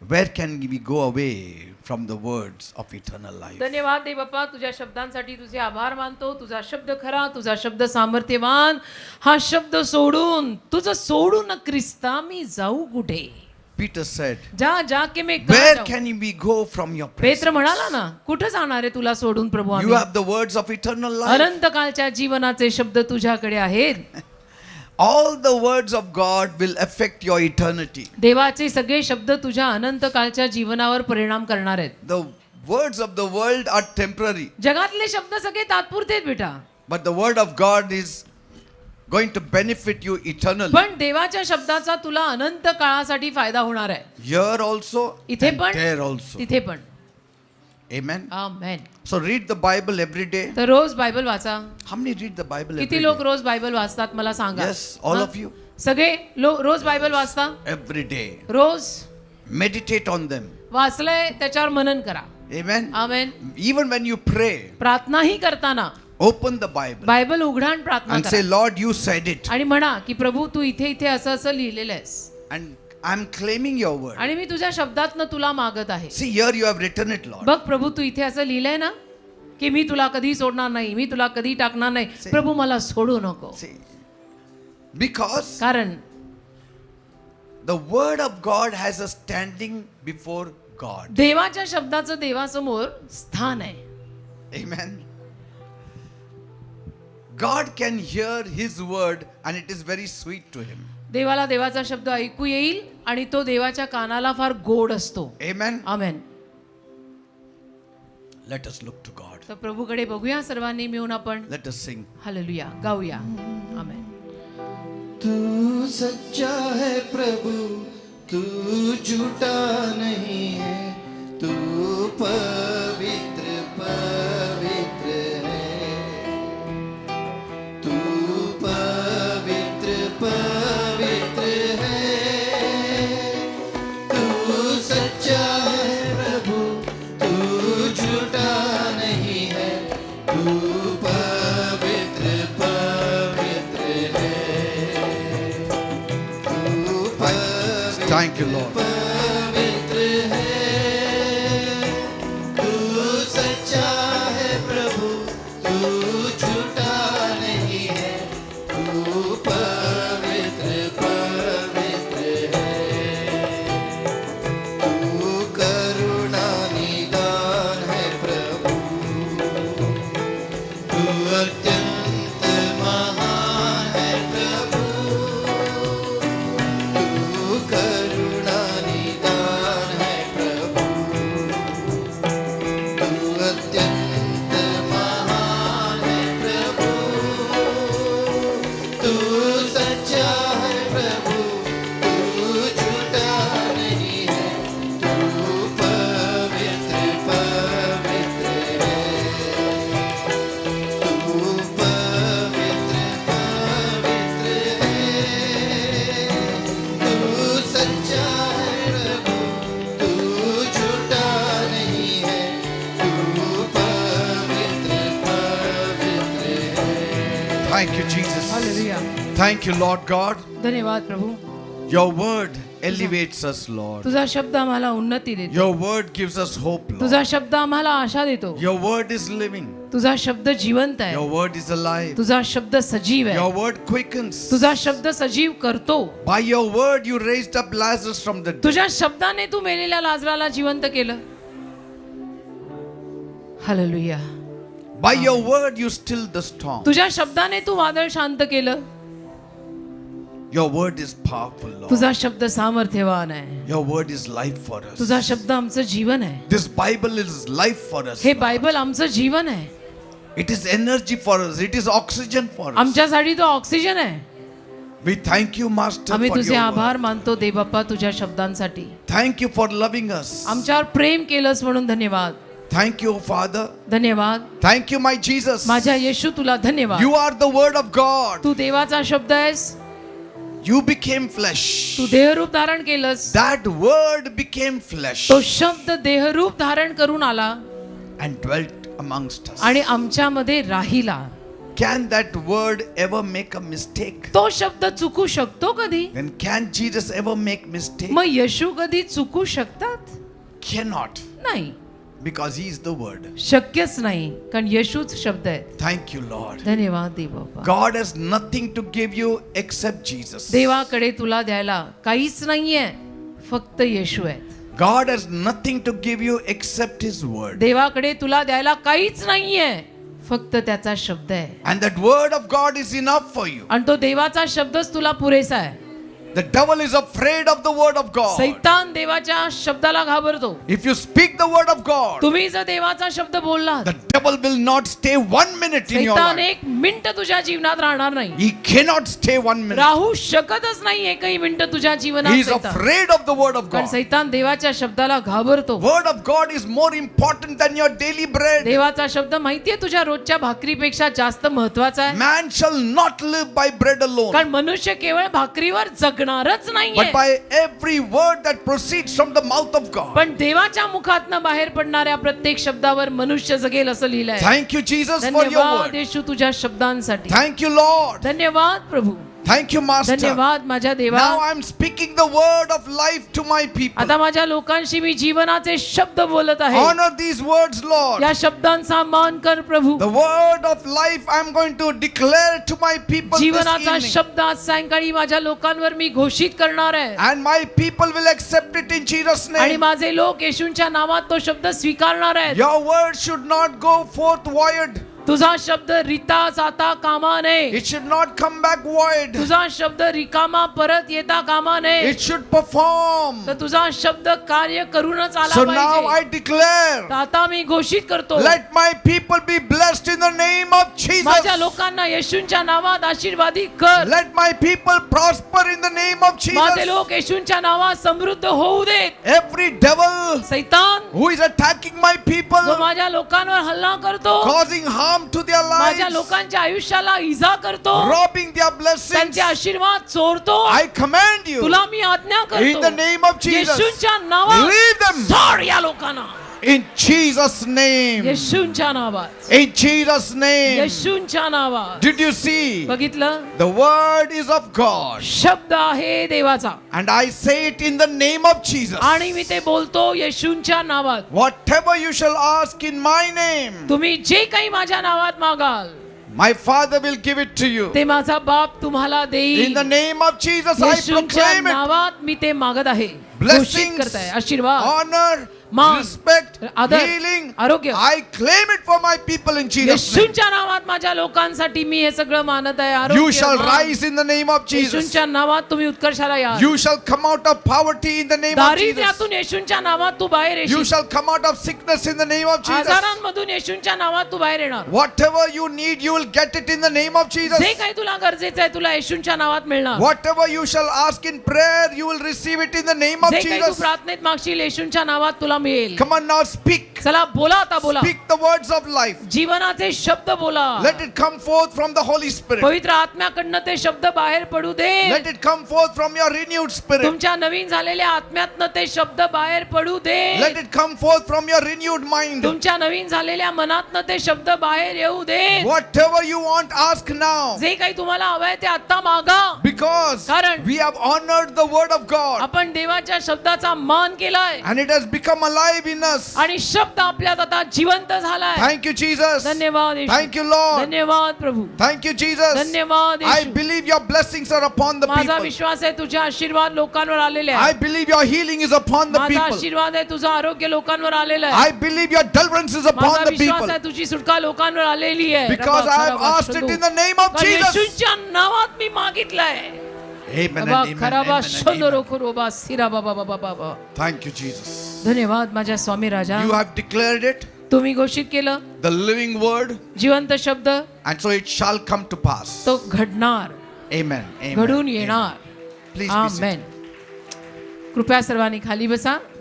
Where can we go away from the words of eternal life? धन्यवाद दे बाप्पा, तुझ्या शब्दांसाठी तुझे आभार मानतो. तुझा शब्द खरा, तुझा शब्द सामर्थ्यवान. हा शब्द सोडून, तुझं सोडून ख्रिस्ता मी जाऊ कुठे. Peter said, जा जाके मैं where can we go from your presence? पेत्र म्हणाला ना, कुठं जाणार आहे तुला सोडून प्रभू You आम्ही. have the words of eternal life. अनंत कालच्या जीवनाचे शब्द तुझ्याकडे आहेत. All the words of God will affect your eternity. देवाचे सगळे शब्द तुझ्या अनंत कालच्या जीवनावर परिणाम करणार आहेत. The words of the world are temporary, जगातले शब्द सगळे तात्पुरते आहेत बेटा. but the word of God is going to benefit you eternally. पण देवाच्या शब्दाचा तुला अनंत काळासाठी फायदा होणार आहे. Here also इथे and पण there also. तिथे पण. Amen. Amen. So read the Bible every day. तर रोज बायबल वाचा. How many read the Bible every किती लोक day? रोज बायबल वाचतात मला सांगा. Yes, all हा? of you. सगळे रोज बायबल वाचता. Every day. रोज Meditate on them. वाचलंय त्याच्यावर मनन करा. Amen. Amen. Even when you pray, प्रार्थनाही करताना open the Bible बायबल उघडा आणि प्रार्थना and say, करा. Lord, you said it. आणि म्हणा की प्रभू तू इथे इथे असं असं लिहिलेलं आहेस And I'm claiming your word. आणि मी तुझ्या शब्दातनं तुला मागत आहे. See, here you have written it, Lord. बघ प्रभू तू इथे असं लिहिलंय ना. की मी तुला कधी सोडणार नाही, मी तुला कधी टाकणार नाही. प्रभू मला सोडू नको. See, because कारण the word of God has a standing before God. देवाच्या शब्दाचं देवासमोर स्थान आहे. Amen. God can hear his word and it is very sweet to him. देवाला देवाचा शब्द ऐकू येईल आणि तो देवाच्या कानाला फार गोड असतो. Amen. Amen. Let us look to God. तर प्रभूकडे बघूया सर्वांनी मिळून आपण. Let us sing. हालेलुया गाऊया. आमेन. तू सच्चा है प्रभु, तू झूठा नहीं है, तू पवित्र पवित्र है, तू पवित्र पवित्र है, तू सच्चा है प्रभु, तू झूठा नहीं है, तू पवित्र पवित्र है. Thank you, Lord. पवित्र है, तू सच्चा है प्रभु, तू झूठा नहीं है, तू पवित्र पवित्र है, तू करुणा निदान है प्रभु, तू अत्यंत महान है प्रभु, तू करुणा निदान है प्रभु, तू अत्यंत महान है प्रभु, तू सच्चा है प्रभु, तू झूठा नहीं है, तू पवित्र पवित्र है, तू पवित्र पवित्र है, तू सच्चा है प्रभु, तू झूठा नहीं है, तू पवित्र पवित्र है. Thank you, Jesus. Hallelujah. Thank you, Lord God. धन्यवाद प्रभू. Your word elevates us, Lord. तुझा शब्द आम्हाला उन्नती देतो. Your word gives us hope, Lord. तुझा शब्द आम्हाला आशा देतो. Your word is living. तुझा शब्द जिवंत आहे. Your word is alive. तुझा शब्द सजीव Your आहे. word quickens. तुझा शब्द सजीव करतो. By your word, you raised up Lazarus from the dead. तुझ्या शब्दाने तू मेलेल्या लाजराला जिवंत केलं. Hallelujah. By your word, you stilled the storm. तुझ्या शब्दाने तू वादळ शांत केलं. Your word is powerful, Lord. तुझा शब्द सामर्थ्यवान आहे. Your word is life for us. तुझा शब्द आमचं जीवन आहे. This Bible is life for us. हे Lord. बायबल आमचं जीवन आहे. It is energy for us. It is oxygen for us. आमच्यासाठी तो ऑक्सिजन आहे. We thank you, Master, आम्ही for तुझे your आभार word. मानतो देवबाप्पा तुझ्या शब्दांसाठी. Thank you for loving us. आमच्यावर प्रेम केलंस म्हणून धन्यवाद. Thank you, Father. धन्यवाद. Thank you, my Jesus. माझ्या येशू तुला धन्यवाद. You are the word of God. तू देवाचा शब्द आहेस. You became flesh. तू देहरूप धारण केलंस. That word became flesh तो शब्द देहरूप धारण करून आला and dwelt amongst us. आणि आमच्यामध्ये राहिला. Can that word ever make a mistake? तो शब्द चुकू शकतो कधी? Then can Jesus ever make mistake? मग येशू कधी चुकू शकतात? Cannot, नाही, because he is the word. शक्यच नाही, कारण येशूच शब्द आहेत. Thank you, Lord. धन्यवाद देवबाप्पा. God has nothing to give you except Jesus. देवाकडे तुला द्यायला काहीच नाहीये, फक्त येशू आहेत. God has nothing to give you except his word. देवाकडे तुला द्यायला काहीच नाहीये, फक्त त्याचा शब्द आहे. And that word of God is enough for you. आणि तो देवाचा शब्दच तुला पुरेसा आहे. The devil is afraid of the word of God. सैतान देवाच्या शब्दाला घाबरतो. If you speak the word of God, तुम्ही जर देवाचा शब्द बोलला, the devil will not stay 1 minute in your सैतान life. एक मिनिट तुझ्या जीवनात राहणार नाही. He cannot stay 1 minute. राहू शकतच नाही एकही मिनिट तुझ्या He जीवनात. is सैतान. afraid of the word of कारण God. सैतान देवाच्या शब्दाला घाबरतो. Word of God is more important than your daily bread. देवाचा शब्द माहितीये तुझ्या रोजच्या भाकरीपेक्षा जास्त महत्वाचा आहे. Man shall not live by bread alone, कारण मनुष्य केवळ भाकरीवर जगणारच नाहीये, but by every word that proceeds from the mouth of God. पण देवाच्या मुखातनं बाहेर पडणाऱ्या प्रत्येक शब्दावर मनुष्य जगेल असं लिहिलंय. Thank you, Jesus, for your धन्यवाद word. येशू तुझ्या शब्दांसाठी. Thank you, Lord. धन्यवाद प्रभू. Thank you, Master. धन्यवाद माझ्या देवा. Now I'm speaking the word of life to my people. आता माझ्या लोकांशी मी जीवनाचे शब्द बोलत आहे. Honor these words, Lord. या शब्दांचा मान कर प्रभू. The word of life I'm going to declare to my people this जीवनाचा evening. शब्द आज सायंकाळी माझ्या लोकांवर मी घोषित करणार आहे. And my people will accept it in Jesus' आणि name. माझे लोक येशूंच्या नावात तो शब्द स्वीकारणार आहेत. Your word should not go forth void. तुझा शब्द रिता जाता कामा नये. It should not come back void. तुझा शब्द रिकामा परत येता कामा नये. It should perform. तर तुझा शब्द कार्य करूनच आला So now पाहिजे. I declare, तर आता मी घोषित करतो, let my people be blessed in the name of माझ्या Jesus. लोकांना येशूंच्या नावात आशीर्वादी कर. Let my people prosper in the name of माझे Jesus. लोक येशूंच्या नावात समृद्ध होऊ देत. Every devil सैतान who is attacking my जो people, माझ्या लोकांवर हल्ला करतो, causing harm to their माझ्या lives, लोकांच्या आयुष्याला इजा करतो, robbing their blessings, त्यांचे आशीर्वाद चोरतो, I command you तुला मी आज्ञा in the करतो, name of Jesus. येशूंच्या नावात Leave them सोड या लोकांना. in Jesus' name. येशूंच्या नावात, In Jesus' name. येशूंच्या नावात. Did you see? बघितलं, The word is of God. शब्द आहे देवाचा And I say it in the name of Jesus. आणि मी ते बोलतो येशूंच्या नावात. Whatever you shall ask in my name, तुम्ही जे काही माझ्या नावात मागाल my Father will give it to you. ते माझा बाप तुम्हाला In देईल. the name of Jesus, I येशूंच्या proclaim it. नावात मी ते मागत आहे. घोषित Blessings, करताय आशीर्वाद, honor, मान, respect, आदर, healing. आरोग्य. I claim it for my people in Jesus' name. येशूंच्या नावात माझ्या लोकांसाठी मी हे सगळं मानत आहे. You आरोग्य, shall मान. rise in the name of Jesus. येशूंच्या नावात तुम्ही उत्कर्षाला या. You shall come out of poverty in the name of Jesus. दारिद्र्यातून येशूंच्या नावात तू बाहेर You येशील. shall come out of sickness in the name of Jesus. आजारांमधून येशूंच्या नावात तू बाहेर येणार. Whatever you need, you will get it in the name of Jesus. जे काही तुला गरजेचं आहे तुला येशूंच्या नावात मिळणार. Whatever you shall ask in prayer, you will receive it in the name of जे काही तू Jesus. प्रार्थनेत मागशील येशूंच्या नावात तुला मिळेल. Come on now, speak. चला बोला, आता बोला. Speak the words of life. जीवनाचे शब्द बोला. Let it come forth from the Holy Spirit. पवित्र आत्म्याकडनं ते शब्द बाहेर पडू दे. Let it come forth from your renewed spirit. तुमच्या नवीन झालेल्या आत्म्यातनं ते शब्द बाहेर पडू दे. Let it come forth from your renewed mind. तुमच्या नवीन झालेल्या मनातनं ते शब्द बाहेर येऊ दे. Whatever you want, ask now. जे काही तुम्हाला हवंय ते आता मागा. Because कारण we have honored the word of God. आपण देवाच्या शब्दाचा मान केलाय And it has become alive in us. आणि शब्द आपल्यात आता जिवंत झालाय. Thank you, Jesus. धन्यवाद येशू. Thank you, Lord. धन्यवाद प्रभू. Thank you, Jesus. धन्यवाद I Yeshu. believe your blessings are upon the माझा people. विश्वास आहे तुझे आशीर्वाद लोकांवर आलेले I आहे. believe your healing is upon the माझा people. आशीर्वाद आहे तुझं आरोग्य लोकांवर आलेलं आहे. I believe your deliverance is माझा upon the विश्वास people. आहे तुझी सुटका लोकांवर आलेली आहे. Because I have asked it in the name of कारण Jesus. येशूंच्या नावात मी मागितलंय. Amen and अबा amen, खराबा amen and शोधरो amen. खुरोबा सिरा बाबा बाबा बाबा. Thank you, Jesus. धन्यवाद माझ्या स्वामी राजा. You have declared it, तुम्ही घोषित केलं the living word, जिवंत शब्द and so it shall come to pass. तो घडणार, Amen. Amen. घडून Amen. येणार. Please be seated. आमेन. कृपया सर्वांनी खाली बसा.